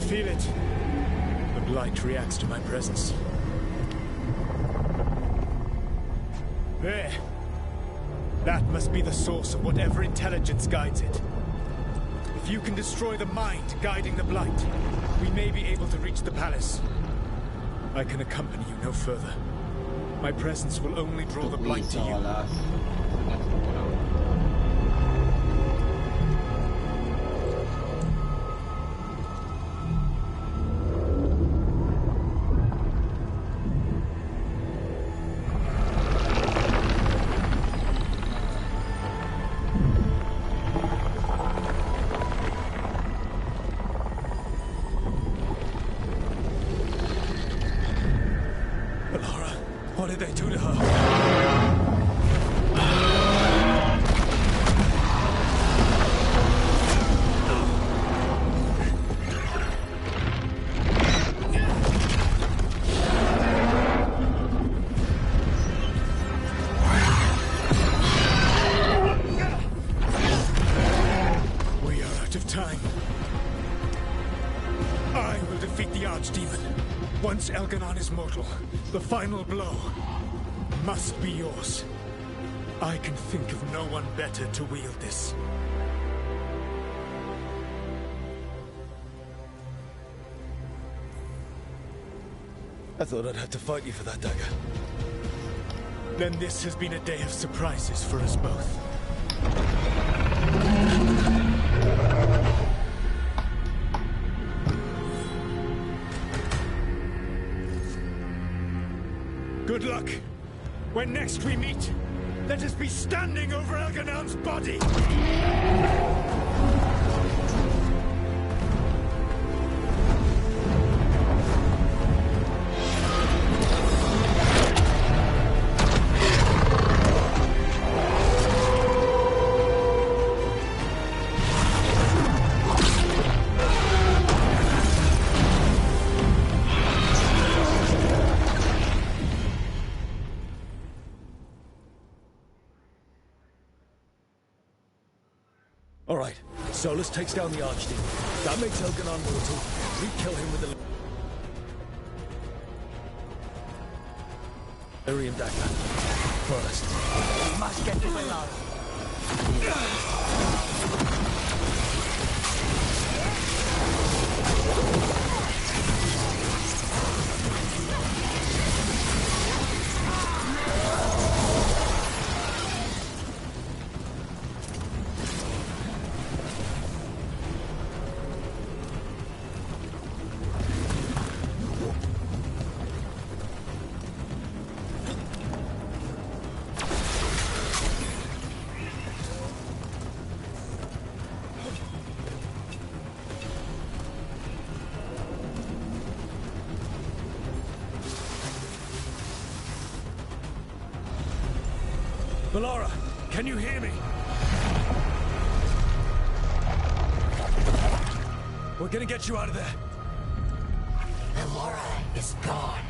Feel it. The Blight reacts to my presence. There. That must be the source of whatever intelligence guides it. If you can destroy the mind guiding the Blight, we may be able to reach the palace. I can accompany you no further. My presence will only draw the Blight to you. What did they do to her? Once Elganon is mortal, the final blow must be yours. I can think of no one better to wield this. I thought I'd have to fight you for that dagger. Then this has been a day of surprises for us both. Good luck. When next we meet, let us be standing over Elganon's body! Alright, Solas takes down the Archdemon. That makes Elganon mortal. We kill him with the Lyrium dagger. First. We must get to Belar. Belara, can you hear me? We're gonna get you out of there. Belara is gone.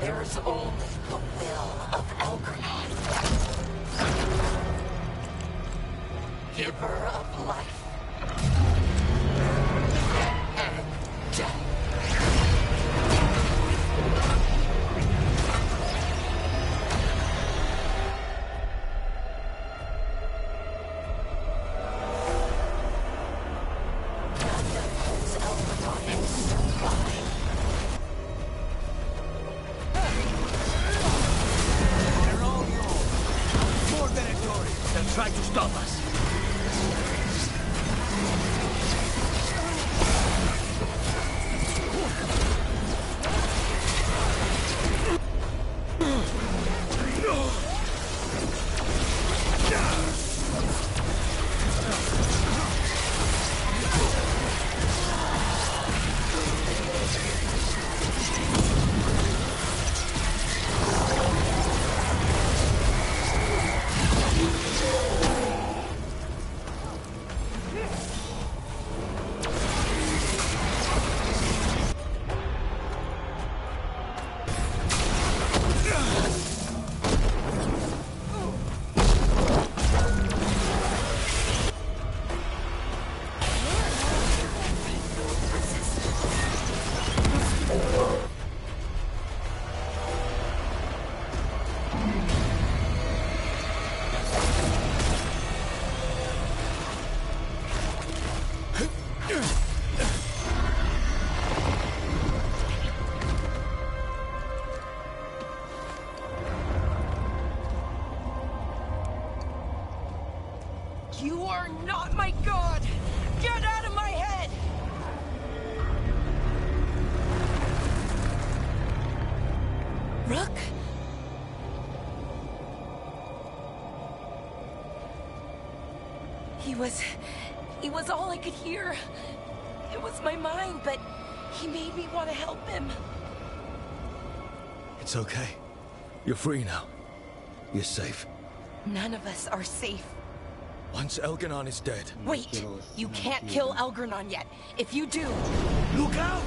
There is only the will of Elganon. Giver of life. And death. Try to stop us. You are not my god! Get out of my head! Rook? He was all I could hear. It was my mind, but he made me want to help him. It's okay. You're free now. You're safe. None of us are safe. Once Elganon is dead... Wait! You can't kill Elganon yet. If you do... Look out!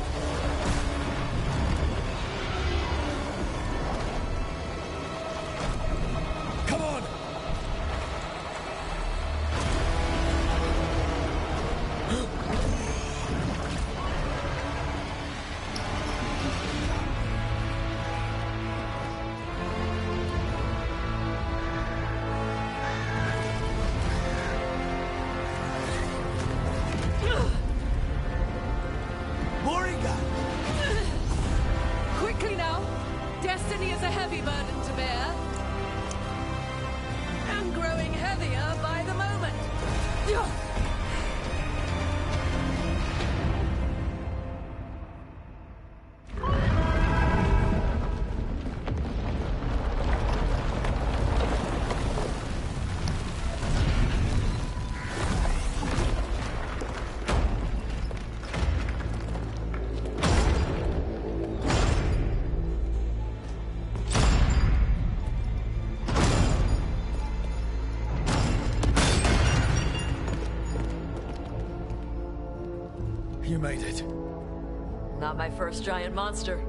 Come on! Quickly now! Destiny is a heavy burden to bear. And growing heavier by the moment. You made it. Not my first giant monster.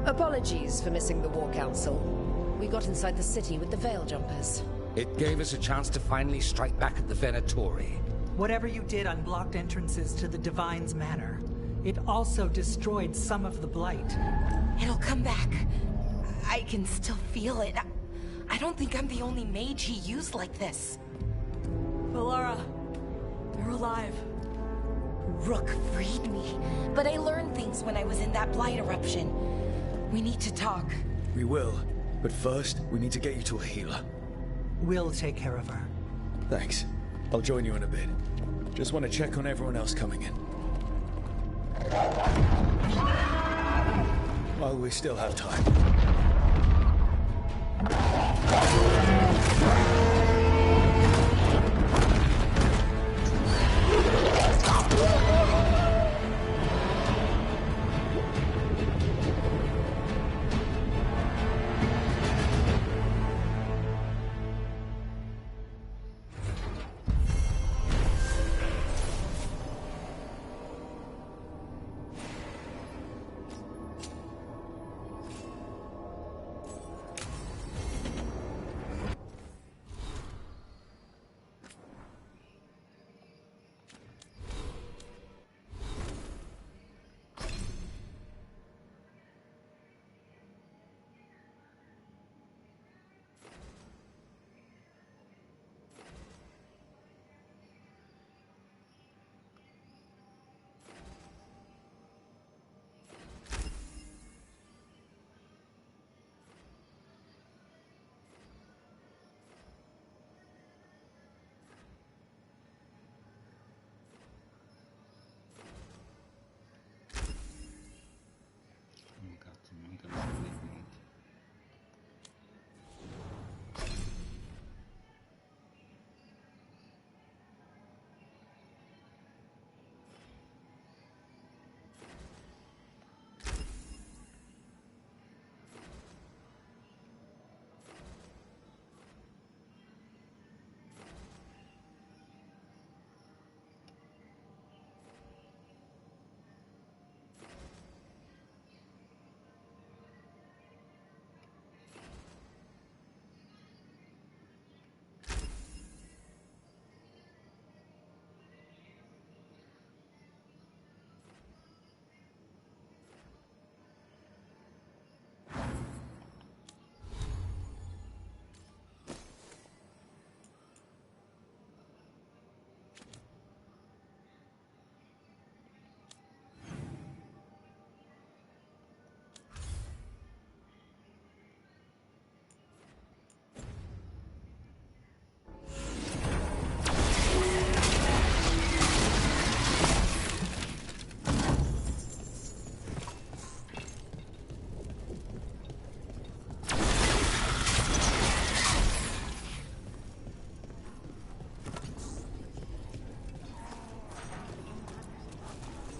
Apologies for missing the War Council. We got inside the city with the Veil Jumpers. It gave us a chance to finally strike back at the Venatori. Whatever you did unblocked entrances to the Divine's Manor. It also destroyed some of the Blight. It'll come back. I can still feel it. I don't think I'm the only mage he used like this. Valara, you're alive. Rook freed me, but I learned things when I was in that Blight eruption. We need to talk. We will, but first, we need to get you to a healer. We'll take care of her. Thanks. I'll join you in a bit. Just want to check on everyone else coming in. While we still have time.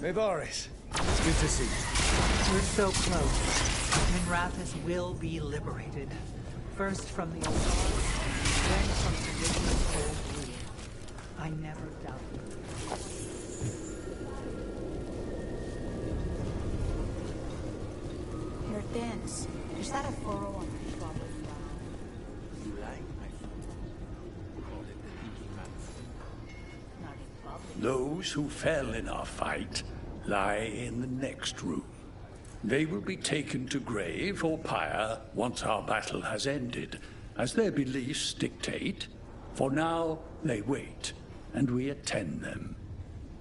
Hey, Boris. It's good to see you. We're so close. Minrathous will be liberated. First from the Azores, then from the original cold rule. I never doubted it. You're dense. Is that a furrow on my trouble? You like my food? Call it the thinking man's. Those who fell in our fight lie in the next room. They will be taken to grave or pyre once our battle has ended, as their beliefs dictate. For now, they wait, and we attend them.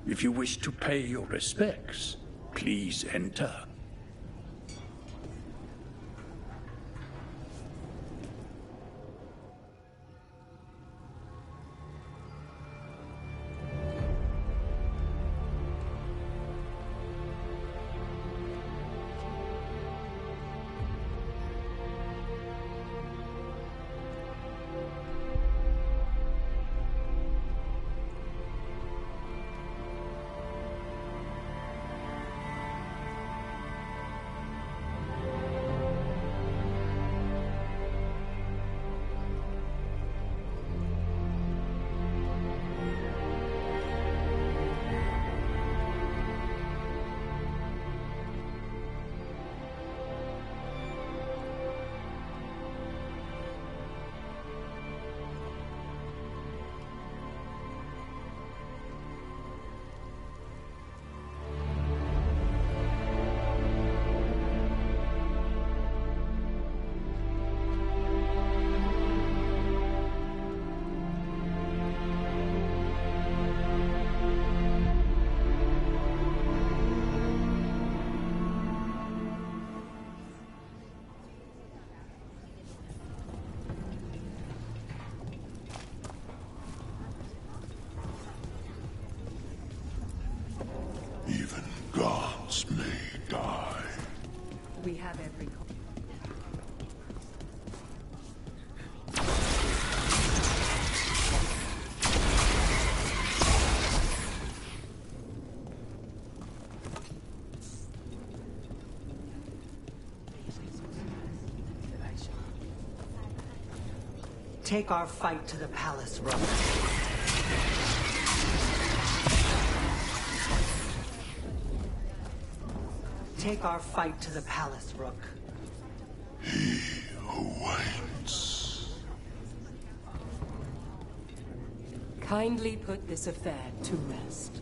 If you wish to pay your respects, please enter. Even gods may die. We have every... Take our fight to the palace, Rook. Take our fight to the palace, Rook. He awaits. Kindly put this affair to rest.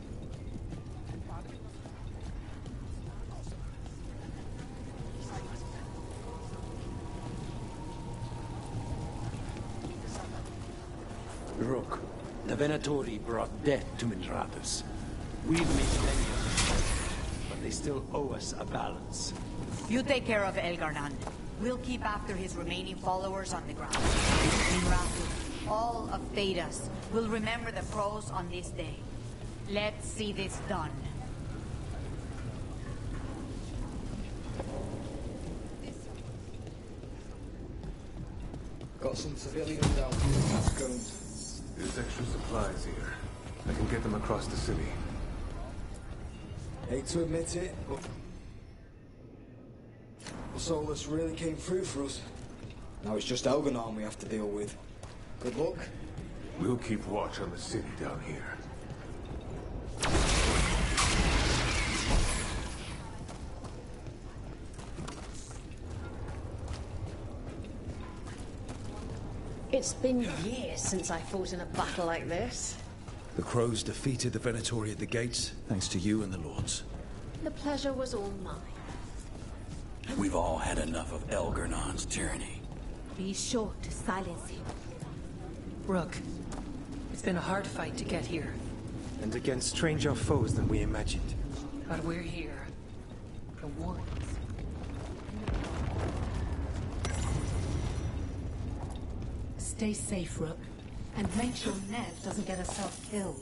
Rook, the Venatori brought death to Minrathous. We've made many of them, but they still owe us a balance. You take care of Elgar'nan. We'll keep after his remaining followers on the ground. Minrathous, all of Thedas will remember the pros on this day. Let's see this done. Got some civilians down here. Let's go. There's extra supplies here. I can get them across the city. Hate to admit it, but Solas really came through for us. Now it's just Elgar'nan we have to deal with. Good luck. We'll keep watch on the city down here. It's been years since I fought in a battle like this. The Crows defeated the Venatori at the gates, thanks to you and the Lords. The pleasure was all mine. We've all had enough of Elgar'nan's tyranny. Be sure to silence him. Rook, it's been a hard fight to get here. And against stranger foes than we imagined. But we're here. The Wardens. Stay safe, Rook. And make sure Nev doesn't get herself killed.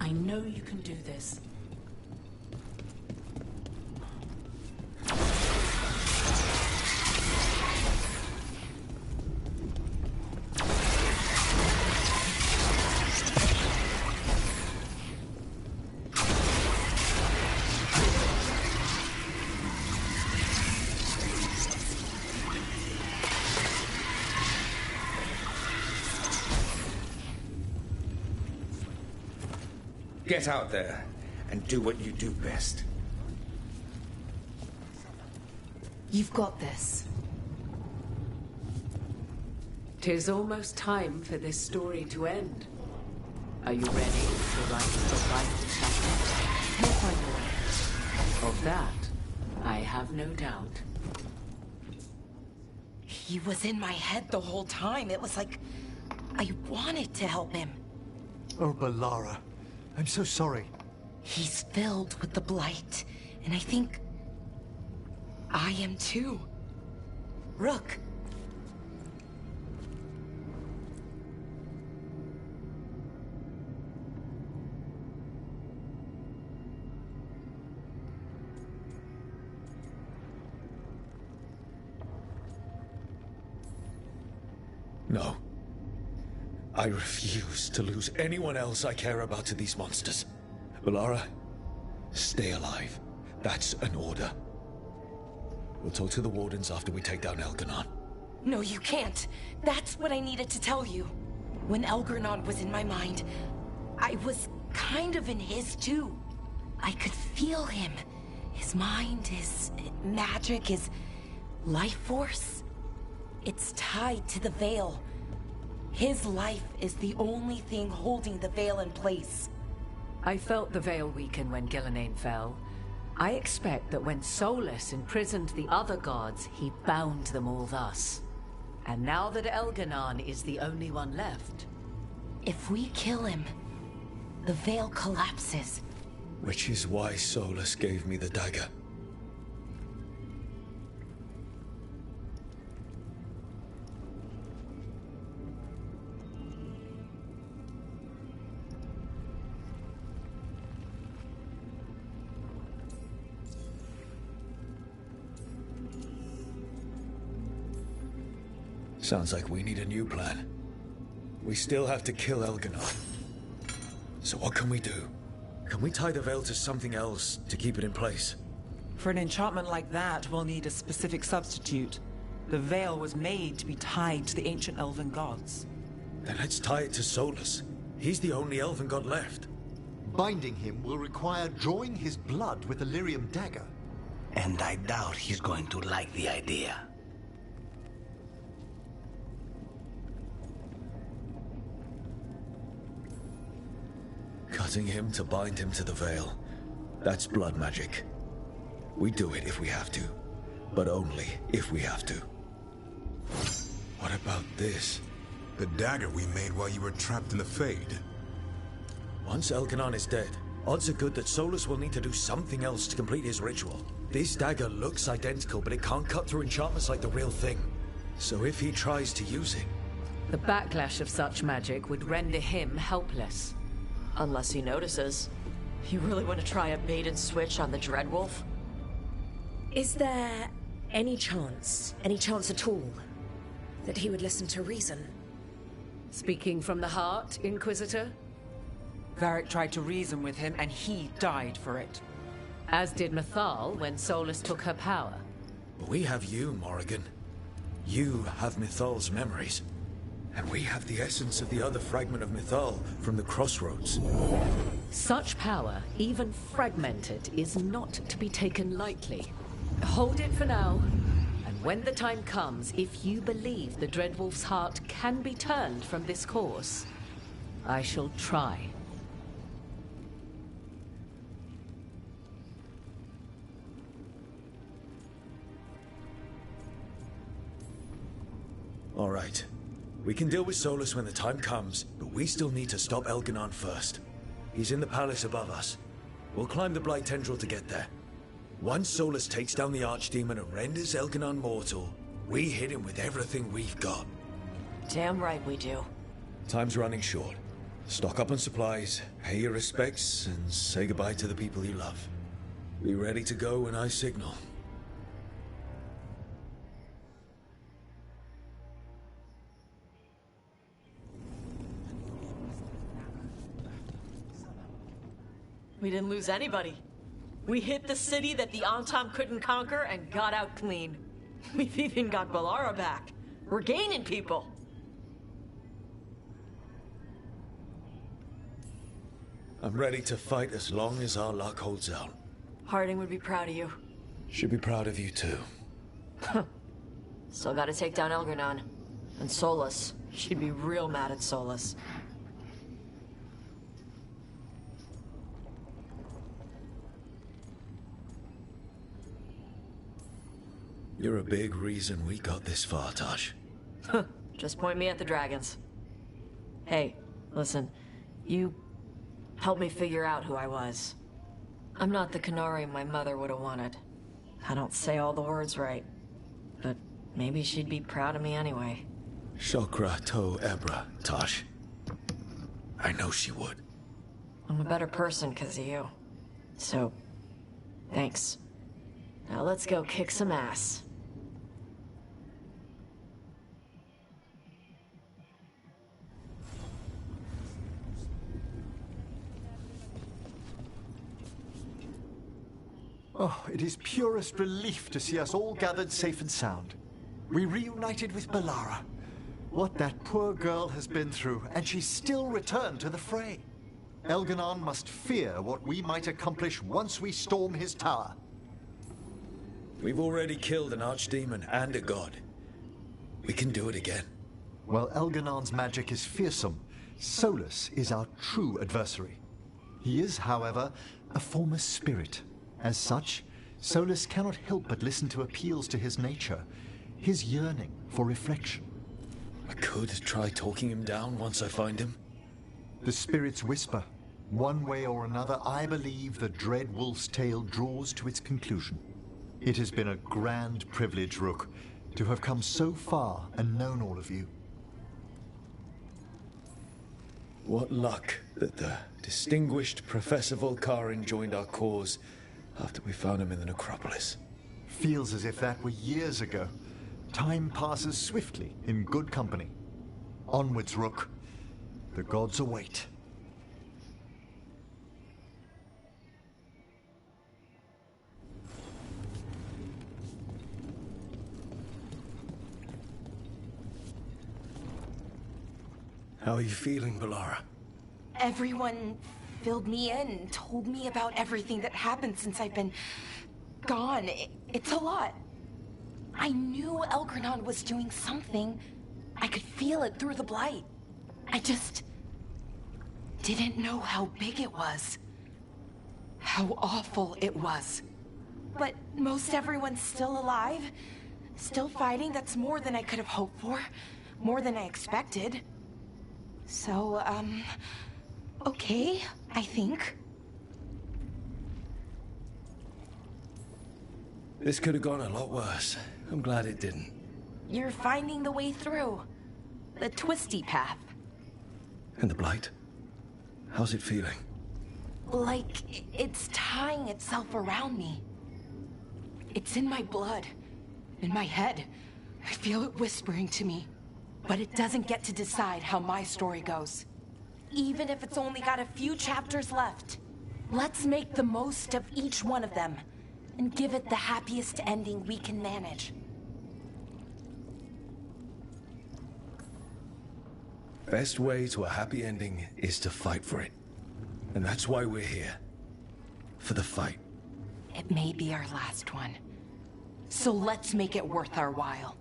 I know you can do this. Get out there and do what you do best. You've got this. 'Tis almost time for this story to end. Are you ready to write the final chapter? We'll find a way. Of that, I have no doubt. He was in my head the whole time. It was like I wanted to help him. Oh, Balara. I'm so sorry. He's filled with the blight, and I think I am too. Rook. No. I refuse to lose anyone else I care about to these monsters. Balara, stay alive. That's an order. We'll talk to the Wardens after we take down Elganon. No, you can't. That's what I needed to tell you. When Elgarnon was in my mind, I was kind of in his too. I could feel him. His mind, his magic, his life force. It's tied to the Veil. His life is the only thing holding the Veil in place. I felt the Veil weaken when Gillenane fell. I expect that when Solas imprisoned the other gods, he bound them all thus. And now that Elganon is the only one left... If we kill him, the Veil collapses. Which is why Solas gave me the dagger. Sounds like we need a new plan. We still have to kill Elganon. So what can we do? Can we tie the Veil to something else to keep it in place? For an enchantment like that, we'll need a specific substitute. The Veil was made to be tied to the ancient elven gods. Then let's tie it to Solas. He's the only elven god left. Binding him will require drawing his blood with a lyrium dagger. And I doubt he's going to like the idea. Cutting him to bind him to the Veil. That's blood magic. We do it if we have to. But only if we have to. What about this? The dagger we made while you were trapped in the Fade. Once Elganon is dead, odds are good that Solas will need to do something else to complete his ritual. This dagger looks identical, but it can't cut through enchantments like the real thing. So if he tries to use it... The backlash of such magic would render him helpless. Unless he notices. You really want to try a bait and switch on the Dreadwolf? Is there any chance at all, that he would listen to reason? Speaking from the heart, Inquisitor? Varric tried to reason with him, and he died for it. As did Mythal when Solas took her power. But we have you, Morrigan. You have Mythal's memories. And we have the essence of the other fragment of Mythal from the Crossroads. Such power, even fragmented, is not to be taken lightly. Hold it for now. And when the time comes, if you believe the Dreadwolf's heart can be turned from this course, I shall try. All right. We can deal with Solas when the time comes, but we still need to stop Elganon first. He's in the palace above us. We'll climb the Blight Tendril to get there. Once Solas takes down the Archdemon and renders Elganon mortal, we hit him with everything we've got. Damn right we do. Time's running short. Stock up on supplies, pay your respects, and say goodbye to the people you love. Be ready to go when I signal. We didn't lose anybody. We hit the city that the Antam couldn't conquer and got out clean. We've even got Balara back. We're gaining people. I'm ready to fight as long as our luck holds out. Harding would be proud of you. Should be proud of you too. Still gotta take down Elgar'nan. And Solas. She'd be real mad at Solas. You're a big reason we got this far, Tosh. Just point me at the dragons. Hey, listen. You helped me figure out who I was. I'm not the Canary my mother would have wanted. I don't say all the words right. But maybe she'd be proud of me anyway. Shokra to Ebra, Tosh. I know she would. I'm a better person because of you. So, thanks. Now let's go kick some ass. Oh, it is purest relief to see us all gathered safe and sound. We reunited with Balara. What that poor girl has been through, and she's still returned to the fray. Elgar'nan must fear what we might accomplish once we storm his tower. We've already killed an archdemon and a god. We can do it again. While Elgar'nan's magic is fearsome, Solas is our true adversary. He is, however, a former spirit. As such, Solas cannot help but listen to appeals to his nature, his yearning for reflection. I could try talking him down once I find him. The spirits whisper. One way or another, I believe the dread wolf's tale draws to its conclusion. It has been a grand privilege, Rook, to have come so far and known all of you. What luck that the distinguished Professor Volkarin joined our cause after we found him in the necropolis. Feels as if that were years ago. Time passes swiftly in good company. Onwards, Rook. The gods await. How are you feeling, Balara? Everyone filled me in and told me about everything that happened since I've been gone. It's a lot. I knew Elgar'nan was doing something. I could feel it through the blight. I just didn't know how big it was. How awful it was. But most everyone's still alive. Still fighting. That's more than I could have hoped for. More than I expected. So, okay, I think. This could have gone a lot worse. I'm glad it didn't. You're finding the way through. The twisty path. And the blight? How's it feeling? Like it's tying itself around me. It's in my blood. In my head. I feel it whispering to me. But it doesn't get to decide how my story goes. Even if it's only got a few chapters left. Let's make the most of each one of them. And give it the happiest ending we can manage. Best way to a happy ending is to fight for it. And that's why we're here. For the fight. It may be our last one. So let's make it worth our while.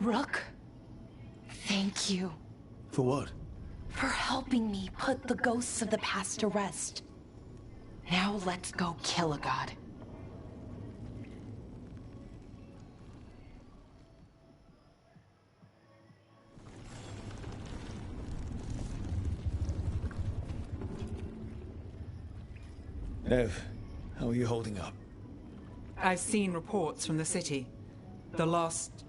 Rook, thank you. For what? For helping me put the ghosts of the past to rest. Now let's go kill a god. Ev, how are you holding up? I've seen reports from the city. The lost...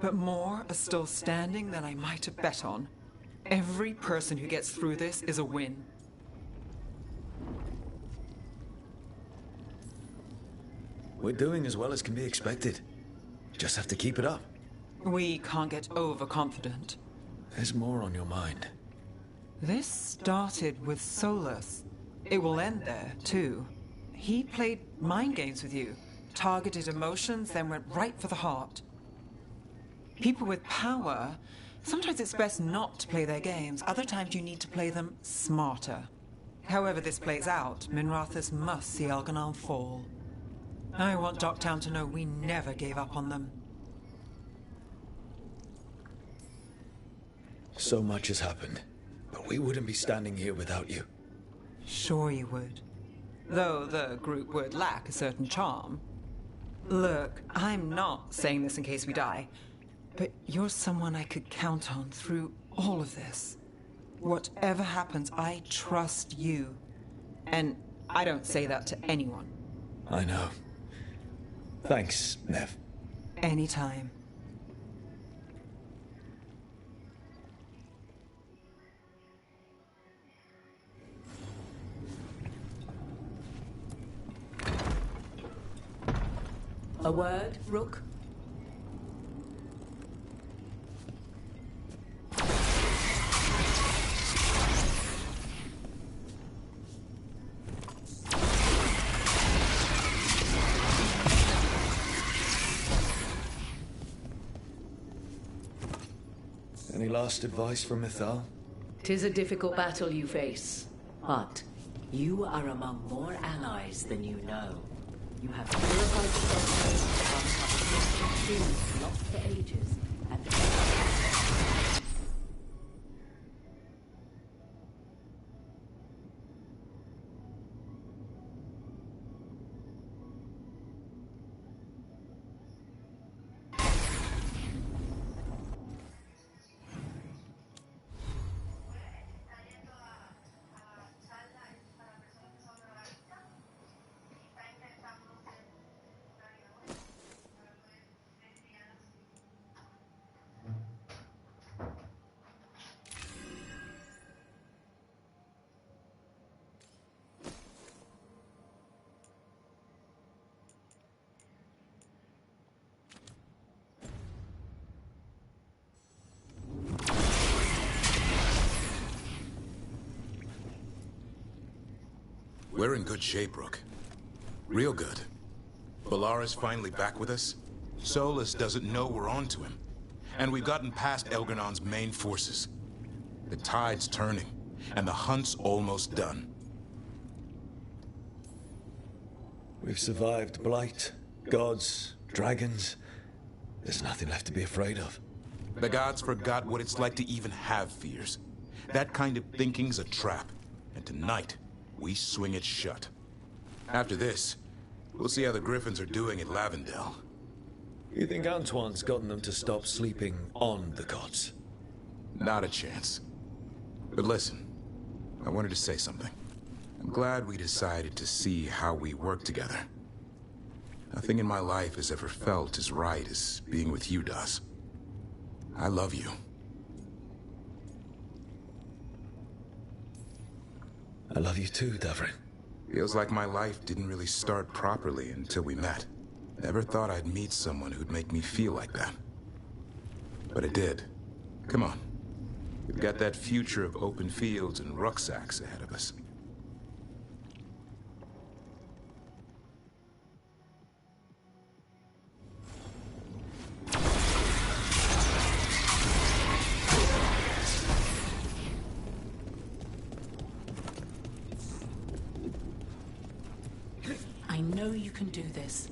But more are still standing than I might have bet on. Every person who gets through this is a win. We're doing as well as can be expected. Just have to keep it up. We can't get overconfident. There's more on your mind. This started with Solas. It will end there, too. He played mind games with you, targeted emotions, then went right for the heart. People with power, sometimes it's best not to play their games. Other times you need to play them smarter. However this plays out, Minrathous must see Elganon fall. I want Docktown to know we never gave up on them. So much has happened, but we wouldn't be standing here without you. Sure you would. Though the group would lack a certain charm. Look, I'm not saying this in case we die, but you're someone I could count on through all of this. Whatever happens, I trust you. And I don't say that to anyone. I know. Thanks, Nev. Anytime. A word, Rook? Any last advice from Mythal? 'Tis a difficult battle you face, but you are among more allies than you know. You have purified yourself, lost for ages, and We're in good shape, Rook. Real good. Balara's finally back with us. Solas doesn't know we're on to him. And we've gotten past Elgarnon's main forces. The tide's turning, and the hunt's almost done. We've survived Blight, gods, dragons. There's nothing left to be afraid of. The gods forgot what it's like to even have fears. That kind of thinking's a trap. And tonight, we swing it shut. After this, we'll see how the Griffins are doing at Lavendel. You think Antoine's gotten them to stop sleeping on the gods? Not a chance. But listen, I wanted to say something. I'm glad we decided to see how we work together. Nothing in my life has ever felt as right as being with you does. I love you. I love you too, Davrin. Feels like my life didn't really start properly until we met. Never thought I'd meet someone who'd make me feel like that. But it did. Come on. We've got that future of open fields and rucksacks ahead of us. I know you can do this.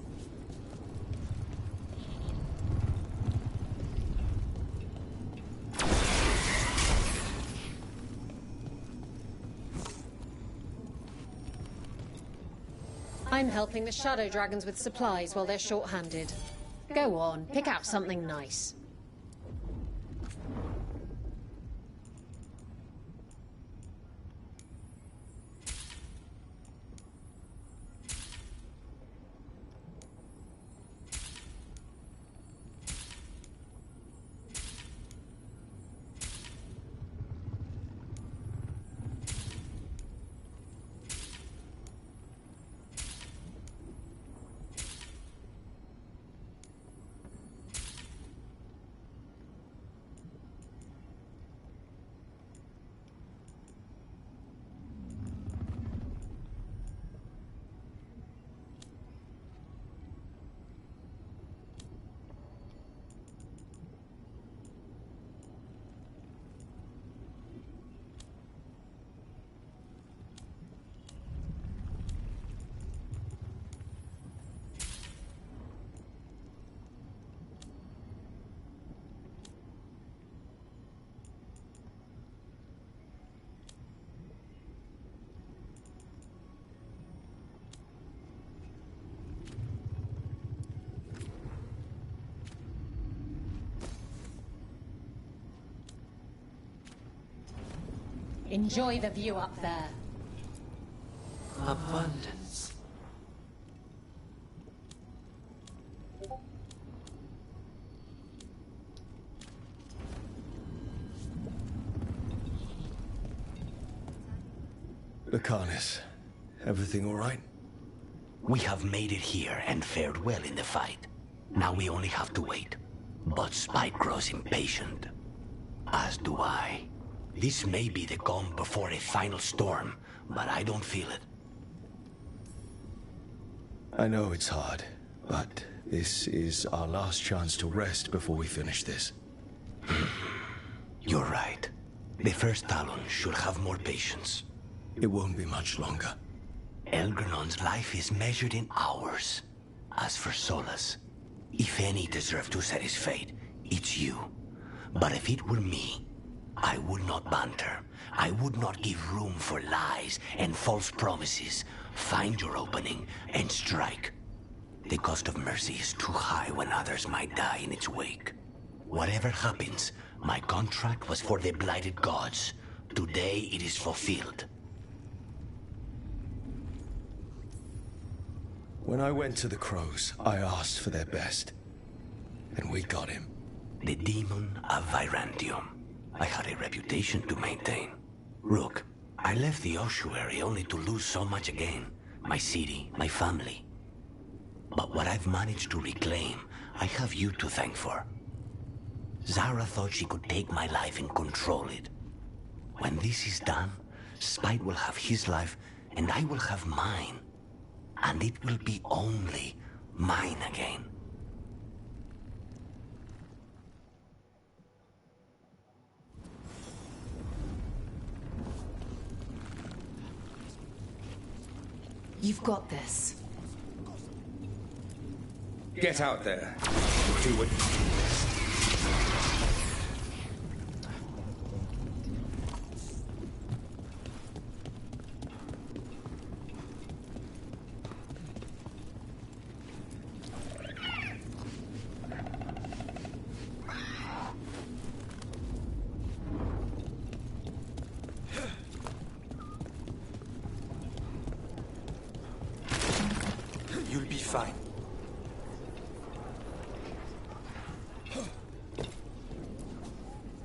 I'm helping the Shadow Dragons with supplies while they're short-handed. Go on, pick out something nice. Enjoy the view up there. Abundance. Lucanus, everything all right? We have made it here and fared well in the fight. Now we only have to wait. But Spike grows impatient. As do I. This may be the calm before a final storm, but I don't feel it. I know it's hard, but this is our last chance to rest before we finish this. You're right. The first Talon should have more patience. It won't be much longer. Elgernon's life is measured in hours. As for Solas, if any deserve to set his fate, it's you. But if it were me, I would not banter. I would not give room for lies and false promises. Find your opening and strike. The cost of mercy is too high when others might die in its wake. Whatever happens, my contract was for the blighted gods. Today it is fulfilled. When I went to the Crows, I asked for their best. And we got him. The demon of Virantium. I had a reputation to maintain. Rook, I left the ossuary only to lose so much again. My city, my family. But what I've managed to reclaim, I have you to thank for. Zara thought she could take my life and control it. When this is done, Spite will have his life, and I will have mine. And it will be only mine again. You've got this. Get out there. Do what... You'll be fine.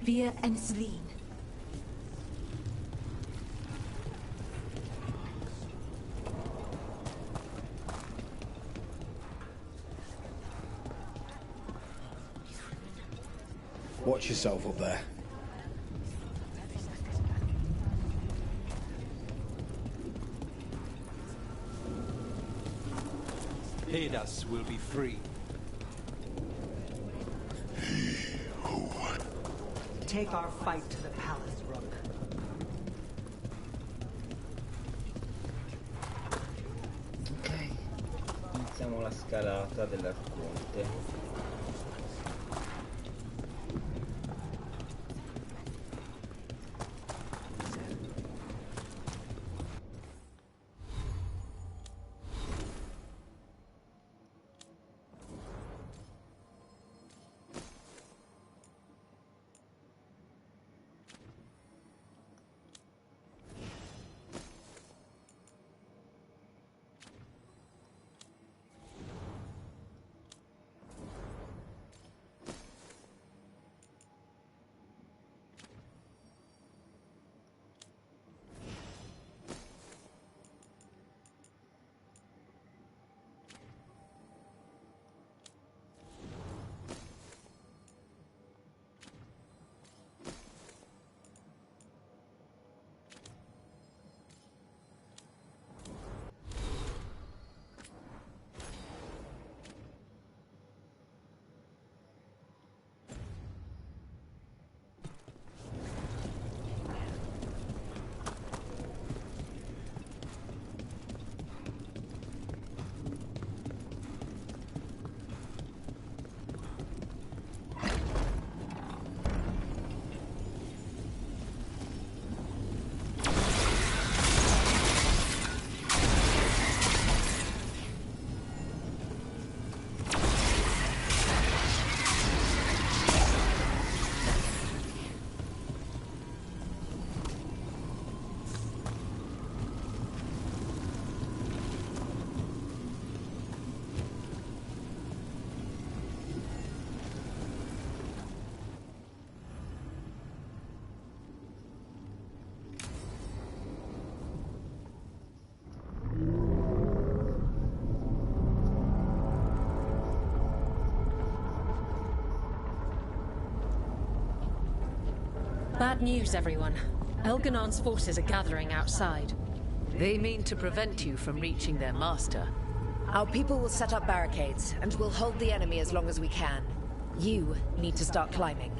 Via and Celine. Watch yourself up there. Hadas will be free. Take our fight to the palace, Rook. Ok, iniziamo la scalata dell'arconte. Bad news, everyone. Elganon's forces are gathering outside. They mean to prevent you from reaching their master. Our people will set up barricades, and we'll hold the enemy as long as we can. You need to start climbing.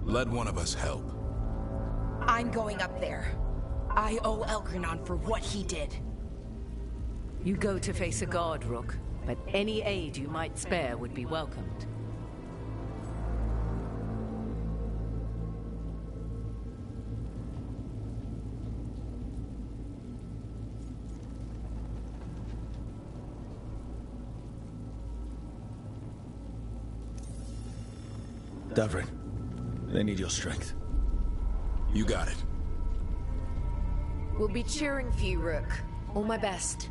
Let one of us help. I'm going up there. I owe Elgranon for what he did. You go to face a guard, Rook, but any aid you might spare would be welcomed. Davrin, they need your strength. You got it. We'll be cheering for you, Rook. All my best.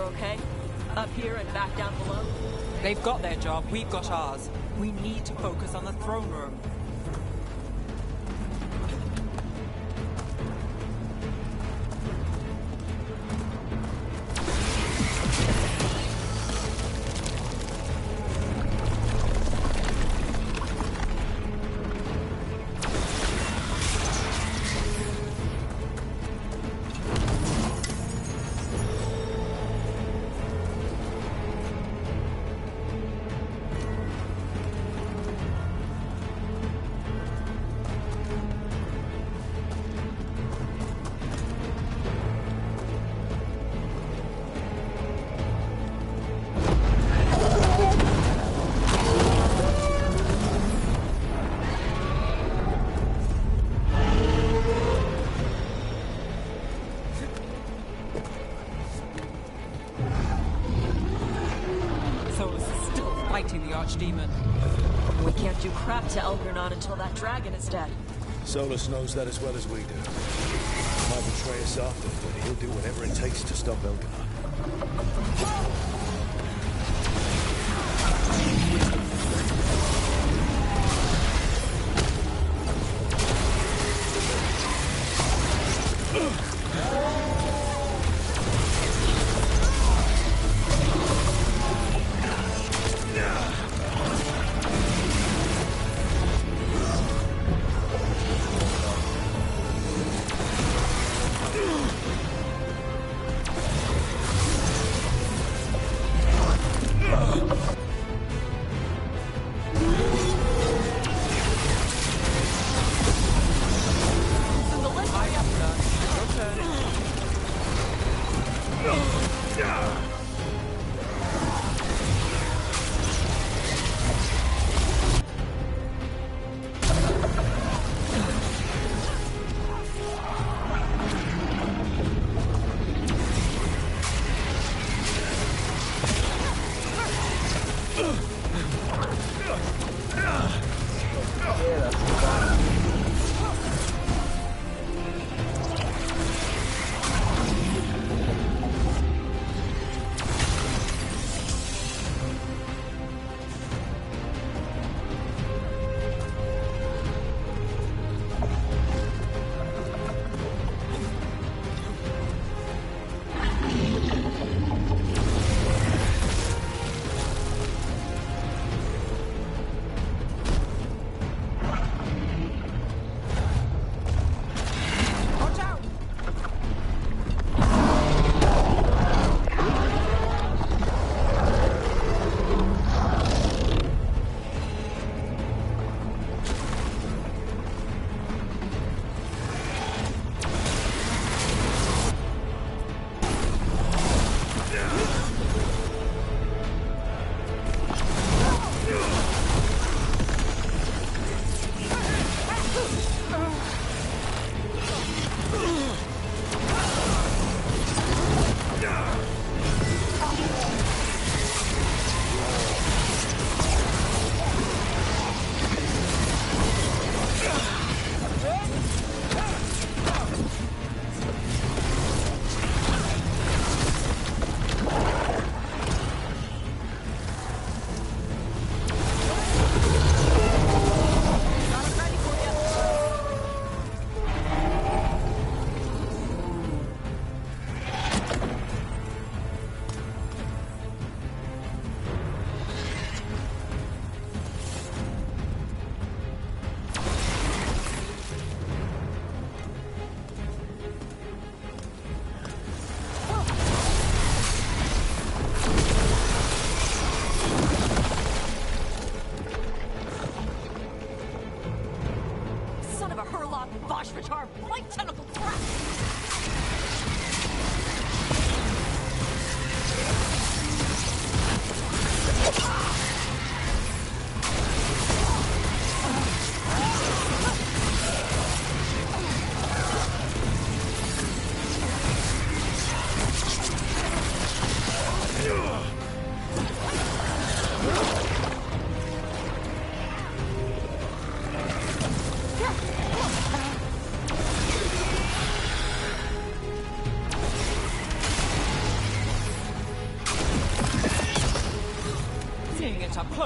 okay? Up here and back down below? They've got their job, we've got ours. We need to focus on the throne room. Solas is still fighting the Archdemon. We can't do crap to Elgornon until that dragon is dead. Solas knows that as well as we do. He might betray us after, but he'll do whatever it takes to stop Elgornon.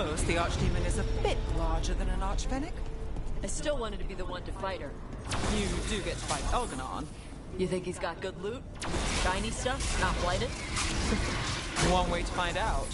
suppose the Archdemon is a bit larger than an Archfennec. I still wanted to be the one to fight her. You do get to fight Elganon. You think he's got good loot? Shiny stuff? Not blighted? One way to find out.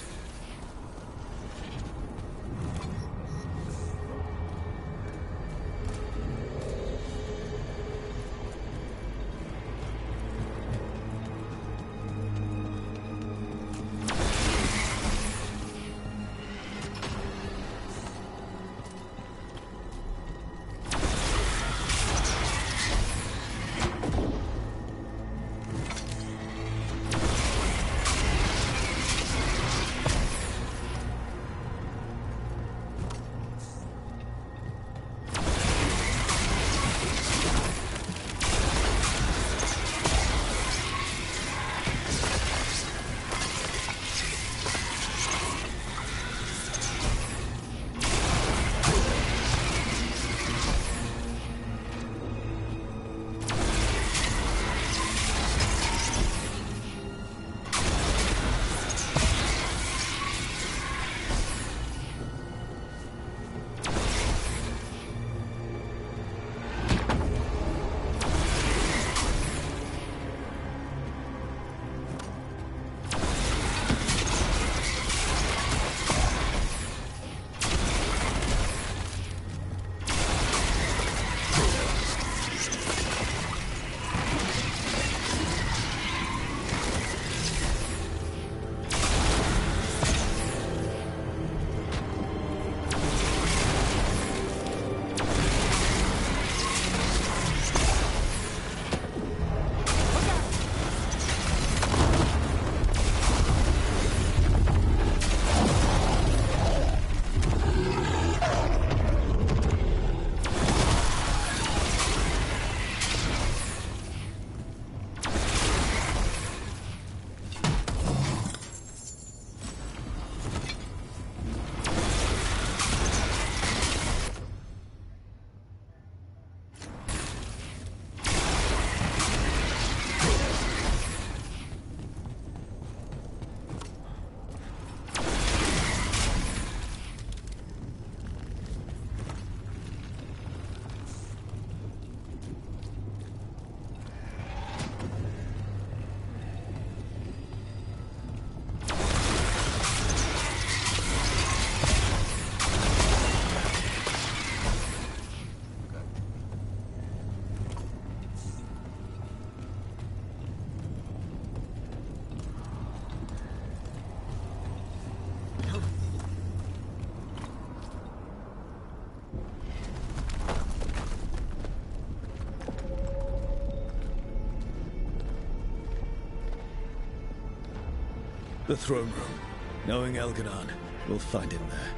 The throne room. Knowing Elganon, we'll find him there.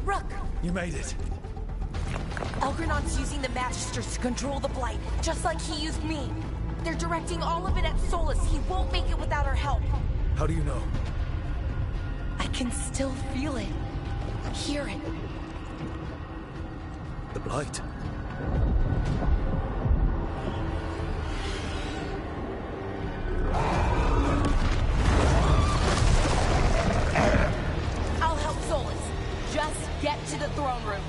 Rook! You made it. Elgranon's using the Magisters to control the Blight, just like he used me. They're directing all of it at Solas. He won't make it without our help. How do you know? I can still feel it. Hear it. The Blight? I'll help Solas. Just get to the throne room.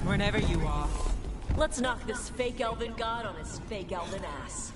Whenever you are. Let's knock this fake elven god on his fake elven ass.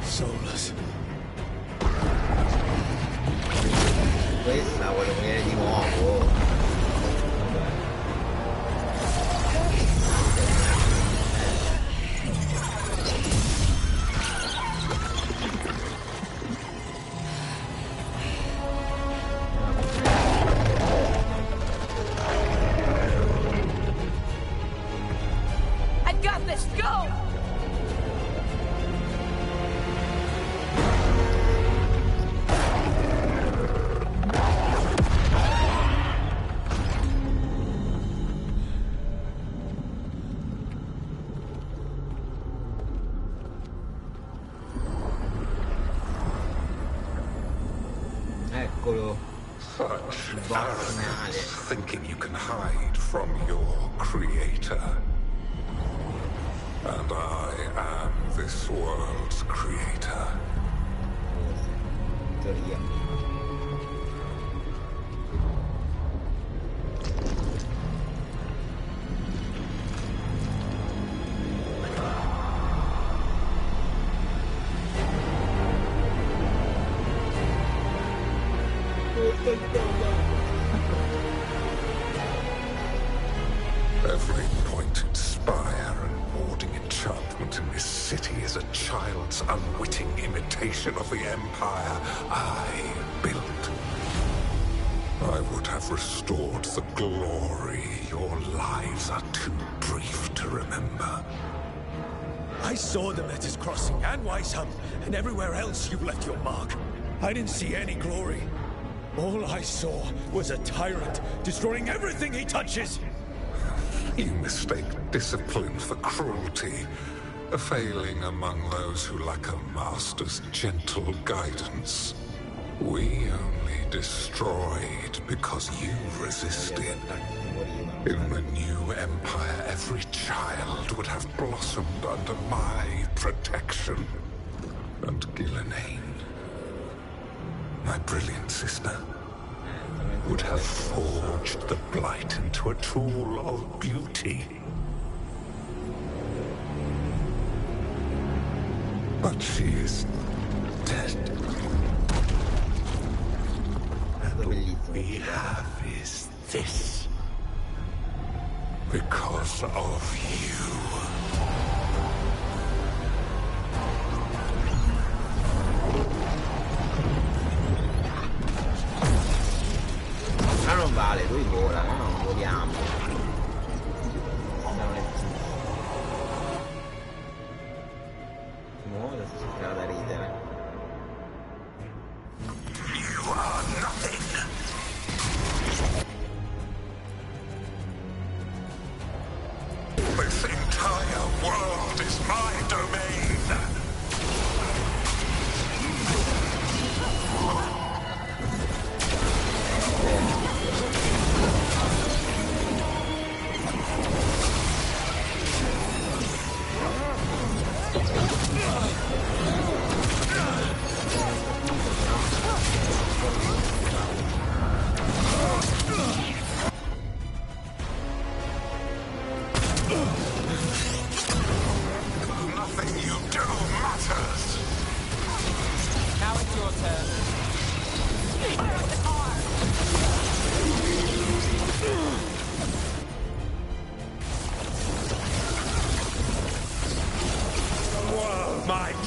Solas. Questa voglio venire di nuovo. I got this! Go! Eccolo. Such arrogance, thinking you can hide from your creator. And I am this world's creator. Teoria. Every pointed spire and warding enchantment in this city is a child's unwitting imitation of the empire I built. I would have restored the glory. Your lives are too brief to remember. I saw them at his crossing and Weisham, and everywhere else you left your mark. I didn't see any glory. All I saw was a tyrant destroying everything he touches. You mistake discipline for cruelty, a failing among those who lack a master's gentle guidance. We only destroyed because you resisted. In the new empire, every child would have blossomed under my protection. And Gillenane, my brilliant sister, would have forged the blight into a tool of beauty. But she is dead. And all we have is this. Because of you. Ma non vale, lui vola, no? Non voliamo. No, adesso si farà da ridere. You are nothing. This entire world is my domain.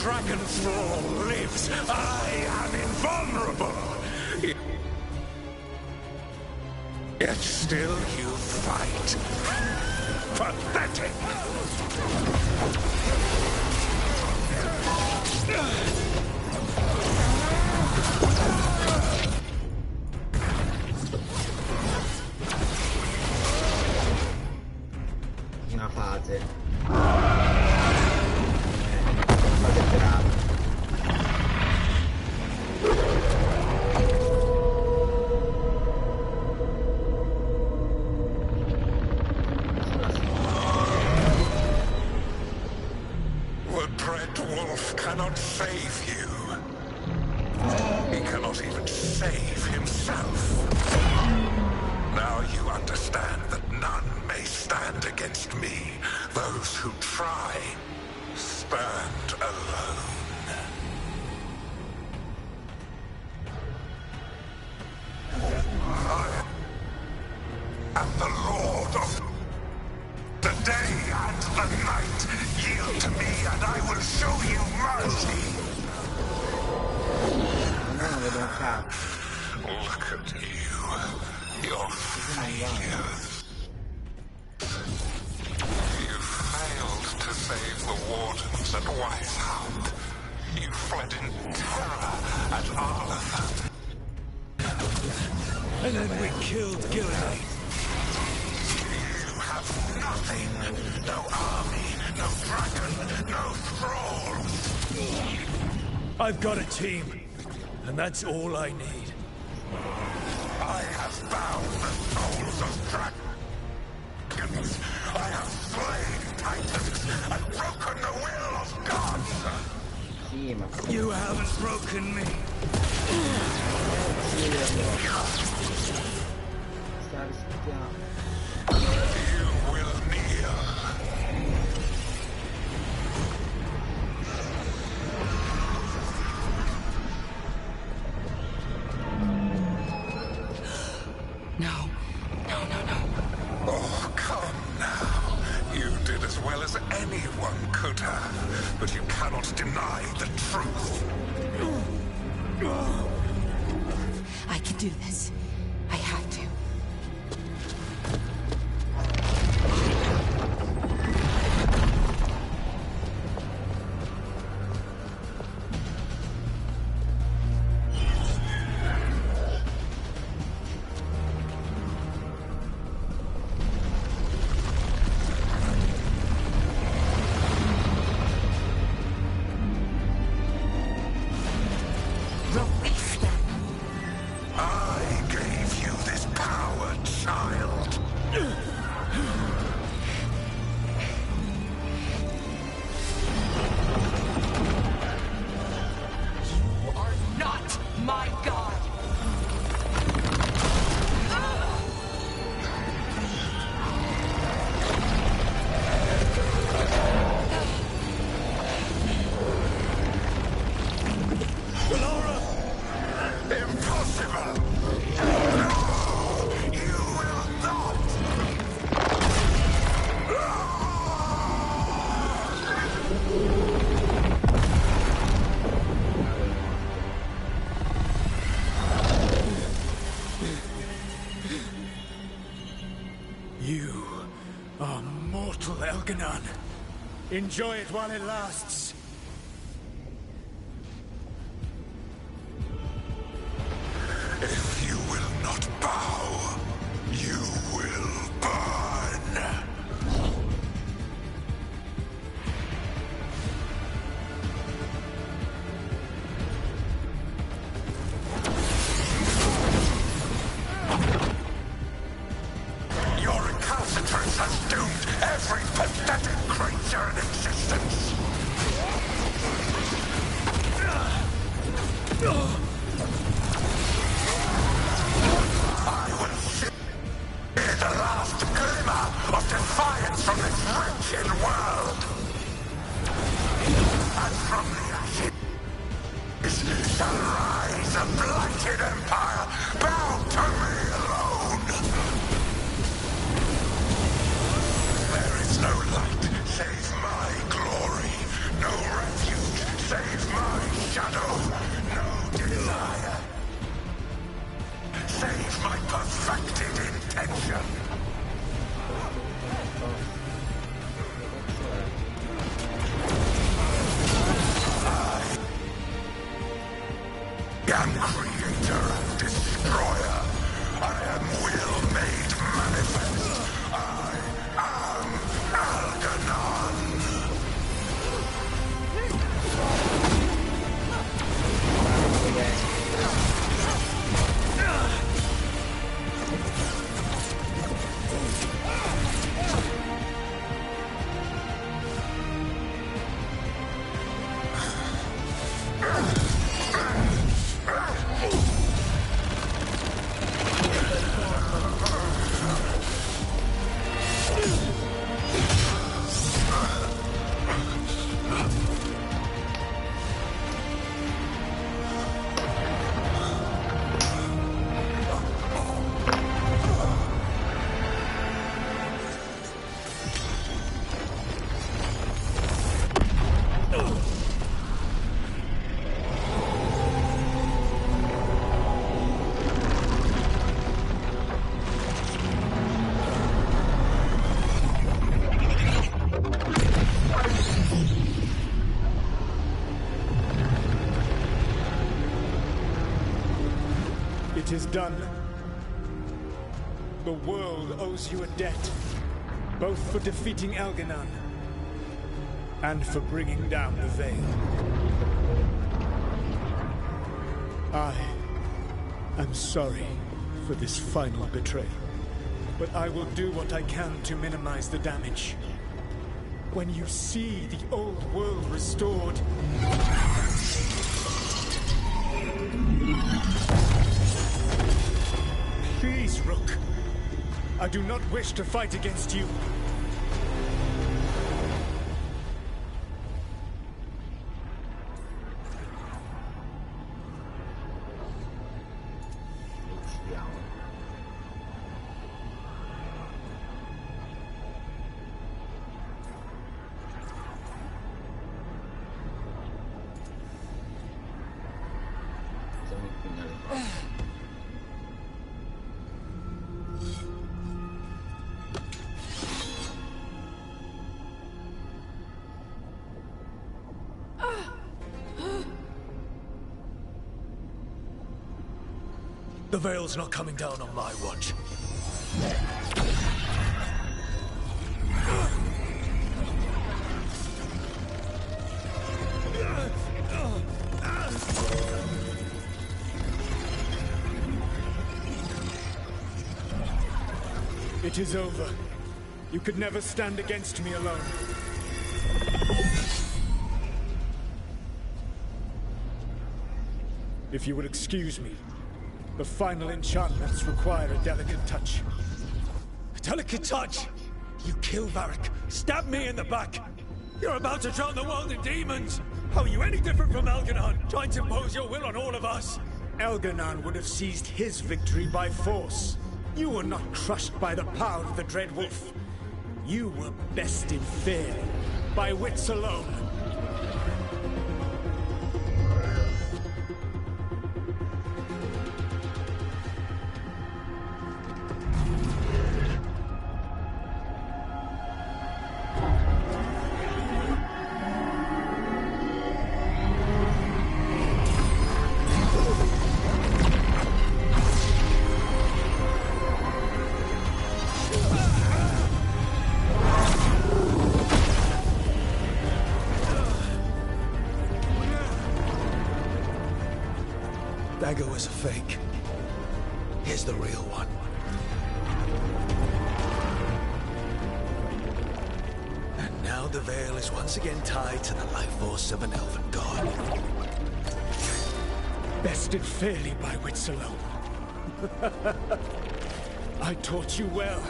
dragon thrall lives. I am invulnerable. Yet still you fight. Pathetic. Una fase. Fase brava. The dread wolf cannot save you. He cannot even save himself. Now you understand that none may stand against me. Those who try stand alone. I am the Lord of the day and the night. Yield to me and I will show you mercy. Look at you. You're failures. You failed to save the wardens at Whitehound. You fled in terror at Arlathan. And then we killed Gillenay. You have nothing. No army, no dragon, no thralls. I've got a team, and that's all I need. I have bound the souls of dragons. I have slain titans and broken the will of gods. You haven't broken me. You will kneel. No. No, no, no. Oh, come now. You did as well as anyone could have, but you cannot deny the truth. I can do this. I have to. Release them. I gave you this power, child. You are not my god. Impossible! No! You will not! You are mortal, Elganon. Enjoy it while it lasts. If you will not bow, you will burn. Your recalcitrance has doomed every pathetic creature in existence. I will see the last glimmer of defiance from this wretched world. And from the ashes shall rise a blighted empire bound to me alone. There is no light save my glory, no refuge save destruction. I am creator and destroyer. I am will made manifest. I am Algernon. It is done. The world owes you a debt, both for defeating Algernon and for bringing down the Veil. I am sorry for this final betrayal, but I will do what I can to minimize the damage. When you see the old world restored, please, Rook. I do not wish to fight against you. The Veil's not coming down on my watch. It is over. You could never stand against me alone. If you will excuse me, the final enchantments require a delicate touch. A delicate touch? You kill Varric, stab me in the back. You're about to drown the world in demons. How are you any different from Algernon, trying to impose your will on all of us? Algernon would have seized his victory by force. You were not crushed by the power of the Dread Wolf. You were bested fairly, by wits alone. Dagger was a fake. Here's the real one. And now the Veil is once again tied to the life force of an elven god. Bested fairly by wits alone. I taught you well.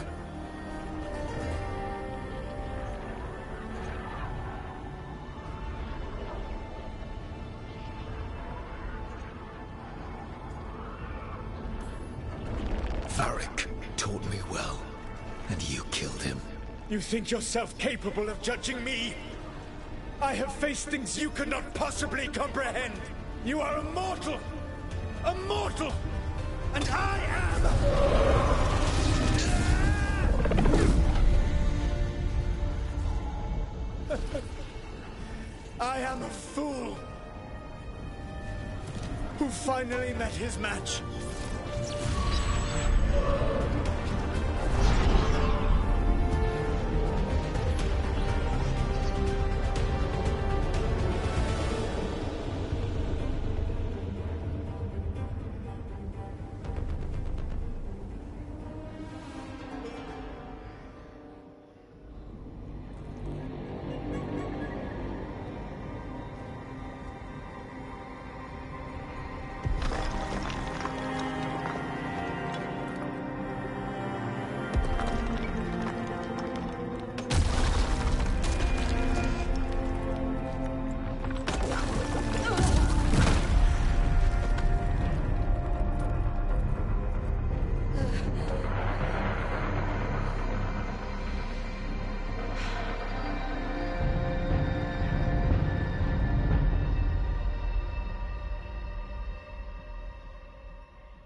Varric taught me well, and you killed him. You think yourself capable of judging me? I have faced things you could not possibly comprehend. You are a mortal! A mortal! And I am... who finally met his match.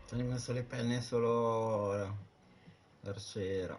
Sono rimasto le penne solo ora, verso sera.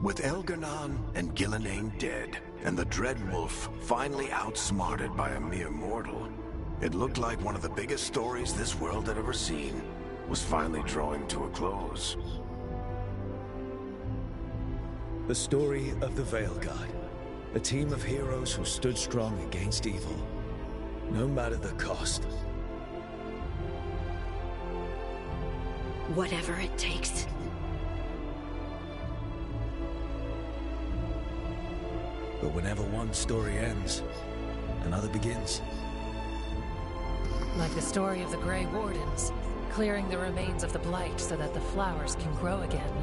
With Elgar'nan and Gillenane dead, and the Dread Wolf finally outsmarted by a mere mortal, it looked like one of the biggest stories this world had ever seen was finally drawing to a close. The story of the Veilguard, a team of heroes who stood strong against evil, no matter the cost. Whatever it takes. But whenever one story ends, another begins. Like the story of the Grey Wardens, clearing the remains of the Blight so that the flowers can grow again.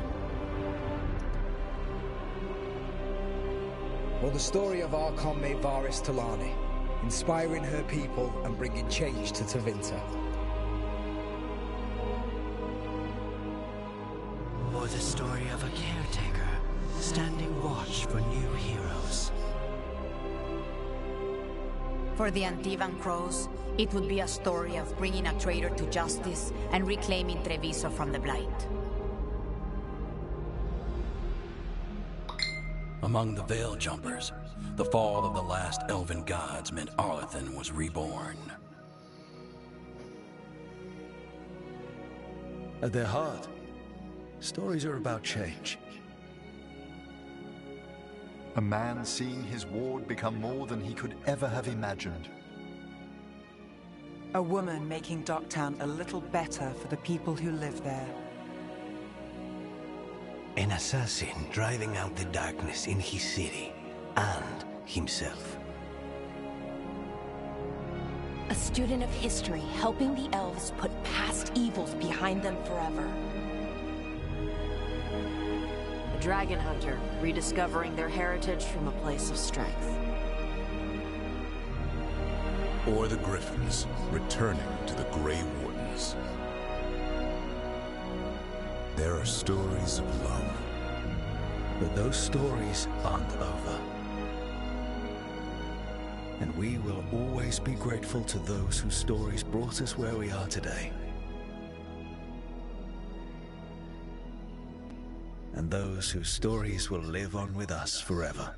Or the story of Archon mate Varys Talani, inspiring her people and bringing change to Tevinter. Or the story of a caretaker, standing watch for new heroes. For the Antivan Crows, it would be a story of bringing a traitor to justice and reclaiming Treviso from the Blight. Among the Veil Jumpers, the fall of the last elven gods meant Arlathan was reborn. At their heart, stories are about change. A man seeing his ward become more than he could ever have imagined. A woman making Docktown a little better for the people who live there. An assassin driving out the darkness in his city and himself. A student of history helping the elves put past evils behind them forever. A dragon hunter rediscovering their heritage from a place of strength. Or the Griffins returning to the Grey Wardens. There are stories of love. But those stories aren't over. And we will always be grateful to those whose stories brought us where we are today. And those whose stories will live on with us forever.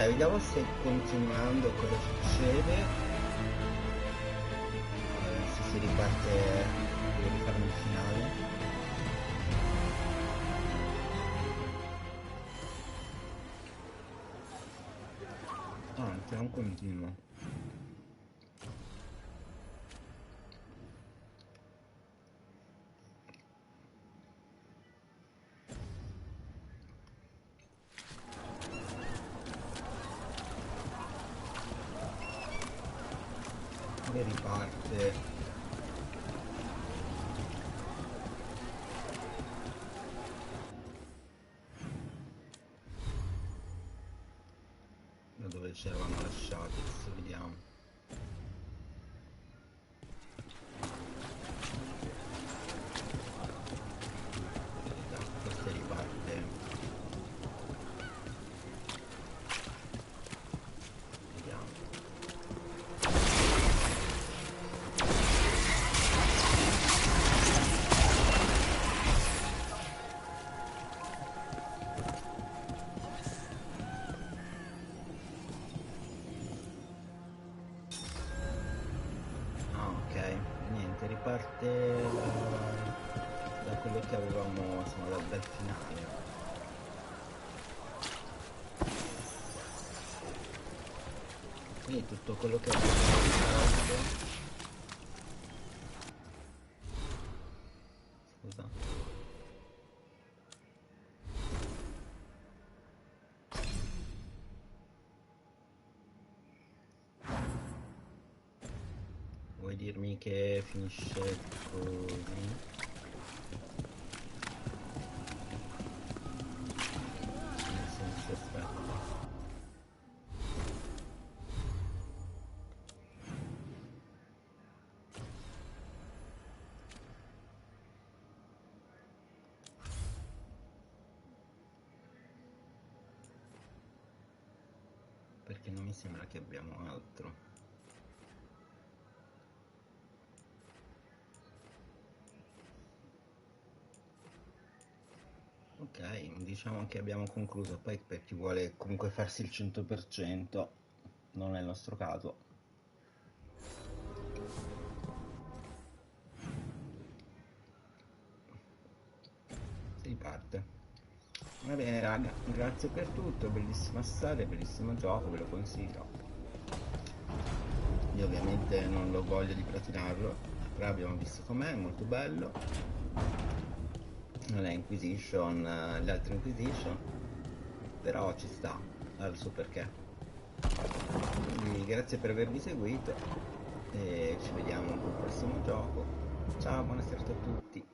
Vediamo se continuando cosa succede. Se si riparte devo rifarmi il finale. Ah, non continuo. E riparte. Da dove ci eravamo lasciati, adesso vediamo. Questo riparte. Riparte da quello che avevamo, insomma, dal finale. Quindi tutto quello che avevamo fatto. Scusa. Vuoi dirmi che finisce così? Nel senso, aspetta. Perché non mi sembra che abbiamo altro. Ok, diciamo che abbiamo concluso, poi per chi vuole comunque farsi il 100%. non è il nostro caso. Si parte. Va bene raga, grazie per tutto, bellissima storia, bellissimo gioco, ve lo consiglio. Io ovviamente non ho voglia di platinarlo, però abbiamo visto com'è, molto bello. Non è Inquisition, gli altri Inquisition, però ci sta, ha il suo perché. Quindi grazie per avermi seguito e ci vediamo al prossimo gioco. Ciao, buona serata a tutti.